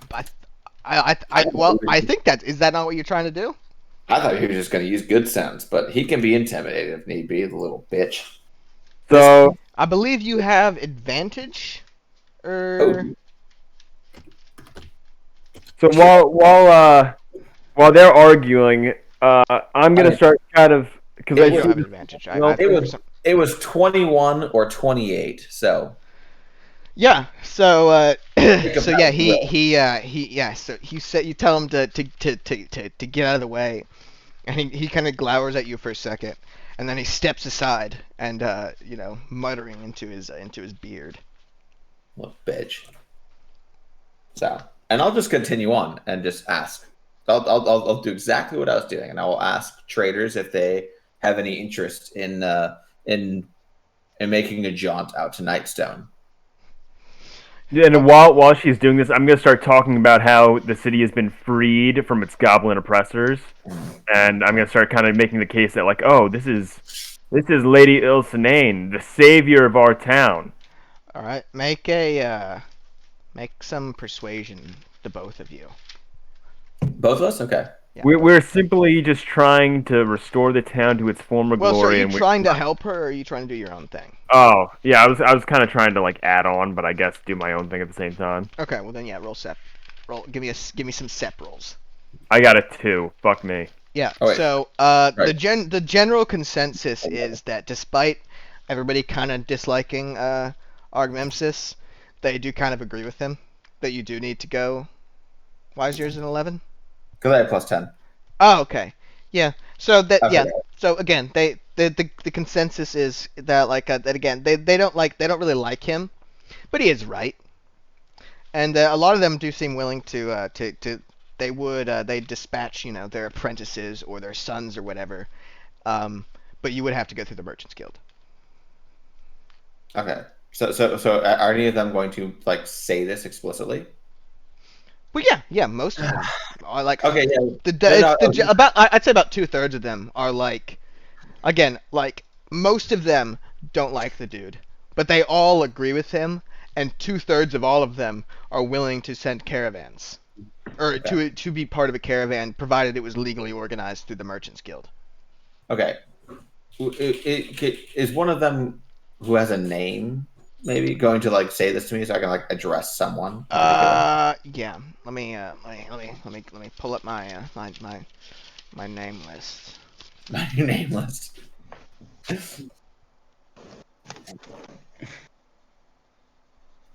think is that not what you're trying to do? I thought he was just going to use good sense, but he can be intimidated if need be, the little bitch. So I believe you have advantage. So while they're arguing, I'm gonna start kind of because I have advantage. It was 21 or 28. So yeah. So so yeah, So you tell him to get out of the way, and he kind of glowers at you for a second, and then he steps aside and muttering into his beard. Little bitch. So, and I'll just continue on and just ask. I'll do exactly what I was doing, and I will ask traders if they have any interest in making a jaunt out to Nightstone. Yeah, and while she's doing this, I'm gonna start talking about how the city has been freed from its goblin oppressors, and I'm gonna start kind of making the case that like, oh, this is Lady Ilsanane, the savior of our town. All right, make some persuasion to both of you. Both of us, okay. Yeah. We're simply just trying to restore the town to its former Well, so are glory. you trying to help her, or are you trying to do your own thing? Oh, yeah, I was kind of trying to like add on, but I guess do my own thing at the same time. Okay, well then, yeah, roll sep. Give me some sep rolls. I got a 2. Fuck me. Yeah. Oh, wait. So Right. the general consensus is that despite everybody kind of disliking Argmemsis, they do kind of agree with him that you do need to go. Why is yours an 11? Because I have +10. Oh, okay. Yeah. So that Okay. yeah. So again, the consensus is that that again they don't really like him, but he is right. And a lot of them do seem willing to they dispatch their apprentices or their sons or whatever, but you would have to go through the Merchants Guild. Okay. So are any of them going to like say this explicitly? Well, yeah, most of them are like Okay, yeah. I'd say about 2/3 of them are like, again, like most of them don't like the dude, but they all agree with him, and 2/3 of all of them are willing to send caravans, or to be part of a caravan, provided it was legally organized through the Merchants Guild. Okay. Is one of them who has a name maybe going to like say this to me so I can like address someone? Yeah. Let me pull up my my name list. My name list.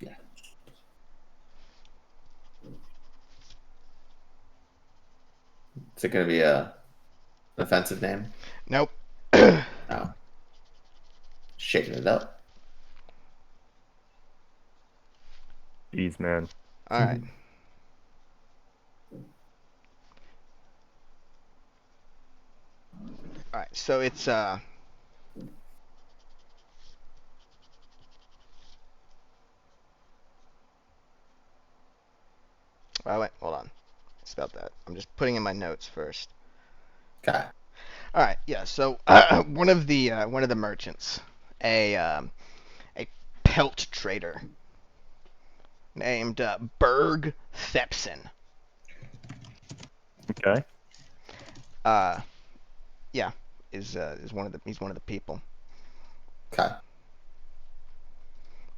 Yeah. Is it going to be a offensive name? Nope. No. Shaking it up. Jeez, man. All right. All right. So it's Oh wait, hold on. Spelled that. I'm just putting in my notes first. Okay. All right. Yeah. So one of the merchants, a pelt trader named Berg Thepson. Okay. Yeah, he's one of the people. Okay.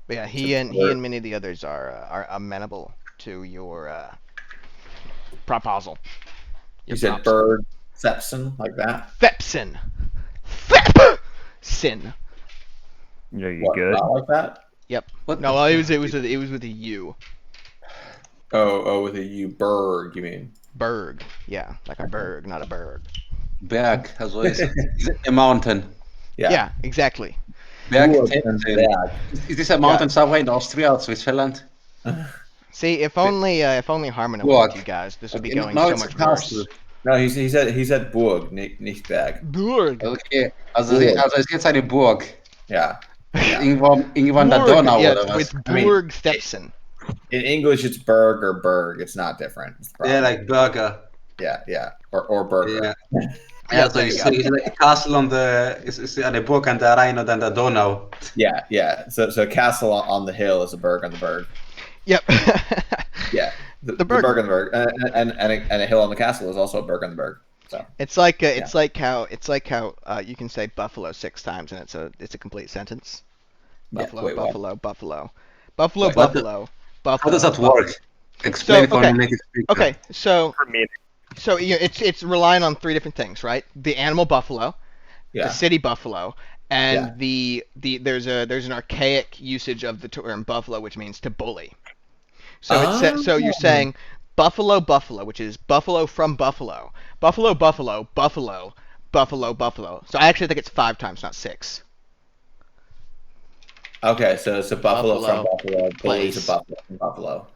But yeah, he and many of the others are amenable to your proposal. You said Berg Thepson, like that? Thepson. Thepson. You know, you What, good? not like that? Yep. What No, the it was with a U. Oh, with a U. Berg, you mean? Berg. Yeah, like a berg, not a berg. Berg, as always. Is it a mountain? Yeah, exactly. Berg, Burg and Berg. is this a mountain somewhere in Austria or Switzerland? See, if only Harmon What? with you guys, this would be Okay, going now so it's a much castle. worse. No, he said Burg, nicht Berg. Berg. Okay, also Burg. es geht eine Burg. Yeah. Irgendwann der Donau yeah, oder was? it's Berg Thepson. In English, it's Berg or Berg. It's not different. It's Yeah, like burger. yeah. Or burger. Yeah. Yeah, so it's like a castle on the is eine Burg an der Rhein und an der Donau. Yeah. So castle on the hill is a Berg on the Berg. Yep. Yeah. The Berg. Berg on the Berg, and a hill on the castle is also a Berg on the Berg. So It's like how you can say buffalo 6 times and it's a complete sentence. Yeah, Buffalo, wait, what? buffalo, buffalo, buffalo, Wait, buffalo, buffalo. How does that buffalo. work? Explain for okay. me, make it speak. Okay, so For me, it's relying on 3 different things, right? The animal buffalo, yeah. the city buffalo, and there's an archaic usage of the term buffalo, which means to bully. So so you're saying buffalo, buffalo, which is buffalo from buffalo, buffalo, buffalo, buffalo, buffalo, buffalo. So I actually think it's 5 times, not 6. Okay, so it's a buffalo from Buffalo. Bully's place. a buffalo from Buffalo.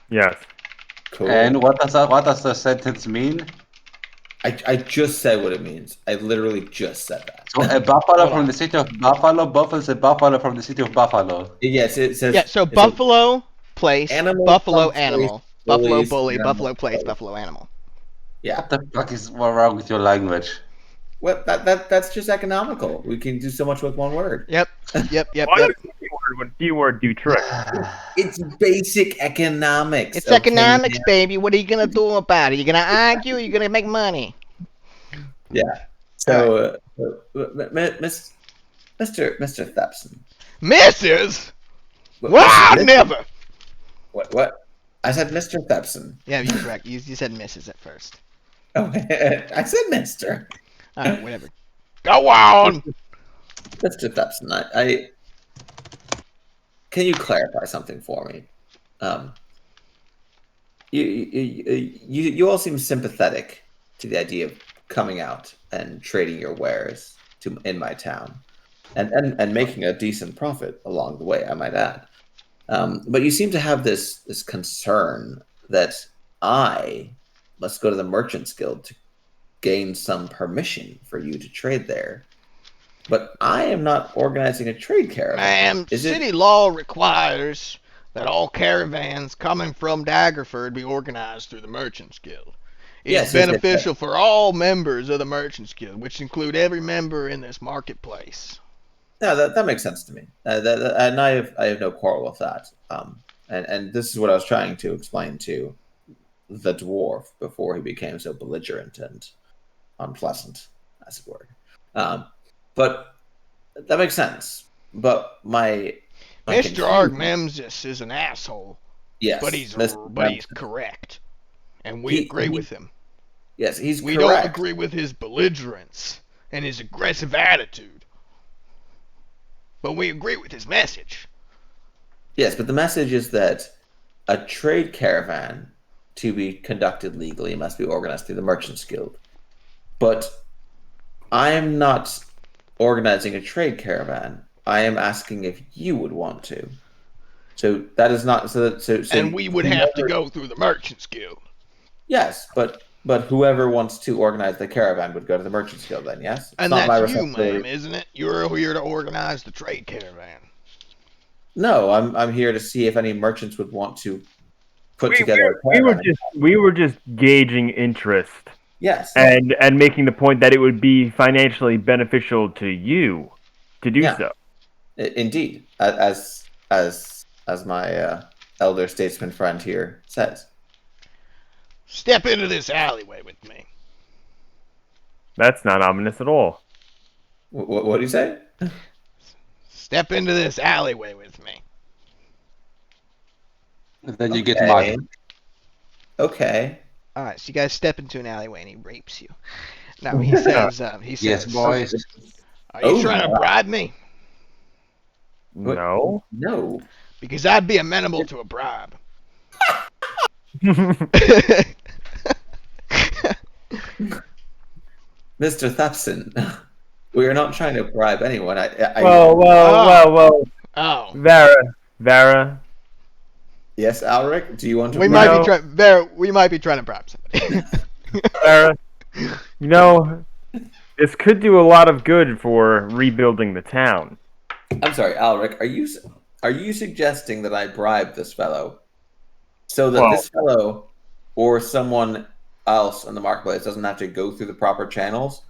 yes. Cool. And what does the sentence mean? I just said what it means. I literally just said that. So a buffalo Hold from on. the city of Buffalo buffles a buffalo from the city of Buffalo. Yes, it says. Yeah, so it's a- buffalo, place, Animal buffalo, from place, animal, buffalo, bullies, bully, animal, buffalo, place, place. buffalo, animal. Yeah. What the fuck is wrong with your language? Well, that's just economical. We can do so much with one word. Yep. Why Yep. do people word when few word do trick. It's basic economics. It's economics, baby. What are you gonna do about it? You gonna argue? Or you gonna make money? Yeah. So, Mr. Thepson. Mrs. What- Wow, Mr. never. What? I said Mr. Thepson. Yeah, you're correct. You said Mrs. at first. Oh, I said Mr. All right, whatever. Go on. Mr. Thepson, I can you clarify something for me? You all seem sympathetic to the idea of coming out and trading your wares in my town, and making a decent profit along the way, I might add. But you seem to have this concern that I must go to the Merchants Guild to gain some permission for you to trade there. But I am not organizing a trade caravan. Ma'am, city law requires that all caravans coming from Daggerford be organized through the Merchants Guild. It's beneficial for all members of the Merchants Guild, which include every member in this marketplace. Yeah, that makes sense to me. And I have no quarrel with that. And this is what I was trying to explain to the dwarf before he became so belligerent and unpleasant, as it were. But that makes sense. But my Mr. Argmemsis is an asshole. Yes, but he's correct, and we agree with him. Yes, he's correct. We don't agree with his belligerence and his aggressive attitude, but we agree with his message. Yes, but the message is that a trade caravan, to be conducted legally, must be organized through the Merchants Guild. But I am not organizing a trade caravan. I am asking if you would want to. So that is not so. And we would have to go through the Merchants Guild. Yes, but whoever wants to organize the caravan would go to the Merchants Guild then. Yes, it's and not that's you, ma'am, isn't it? You're here to organize the trade caravan. No, I'm here to see if any merchants would want to put together. We were just gauging interest. Yes, and making the point that it would be financially beneficial to you to do so. Indeed, as my elder statesman friend here says. Step into this alleyway with me. That's not ominous at all. What do you say? Step into this alleyway with me. And then you get mugged. Okay. All right, so you guys step into an alleyway and he rapes you. Now he says, "Yes, boys. Are you trying to bribe me?" No. No. Because I'd be amenable to a bribe. Mr. Thepson, we are not trying to bribe anyone. Well. Oh. Vera. Yes, Alric, do you want to? We might be trying to bribe somebody. Vera, this could do a lot of good for rebuilding the town. I'm sorry, Alric. Are you suggesting that I bribe this fellow so that this fellow or someone else in the marketplace doesn't have to go through the proper channels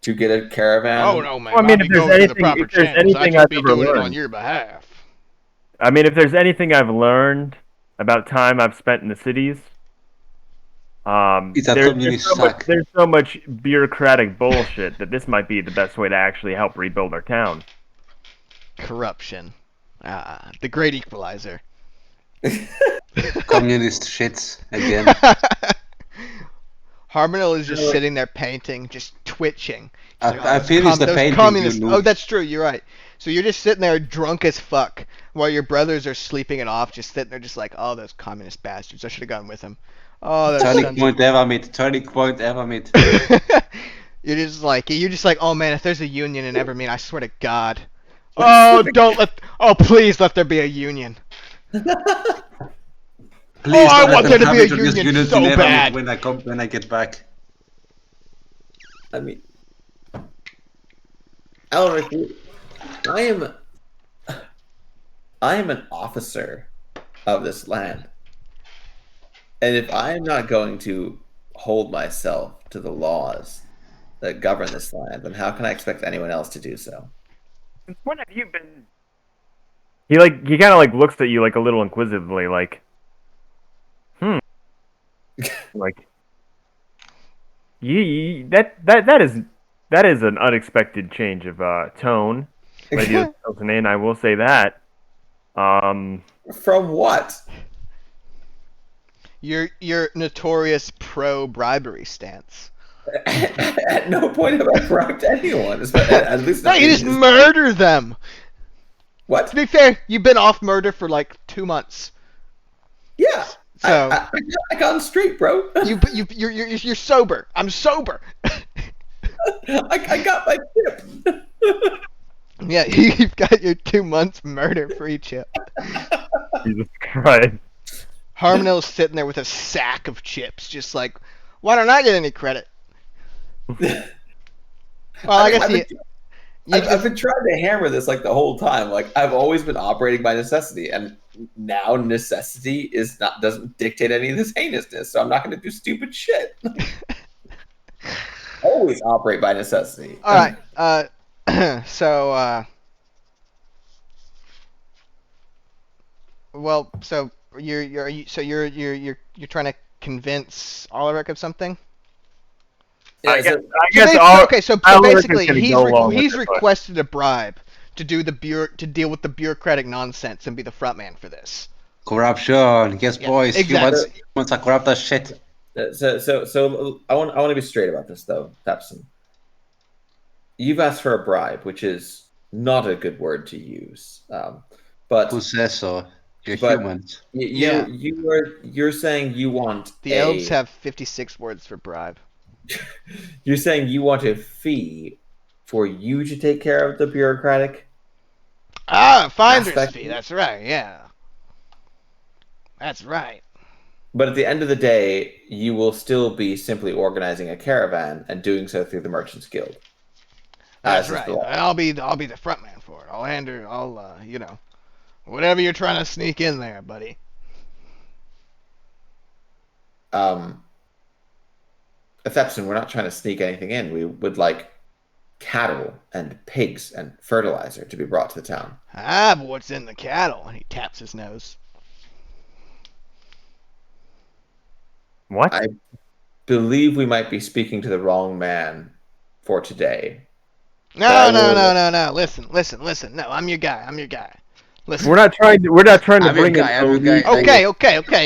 to get a caravan? Oh no, man! Well, I mean, if there's anything I've ever learned on your behalf. I mean, if there's anything I've learned about time I've spent in the cities, there's so much bureaucratic bullshit that this might be the best way to actually help rebuild our town. Corruption. The great equalizer. Communist shits again. Harmonil is just sitting there painting, just twitching. I finished the painting. Oh, that's true. You're right. So you're just sitting there drunk as fuck while your brothers are sleeping it off, just sitting there just like, oh, those communist bastards. I should have gone with them. Oh, turning point ever meet. You're just like, oh man, if there's a union in Evermeet, I swear to God. Please let there be a union. Please I want there to be a union so bad. When I get back. I mean, Alric, I am an officer of this land. And if I am not going to hold myself to the laws that govern this land, then how can I expect anyone else to do so? When have you been He kind of like looks at you like a little inquisitively, like, like, that is an unexpected change of tone, Lady Eltonane. I will say that. From what? Your notorious pro-bribery stance. At no point have I bribed anyone. At least No, you just murder them. What? To be fair, you've been off murder for like 2 months. Yeah. So I got on the street, bro. you're sober. I'm sober. I got my chip. Yeah, you've got your 2 months murder-free chip. Jesus Christ. Harmonell's sitting there with a sack of chips, just like, why don't I get any credit? Well, I guess I've been trying to hammer this like the whole time. Like I've always been operating by necessity, and now necessity doesn't dictate any of this heinousness. So I'm not going to do stupid shit. Always operate by necessity. All right. So you're trying to convince Ulrich of something? Yeah, So basically, he's requested a bribe to deal with the bureaucratic nonsense and be the front man for this. Corruption, yes, Yeah, boys. exactly. He wants to corrupt us shit. So I want to be straight about this though, Pepsin. You've asked for a bribe, which is not a good word to use. But Who says so? You're but humans. You're saying you want The elves have 56 words for bribe. You're saying you want a fee for you to take care of the bureaucratic Finder's aspect? fee. That's right. Yeah. That's right. But at the end of the day, you will still be simply organizing a caravan and doing so through the Merchants Guild. That's right. I'll be the front man for it. I'll whatever you're trying to sneak in there, buddy. Thepsin, we're not trying to sneak anything in. We would like cattle and pigs and fertilizer to be brought to the town. But what's in the cattle? And he taps his nose. What? I believe we might be speaking to the wrong man for today. No. Listen. No, I'm your guy. Listen. We're not trying to bring in. Okay.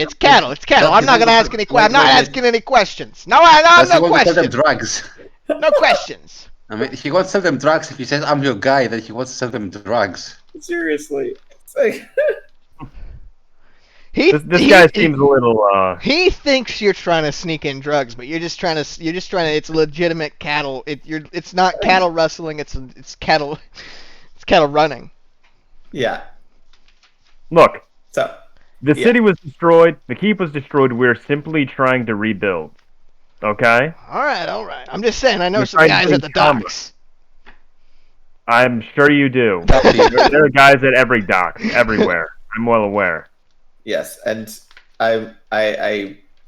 It's cattle. I'm not gonna ask any questions. I'm not asking any questions. No questions. He wants to sell them drugs. No questions. I mean, he wants to sell them drugs. If he says I'm your guy, then he wants to sell them drugs. Seriously. It's like... This guy seems a little. He thinks you're trying to sneak in drugs, but you're just trying to. It's legitimate cattle. It's not cattle rustling. It's cattle. It's cattle running. Yeah. Look. So. The city was destroyed. The keep was destroyed. We're simply trying to rebuild. Okay. All right. I'm just saying. I know some guys at the docks. I'm sure you do. There are guys at every dock, everywhere. I'm well aware. Yes, and I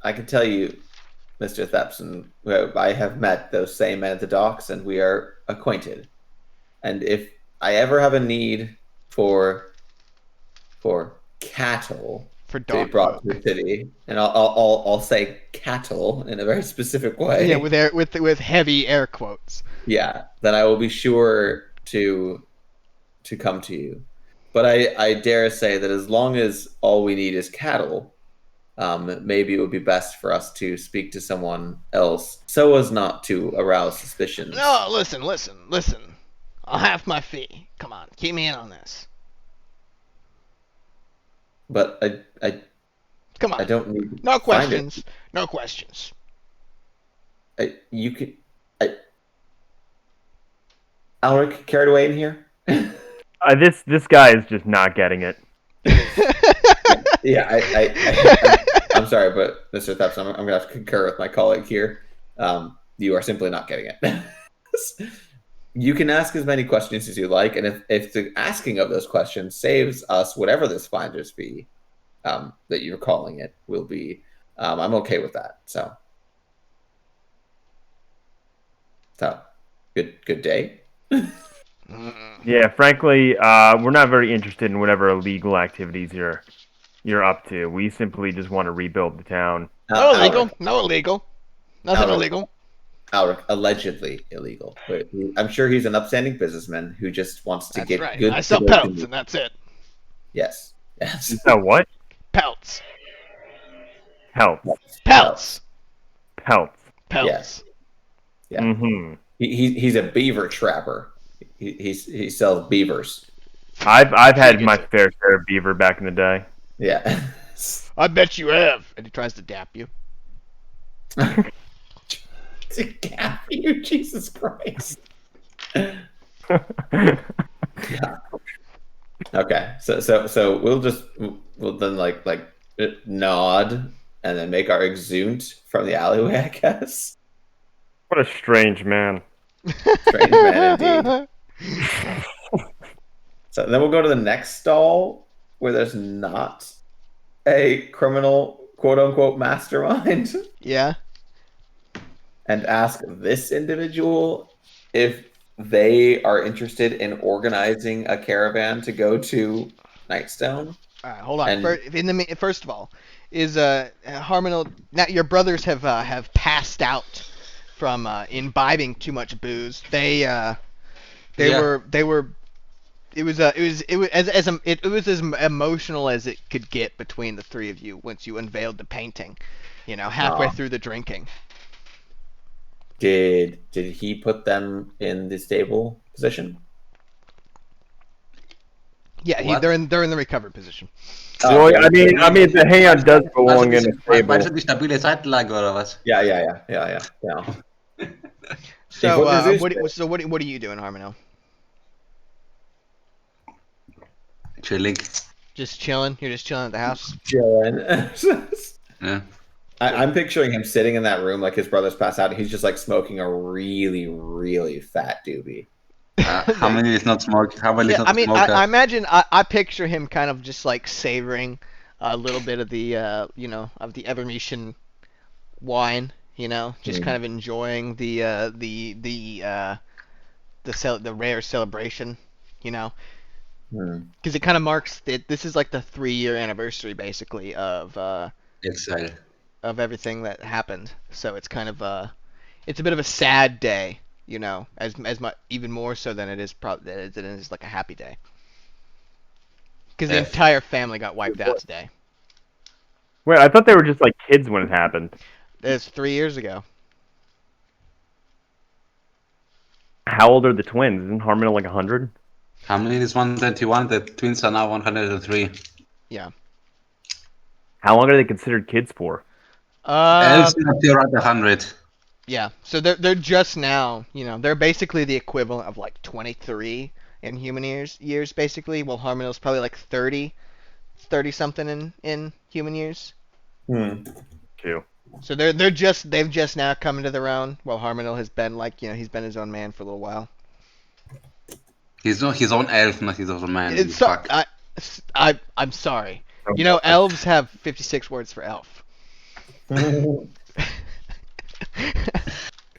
can tell you, Mr. Thepson, I have met those same men at the docks, and we are acquainted. And if I ever have a need for cattle to be brought to the city, and I'll say cattle in a very specific way. Yeah, with heavy air quotes. Yeah, then I will be sure to come to you. But I dare say that as long as all we need is cattle, maybe it would be best for us to speak to someone else so as not to arouse suspicions. No, listen. I'll have my fee. Come on, keep me in on this. But I come on. I don't need. No questions. No questions. You could. Alric, carried away in here. This guy is just not getting it. Yeah, I'm sorry, but Mr. Thepson, I'm going to have to concur with my colleague here. You are simply not getting it. You can ask as many questions as you like, and if the asking of those questions saves us whatever this finder's fee that you're calling it will be, I'm okay with that. So good day. Yeah, frankly, we're not very interested in whatever illegal activities you're up to. We simply just want to rebuild the town. No illegal. No illegal. Nothing Alric. illegal. Alric, allegedly illegal. But I'm sure he's an upstanding businessman who just wants to That's get right. good. I sell pelts, and that's it. Yes. Yes. Is that what? Pelts. Pelts. Pelts. Pelts. Pelts. Yes. Yeah. Mm-hmm. He's a beaver trapper. He sells beavers. I've had my fair share of beaver back in the day. Yeah. I bet you have. And he tries to dap you. To gap you, Jesus Christ. Yeah. Okay, so we'll then like nod and then make our exunt from the alleyway, I guess. What a strange man. Strange man indeed. So then we'll go to the next stall where there's not a criminal quote unquote mastermind. Yeah. And ask this individual if they are interested in organizing a caravan to go to Nightstone. All right, hold on. And- First of all, is Harmonil? Now your brothers have passed out from imbibing too much booze. They were. It was as emotional as it could get between the three of you once you unveiled the painting. Halfway through the drinking. Did he put them in the stable position? Yeah, they're in the recovered position. Well, I mean, the hand does belong in a stable. Weißt du die stabile Seitenlage oder was? Yeah. So, what what are you doing, Harmonil? Chilling. Just chilling. You're just chilling at the house. Chilling. Yeah. I'm picturing him sitting in that room like his brother's passed out. And he's just like smoking a really, really fat doobie. How many is not smoking? How many is not I mean, smoker? I imagine I picture him kind of just like savoring a little bit of the of the Evermetian wine, just kind of enjoying the rare celebration, because it kind of marks this is like the 3-year anniversary basically of Exile. of everything that happened. So it's kind of it's a bit of a sad day, as much even more so than it is it is like a happy day. Because the entire family got wiped out today. Wait, I thought they were just like kids when it happened. It's 3 years ago. How old are the twins? Isn't Harmonil like 100? Harmonil is 121. The twins are now 103. Yeah. How long are they considered kids for? Elves are around 100. Yeah. So they're just now, they're basically the equivalent of like 23 in human years basically. Well, Harmonil's probably like 30 something in human years. Two. So they've just now come into their own. While Harmonil has been like, he's been his own man for a little while. He's not his own elf, not his own man. I'm sorry. Elves have 56 words for elf.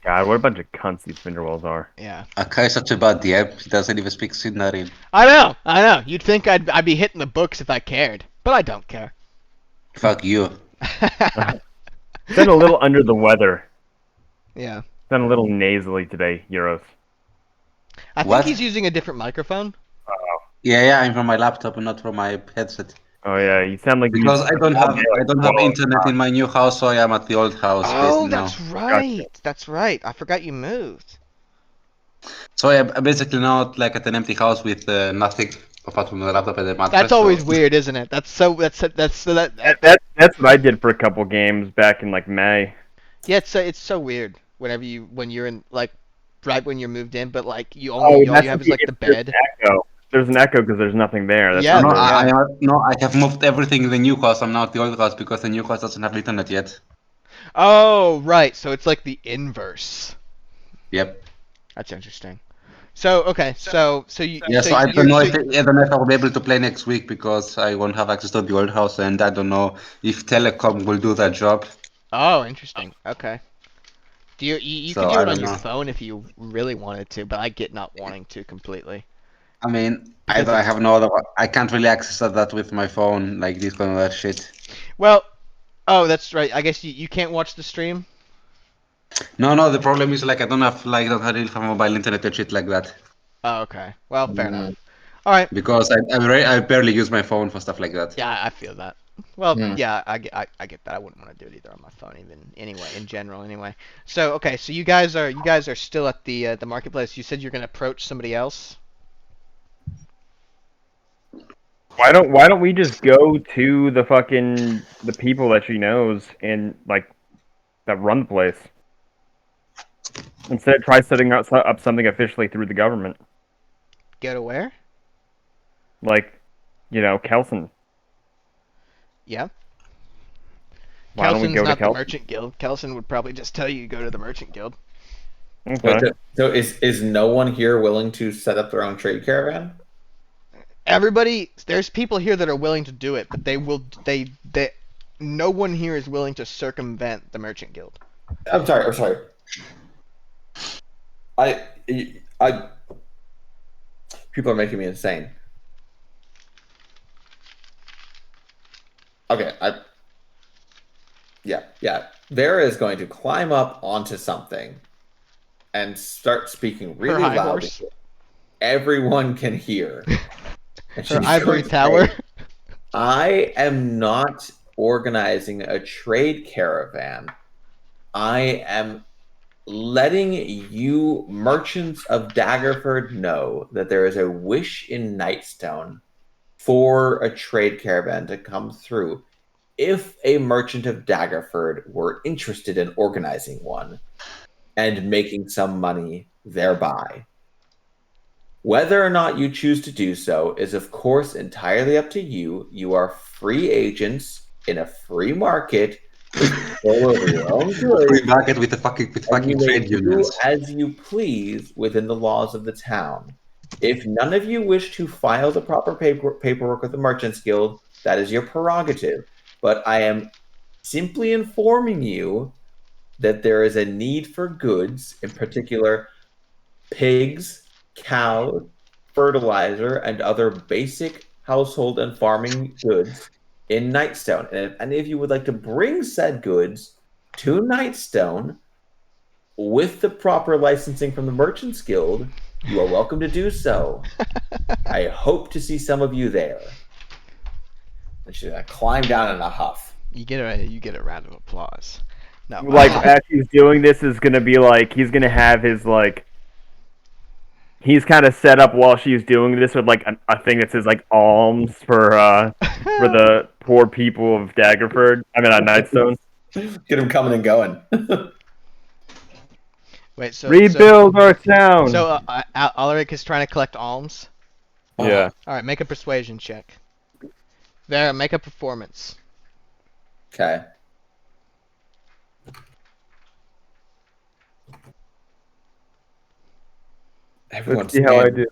God, what a bunch of cunts these Finderwells are. Yeah. Akai is such a bad DM. He doesn't even speak Sindarin. I know. You'd think I'd be hitting the books if I cared, but I don't care. Fuck you. Been a little under the weather. Yeah. Been a little nasally today, Euros. I think he's using a different microphone. Yeah, I'm from my laptop and not from my headset. Oh yeah, you sound like Because I don't have internet in my new house, so I am at the old house. Oh, that's now. right. Gotcha. That's right. I forgot you moved. So I'm basically now like at an empty house with nothing apart from the laptop and the mattress. That's always weird, isn't it? That's what I did for a couple games back in like May. Yeah, it's so weird when you're in like right when you're moved in, but like all you have is like the bed. There's an echo because there's nothing there. That's Yeah. I have moved everything in the new house. I'm now at the old house because the new house doesn't have internet yet. Oh, right. So it's like the inverse. Yep. That's interesting. So okay, so you. Yeah, so I don't know if I will be able to play next week because I won't have access to the old house, and I don't know if Telecom will do that job. Oh, interesting. Okay. You So, could do I it on don't your know. phone if you really wanted to, but I get not wanting to completely. I mean, Because I have no other. I can't really access that with my phone, like this kind of that shit. Well, oh, that's right. I guess you can't watch the stream. No. The problem is like I don't have really have mobile internet or shit like that. Oh, okay. Well, fair Mm. enough. All right. Because I barely use my phone for stuff like that. Yeah, I feel that. Well, Hmm. yeah, I get that. I wouldn't want to do it either on my phone, even anyway, in general, anyway. So, okay, so you guys are still at the marketplace. You said you're gonna approach somebody else. Why don't we just go to the people that she knows and like that run the place? Instead, try setting up something officially through the government, Go to where? like, Kelson. Yeah. Why don't we Kelson's go to not the Kelson? Merchant Guild. Kelson would probably just tell you to go to the Merchant Guild. Okay. Wait, so is no one here willing to set up their own trade caravan? There's people here that are willing to do it, but no one here is willing to circumvent the Merchant Guild. I'm sorry. I people are making me insane. Okay, yeah. Vera is going to climb up onto something and start speaking Her really high loudly. horse. Everyone can hear. And Her she's ivory going to tower. say, I am not organizing a trade caravan. I am letting you merchants of Daggerford know that there is a wish in Nightstone for a trade caravan to come through if a merchant of Daggerford were interested in organizing one and making some money thereby. Whether or not you choose to do so is, of course, entirely up to you. You are free agents in a free market with control over your own goods. Free market with fucking And you may trade do unions. as you please within the laws of the town. If none of you wish to file the proper paperwork with the Merchants Guild, that is your prerogative. But I am simply informing you that there is a need for goods, in particular pigs, cows, fertilizer, and other basic household and farming goods in Nightstone. And if you would like to bring said goods to Nightstone with the proper licensing from the Merchants Guild, you are welcome to do so. I hope to see some of you there. And she's gonna climb down in a huff. You get a round of applause. No. Like, as he's doing this, is gonna be like he's gonna have his like. He's kind of set up while she's doing this with like a thing that says like alms for the poor people of Daggerford. I mean, Nightstone. Get him coming and going. Wait, so Rebuild our town. So Alaric is trying to collect alms. Yeah. All right, make a persuasion check. There, make a performance. Okay. Let's see how I do.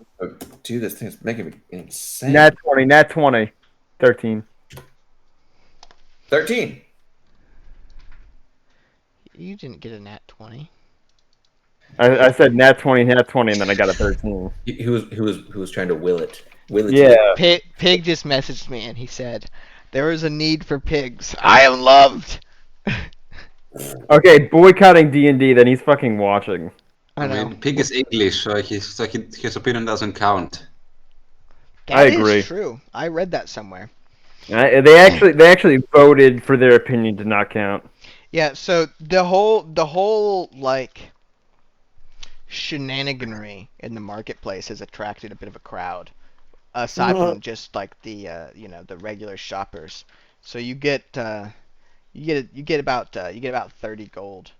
Dude, this thing's making me insane. Nat 20. 13. 13. You didn't get a nat 20. I said nat 20, and then I got a 13. He was trying to will it. Yeah. Pig just messaged me and he said, "There is a need for pigs. I am loved." Okay, boycotting D&D. Then he's fucking watching. I know. mean, Pig is English, so his opinion doesn't count. That I is agree. true. I read that somewhere. They actually voted for their opinion to not count. Yeah. So the whole like shenaniganry in the marketplace has attracted a bit of a crowd, aside from just like the the regular shoppers. So you get about 30 gold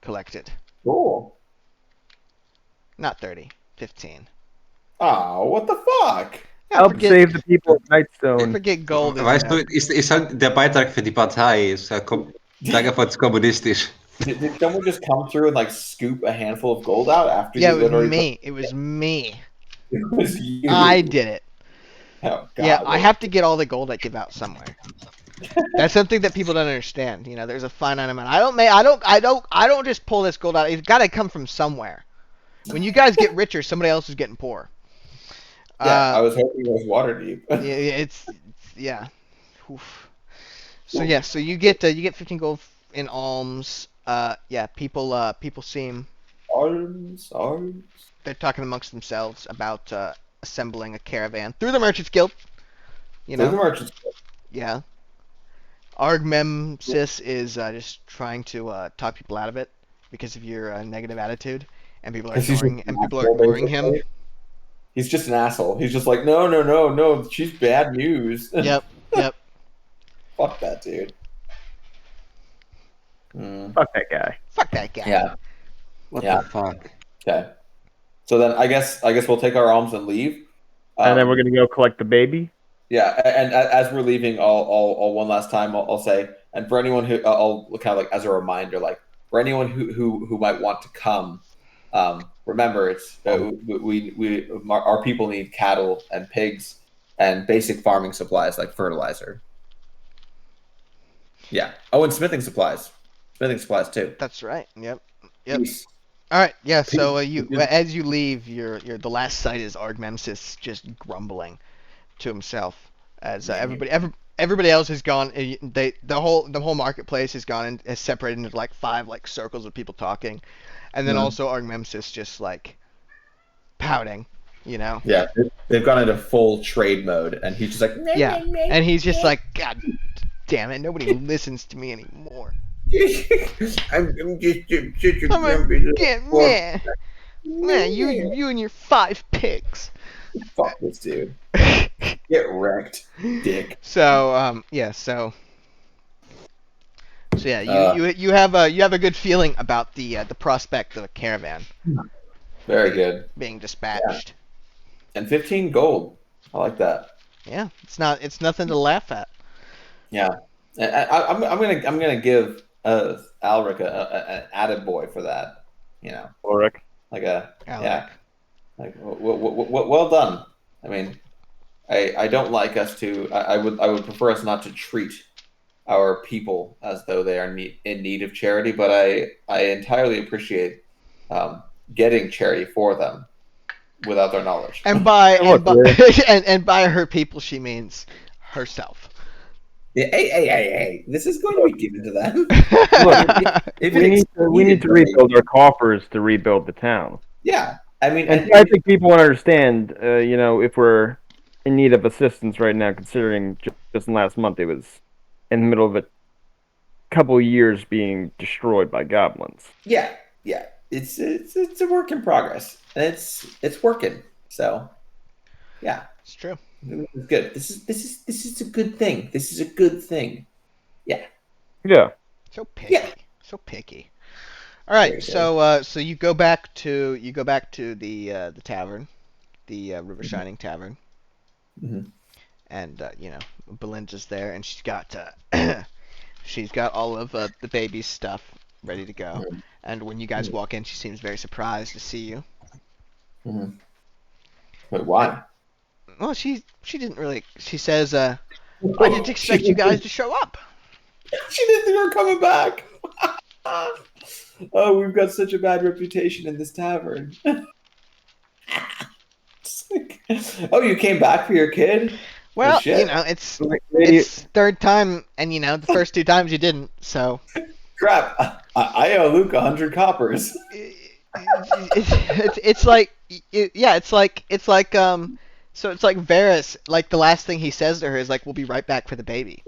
collected. Cool. Not 30, 15. Oh, what the fuck? Yeah, Help save the people of Nightstone. Forget gold. Weißt du, ist halt der Beitrag für die Partei, ist Daggerford ist kommunistisch. Did someone just come through and like scoop a handful of gold out after Yeah, you it was literally me. It was me. It was you. I did it. Oh, God. Yeah, I have to get all the gold I give out somewhere. That's something that people don't understand. You know, there's a finite amount. I don't just pull this gold out. It's got to come from somewhere. When you guys get richer, somebody else is getting poor. I was hoping it was Waterdeep. Yeah. Oof. So yeah, so you get 15 gold in alms. People seem Arms. they're talking amongst themselves about assembling a caravan through the Merchants Guild. You know, The merchants. yeah. Argmemsis is just trying to talk people out of it because of your negative attitude, and people are ignoring him. He's just an asshole. He's just like, no. She's bad news. Yep. Fuck that dude. Fuck that guy. Fuck that guy. Yeah. What Yeah. the fuck? Okay. So then I guess we'll take our alms and leave. And then we're gonna go collect the baby. Yeah, and as we're leaving, I'll one last time I'll say, and for anyone who I'll kind of like as a reminder, like for anyone who might want to come, remember it's our people need cattle and pigs and basic farming supplies like fertilizer. Yeah. Oh, and smithing supplies too. That's right. Yep. Peace. All right. Yeah. So as you leave, the last sight is Argmemsis just grumbling to himself as everybody else has gone. The whole marketplace has gone and has separated into like 5 like circles of people talking, and then also Argmemsis just like pouting. You know. Yeah, they've gone into full trade mode, and he's just like, yeah, and he's just like, God damn it, nobody listens to me anymore. I'm just such a I'm grumpy little man, you and your 5 pigs. Fuck this dude. Get wrecked, dick. So you have a good feeling about the prospect of a caravan Very good. being dispatched. And 15 gold. I like that. Yeah, it's nothing to laugh at. Yeah, and I'm gonna give Alric an added boy for that. You know, Ulrich. like a Alric. yeah, like well done. I mean, I don't like us to. I would prefer us not to treat our people as though they are in need of charity, but I entirely appreciate getting charity for them without their knowledge. And by and by her people, she means herself. Yeah, hey! This is going to be given to them. We need to rebuild our coffers to rebuild the town. Yeah, I mean, and I think people want to understand. If we're in need of assistance right now, considering just last month it was in the middle of a couple years being destroyed by goblins. Yeah. It's a work in progress, and it's working. So, yeah, it's true. It's good. This is a good thing. This is a good thing. Yeah. Yeah. So picky. Yeah. So picky. All right. So you go back to the tavern, the River Shining Tavern. Mm-hmm. And Belinda's there, and she's got all of the baby's stuff ready to go. Mm-hmm. And when you guys walk in, she seems very surprised to see you. Mm-hmm. Wait, why? Well, she didn't really. She says, "I didn't expect you guys to show up." She didn't think we were coming back. Oh, we've got such a bad reputation in this tavern. Oh, you came back for your kid? Well, it's third time, and the first 2 times you didn't. So. Crap! I owe Luke 100 coppers. It's like So it's like Varys, like the last thing he says to her is like, "We'll be right back for the baby."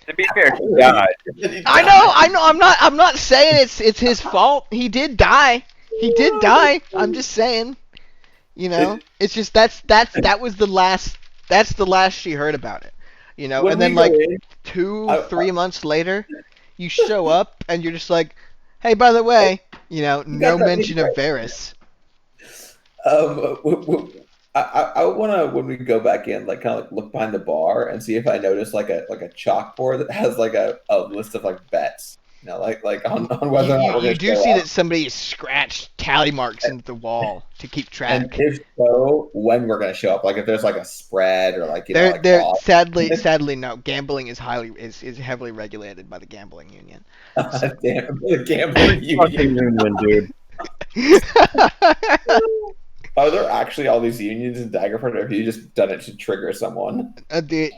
To be fair, he died. I know. I'm not saying it's his fault. He did die. I'm just saying. It's just that was the last. That's the last she heard about it. And then like 2-3 months later, you show up and you're just like, "Hey, by the way, no mention of Varys." I want to, when we go back in, like kind of like look behind the bar and see if I notice like a chalkboard that has like a list of like bets. like on whether or not we're You gonna do show see up. that somebody scratched tally marks into the wall to keep And track. if so, when we're gonna show up? Like if there's like a spread or like They're odds. sadly no. Gambling is heavily regulated by the gambling union. Damn, the gambling Fucking union. union, dude. Are there actually all these unions in Daggerford, or have you just done it to trigger someone? There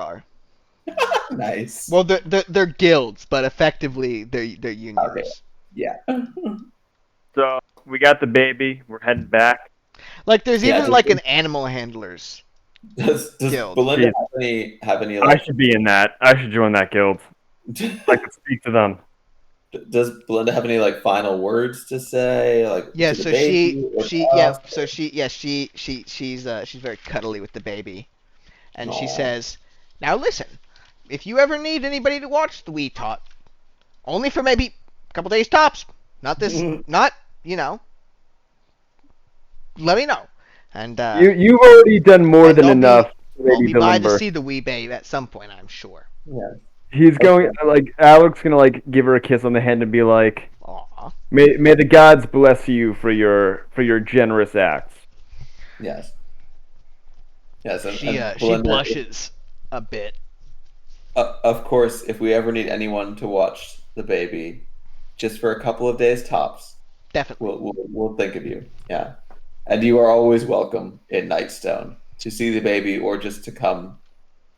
are. Nice. Well, they're guilds, but effectively they're unions. Okay. Yeah. So we got the baby. We're heading back. Like there's Yeah, even like an animal handlers. Does Guild. Belinda have any I like? should be in that. I should join that guild. I could speak to them. Does Belinda have any like final words to say? Like Yeah, to the so baby or she's very cuddly with the baby, and she Aw. says, "Now listen, if you ever need anybody to watch the Wii Tot, only for maybe a couple days tops, not this, not let me know." And You've already done more and than I'll be- enough. I'll Lady be by to Billimber. see the Wii Babe at some point, I'm sure. Yeah. He's going like Alex gonna like give her a kiss on the hand and be like, Aw. may the gods bless you for your generous acts. Yes. Yes. And She Belinda, blushes a bit. Of course, if we ever need anyone to watch the baby, just for a couple of days tops, Definitely. we'll think of you. Yeah. And you are always welcome in Nightstone to see the baby or just to come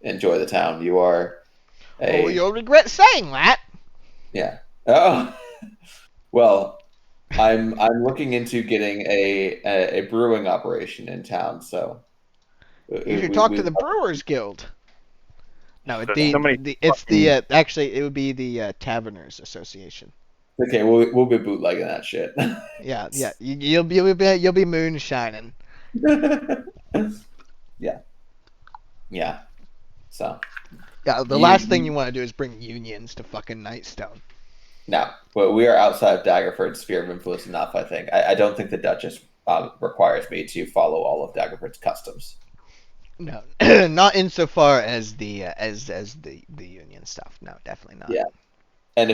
enjoy the town. You are Oh, you'll regret saying that. yeah. Oh. Well, I'm looking into getting a brewing operation in town, so You should talk to the Brewers Guild. No, Somebody actually it would be the Taverners Association. Okay, we'll be bootlegging that shit. Yeah. You'll be moonshining. Yeah. So Yeah, the last thing you want to do is bring unions to fucking Nightstone. no, but we are outside of Daggerford's sphere of influence enough. I think. I don't think the Duchess requires me to follow all of Daggerford's customs. No, not insofar as the union stuff. No, definitely not. Yeah. And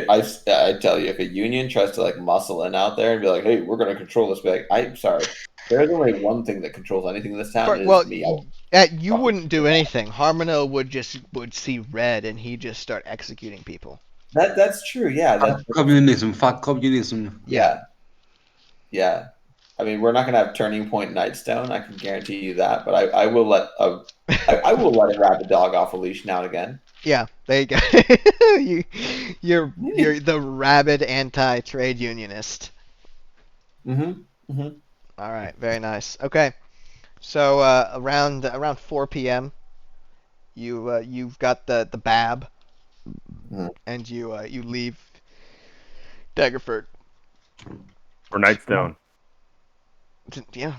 I tell you, if a union tries to like muscle in out there and be like, "Hey, we're going to control this," be like, "I'm sorry, there's only one thing that controls anything in this town. Is me." You wouldn't do anything. Harmonel would see red and he'd just start executing people. That's true. Yeah. Fuck communism. Fuck communism. Yeah. I mean, we're not going to have Turning Point Nightstone. I can guarantee you that. But I will let I will let a rabid dog off a leash now and again. Yeah, there you go. you're the rabid anti-trade unionist. Mm-hmm. All right, very nice. Okay, so around 4 p.m. you've got the BAB, and you leave Daggerford. for Nightstone. Yeah.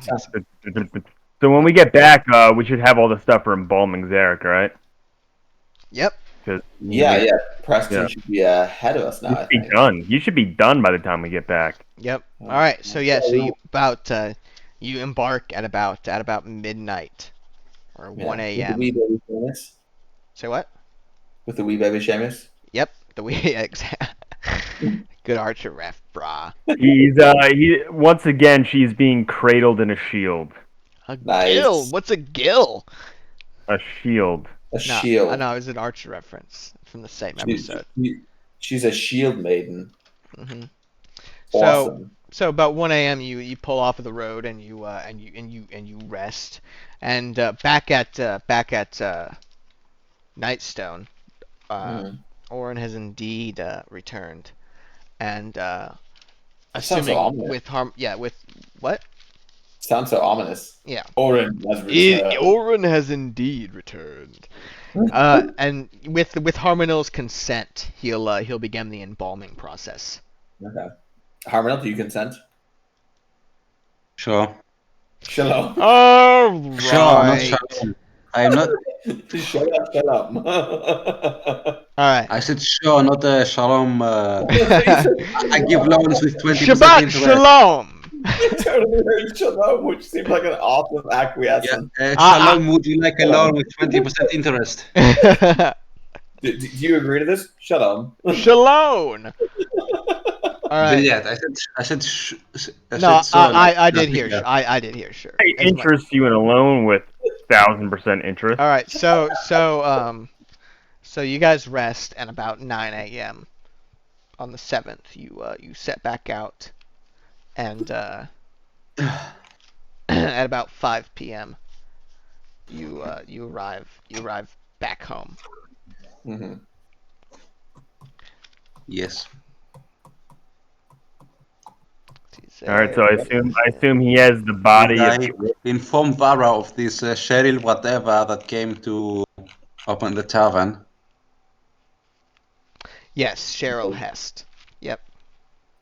So when we get back, we should have all the stuff for embalming Zarek, right? Yep. Yeah. Preston should be ahead of us now. You I should be think. done. You should be done by the time we get back. Yep. All right. So you embark at about midnight or 1 a.m. With the wee baby Seamus? Say what? With the wee baby Seamus? Yep. Good Archer ref, brah. Once again, she's being cradled in a shield. A Nice. gill. What's a gill? A shield. A No, shield. I know it was an Archer reference from the same episode. She's a shield maiden. hmm Awesome. So about 1 a.m. you pull off of the road and you rest, and back at Nightstone, Orin has indeed returned, and sounds assuming so ominous. with what? Sounds so ominous. Yeah. Orin has returned. Orin has indeed returned. And with Harmonel's consent, he'll begin the embalming process. Okay. Harmonel, do you consent? Sure. Shalom. All right. Sure, not shalom. I'm not. Shut up. All right. I said sure, not shalom. I give loans with 20% Shabbat interest. shalom. Totally heard shalom, which seems like an awesome acquiescence. Shalom, would you like a loan with 20% interest? Do you agree to this? Shut up. Shalom. All right. But yeah, I said. No, so, I did hear. yeah. I did hear. Sure. I interest you in a loan with 1,000% interest. All right. So you guys rest, and about 9 a.m. on the 7th, you set back out, and at about 5 p.m. you arrive back home. Mm-hmm. Yes. All right, so I assume he has the body. I informed Vara of this Cheryl whatever that came to open the tavern. Yes, Cheryl Hest. Yep.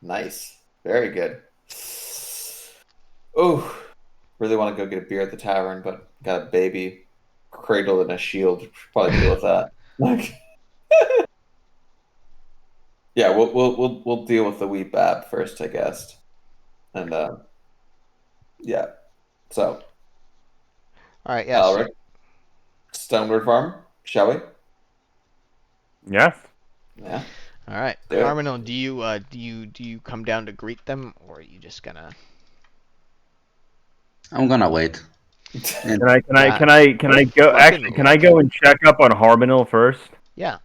Nice. Very good. Oh, really want to go get a beer at the tavern, but got a baby cradled in a shield. Probably deal with that. Like, yeah, we'll deal with the wee bab first, I guess. And yeah. So, All right. Yeah. Alric, Stonewood Farm, shall we? Yes. Yeah. All right. Do it. Harmonal, do you come down to greet them, or are you just gonna? I'm gonna wait. Can I go? Actually, can I go and check up on Harbinal first? Yeah.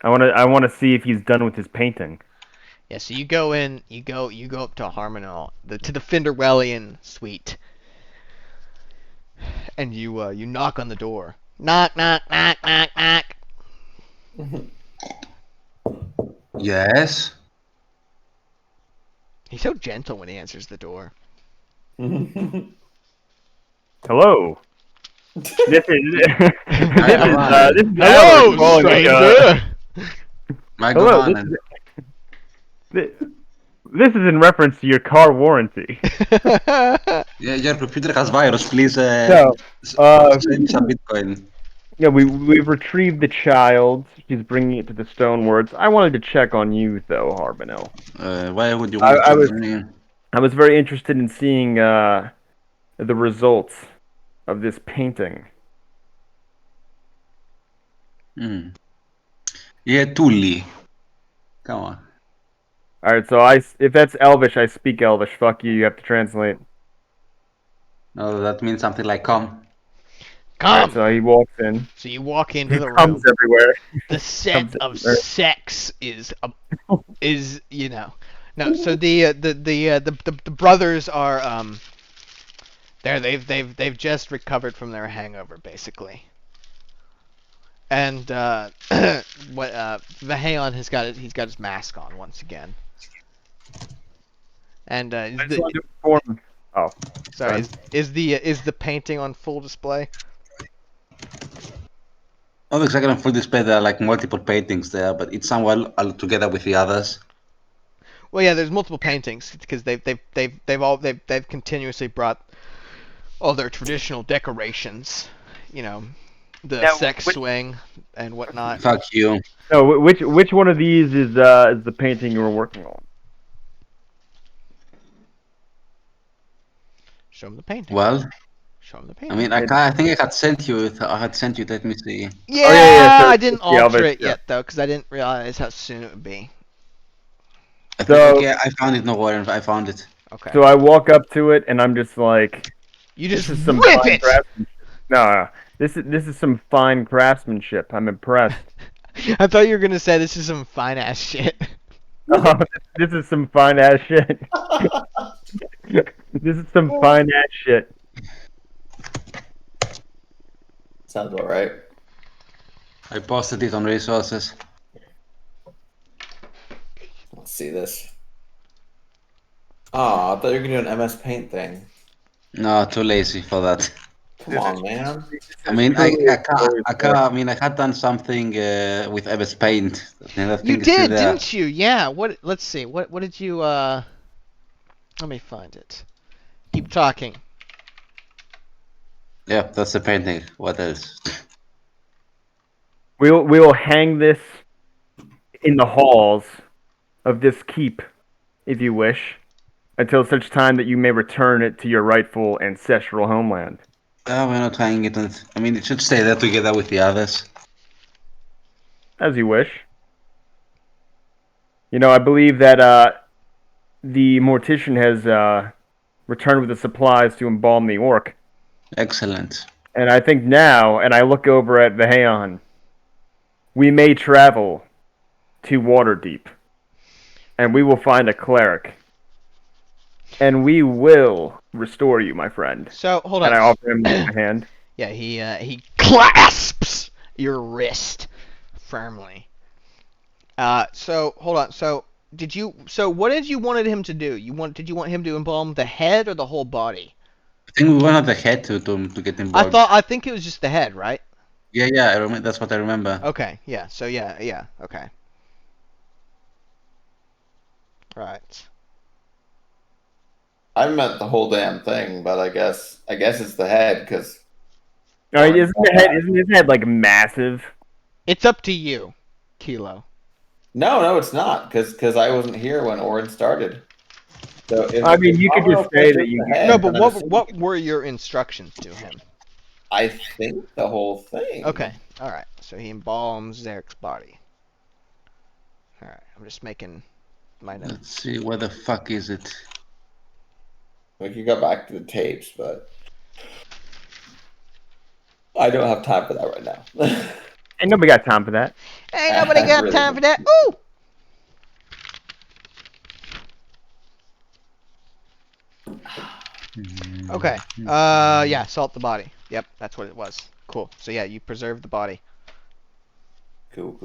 I want to see if he's done with his painting. Yeah. So you go in. You go up to Harmonal, to the Finderwellian suite, and you knock on the door. Knock, knock, knock, knock, knock. Yes. He's so gentle when he answers the door. Hello. This is Hello, stranger. Hello. This is in reference to your car warranty. Yeah, your computer has virus. Please send some Bitcoin. Yeah, we've retrieved the child. She's bringing it to the Stonewords. I wanted to check on you, though, Harbinel. Why would you want to check me? I was very interested in seeing the results of this painting. Yeah, Tully. Come on. All right, so if that's Elvish, I speak Elvish. Fuck you. You have to translate. No, that means something like come. Come. Right, so he walks in. So you walk into He the room. comes everywhere. The set of sex is no. So the brothers are they've just recovered from their hangover basically. And Vaheon he's got his mask on once again. And sorry, is the painting on full display? Not exactly on full display. There are like multiple paintings there, but it's somewhere all together with the others. Well, yeah, there's multiple paintings because they've continuously brought all their traditional decorations, the sex swing and whatnot. Fuck you. No, which one of these is the painting you were working on? Show him the painting. Well, show him the painting. I mean, I think I had sent you. Let me see. Yeah, so I didn't alter it yet though, because I didn't realize how soon it would be. Okay, I found it. No worry, I found it. Okay. So I walk up to it and I'm just like, you just this is some whip fine it. craftsmanship. No, this is some fine craftsmanship. I'm impressed. I thought you were gonna say this is some fine ass shit. Oh, this is some fine ass shit. This is some fine ass shit. Sounds all right. I posted it on resources. Let's see this. Oh, I thought you were gonna do an MS Paint thing. No, too lazy for that. Come on, man. I mean, I had done something with MS Paint. You did, didn't you? Yeah. What? Let's see. What did you? Let me find it. Keep talking. Yeah, that's the painting. What else? We will hang this in the halls of this keep, if you wish, until such time that you may return it to your rightful ancestral homeland. We're not hanging it. I mean, it should stay there together with the others. As you wish. You know, I believe that the mortician has returned with the supplies to embalm the orc. Excellent. And I think now, and I look over at Vaheon, we may travel to Waterdeep. And we will find a cleric. And we will restore you, my friend. So, hold on. And I offer him my hand. Yeah, he clasps your wrist firmly. So hold on. So what did you wanted him to do? Did you want him to embalm the head or the whole body? I think we wanted the head to get involved. I think it was just the head, right? Yeah, I remember. That's what I remember. Okay, yeah. So yeah, okay. Right. I meant the whole damn thing, but I guess it's the head because. No, isn't his head like massive? It's up to you, Kilo. No, it's not because I wasn't here when Orin started. So I mean, you could just say that you. No, but what were your instructions to him? I think the whole thing. Okay, all right. So he embalms Zarek's body. All right, I'm just making my notes. Let's see, where the fuck is it? We could go back to the tapes, but I don't have time for that right now. Ain't nobody got time for that. Ain't nobody got really time for that. Ooh! Okay. Yeah, salt the body. Yep, that's what it was. Cool. So yeah, you preserve the body. Cool.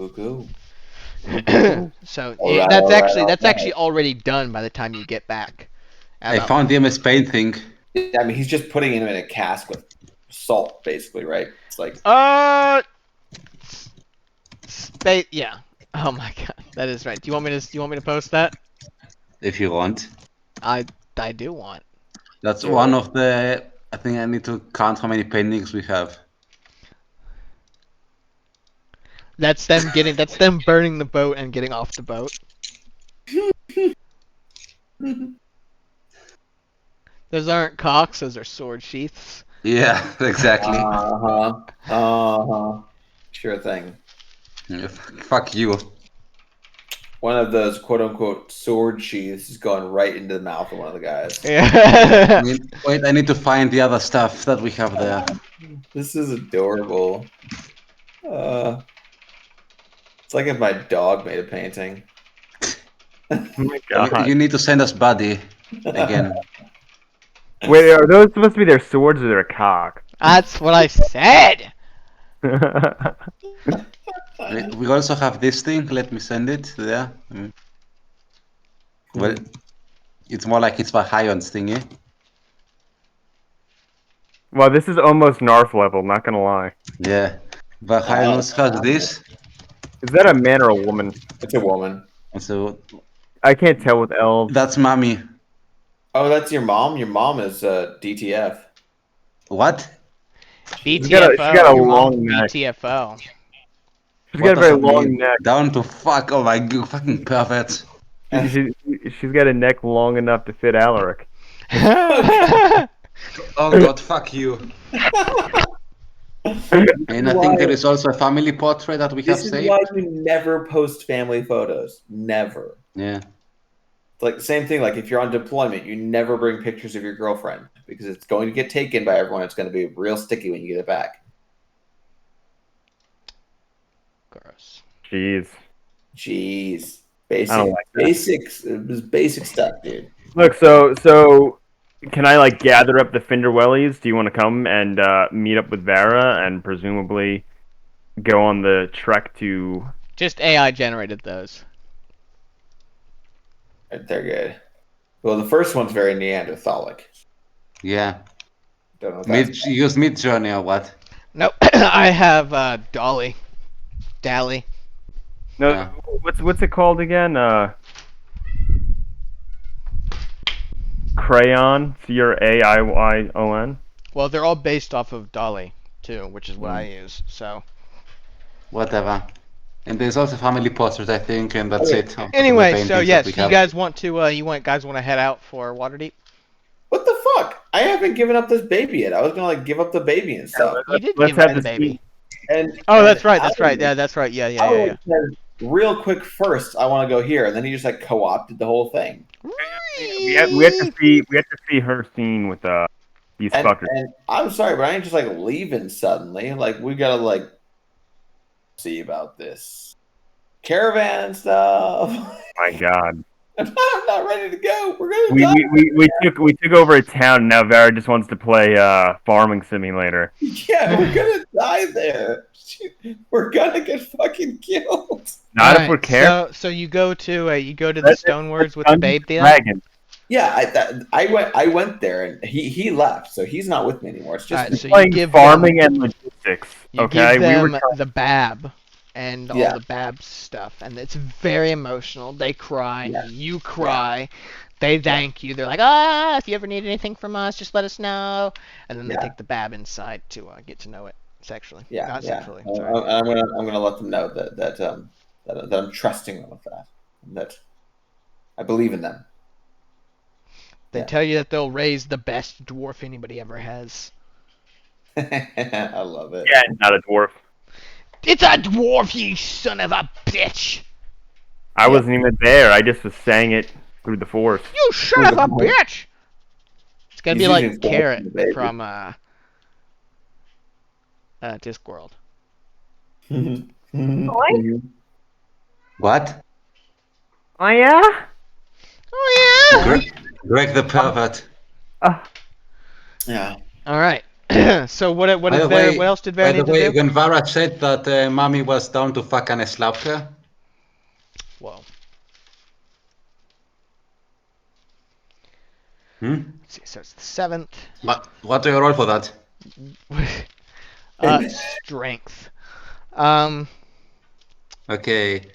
So Alright, that's actually already done by the time you get back. I found the MS Paint thing. I mean, he's just putting him in a cask with salt, basically, right? It's like yeah. Oh my god, that is right. Do you want me to post that? If you want. I do want. That's one of the. I think I need to count how many paintings we have. That's them burning the boat and getting off the boat. Those aren't cocks, those are sword sheaths. Yeah, exactly. Sure thing. Yeah, fuck you. One of those quote-unquote sword sheaths is going right into the mouth of one of the guys. Yeah. Wait, I need to find the other stuff that we have there. This is adorable. It's like if my dog made a painting. Oh my god. You need to send us Buddy again. Wait, are those supposed to be their swords or their cock? That's what I said. We also have this thing. Let me send it there. Well, it's more like it's Vahion's thingy. Well, this is almost Narf level, not gonna lie. Yeah. Vahion also has this. Is that a man or a woman? It's a woman. So I can't tell with elves. that's Mommy. Oh, that's your mom? Your mom is DTF. What? BTFO. She's got a long neck. BTFO. She's got a very does it long mean? neck. Down to fuck. Oh my god, fucking perverts. She's got a neck long enough to fit Alaric. Oh god, fuck you. And I think there is also a family portrait that we have This is saved. why you never post family photos. Never. Yeah. It's like the same thing. Like if you're on deployment, you never bring pictures of your girlfriend because it's going to get taken by everyone. It's going to be real sticky when you get it back. Gross. Jeez. I don't like that. Basics. It was basic stuff, dude. Look, so can I like gather up the Finderwellies? Do you want to come and meet up with Vara and presumably go on the trek to? Just AI generated those. They're good. Well, the first one's very Neanderthalic. Yeah. Don't know if that's You use Midjourney or what? Nope. I have Dolly. Dally. No, Yeah. what's it called again? Crayon. CRAIYON. Well, they're all based off of Dolly too, which is what I use. So. Whatever. And there's also family portrait, I think, and that's it. Anyway, so yes, you guys want to head out for Waterdeep? What the fuck? I haven't given up this baby yet. I was gonna like give up the baby and stuff. You did let's give have away the this baby. Oh, that's right. That's right. Yeah, that's right. Yeah. Said, real quick, first I want to go here, and then he just like co-opted the whole thing. We have to see her scene with these fuckers. And I'm sorry, but I ain't just like leaving suddenly. Like we gotta like see about this caravan and stuff. My God. I'm not ready to go. We're gonna die. We took over a town, and now Vera just wants to play farming simulator. Yeah, we're gonna die there. We're gonna get fucking killed. Not if we're careful. So you go to the Stonewords with the babe deal. Dragon. Yeah, I went there and he left, so he's not with me anymore. It's just so playing farming and logistics. You Okay, give them the Bab and all the Bab stuff, and it's very emotional. They cry, you cry. They thank you. They're like, if you ever need anything from us, just let us know. And then they take the Bab inside to get to know it sexually. Not sexually. I'm gonna let them know that I'm trusting them with that. That I believe in them. They tell you that they'll raise the best dwarf anybody ever has. I love it. Yeah, not a dwarf. It's a dwarf, you son of a bitch! I wasn't even there. I just was saying it through the force. You son of a bitch! It's gonna be like Carrot from Discworld. What? Oh yeah? Oh yeah! Greg the pervert. Yeah. All right. So what else did Vera need to do? When Vara said that mommy was down to fuck and slap her. Whoa. Let's see, so it's the 7th. What do you roll for that? Strength. Okay.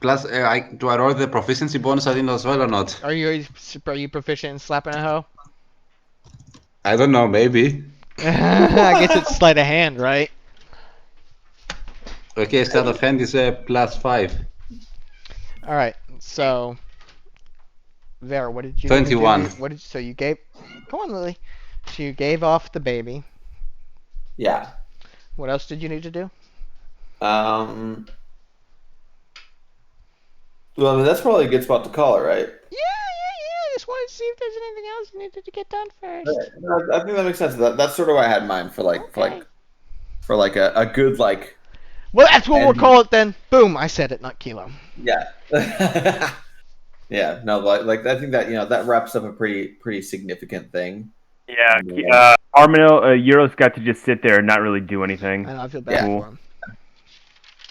Plus, do I roll the proficiency bonus I did as well or not? Are you proficient in slapping a hoe? I don't know, maybe. I guess it's sleight of hand, right? Okay, sleight of hand is +5. All right, so Vera, what did you 21. do? So you gave? Come on, Lily. So you gave off the baby. Yeah. What else did you need to do? Well, I mean, that's probably a good spot to call it, right? Yeah. I just wanted to see if there's anything else you needed to get done first. I think that makes sense. That's sort of what I had in mind for a good like. Well, that's what we'll call it then. Boom! I said it, not Kilo. Yeah. Yeah. No, like I think that that wraps up a pretty significant thing. Yeah. Arminil, Euros got to just sit there and not really do anything. I feel bad for him.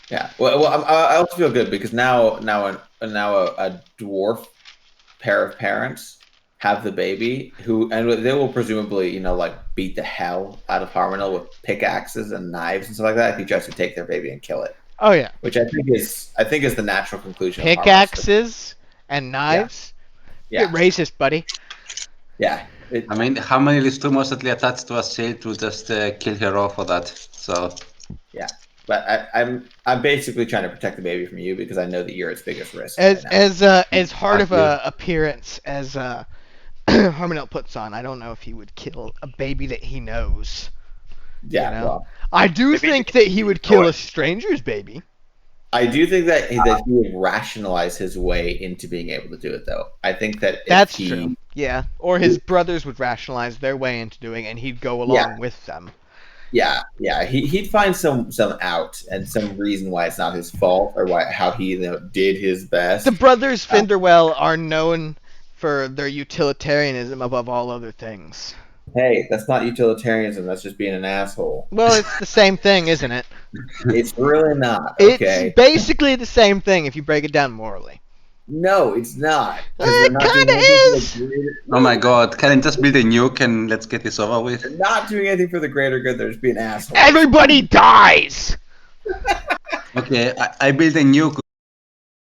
Yeah. Well, I also feel good because now a dwarf pair of parents have the baby and they will presumably beat the hell out of Harmonil with pickaxes and knives and stuff like that if he tries to take their baby and kill it. Oh yeah. Which I think is the natural conclusion. Pickaxes and knives. Yeah. Get racist, buddy. Yeah. I mean, Harmonil is too mostly attached to a shield to just kill her off for that. So. Yeah. But I'm basically trying to protect the baby from you because I know that you're its biggest risk. As hard of a appearance as Harmonil puts on, I don't know if he would kill a baby that he knows. Yeah, well, I do think that he would kill a stranger's baby. I do think that he would rationalize his way into being able to do it, though. I think that that's true. Yeah, or his brothers would rationalize their way into doing it, and he'd go along with them. Yeah. He'd find some out and some reason why it's not his fault or how he did his best. The brothers Finderwell are known for their utilitarianism above all other things. Hey, that's not utilitarianism. That's just being an asshole. Well, it's the same thing, isn't it? It's really not. Okay. It's basically the same thing if you break it down morally. No, it's not. It kind of is. Oh my god, can I just build a nuke and let's get this over with? They're not doing anything for the greater good. They're just being assholes. Everybody dies! Okay, I build a nuke.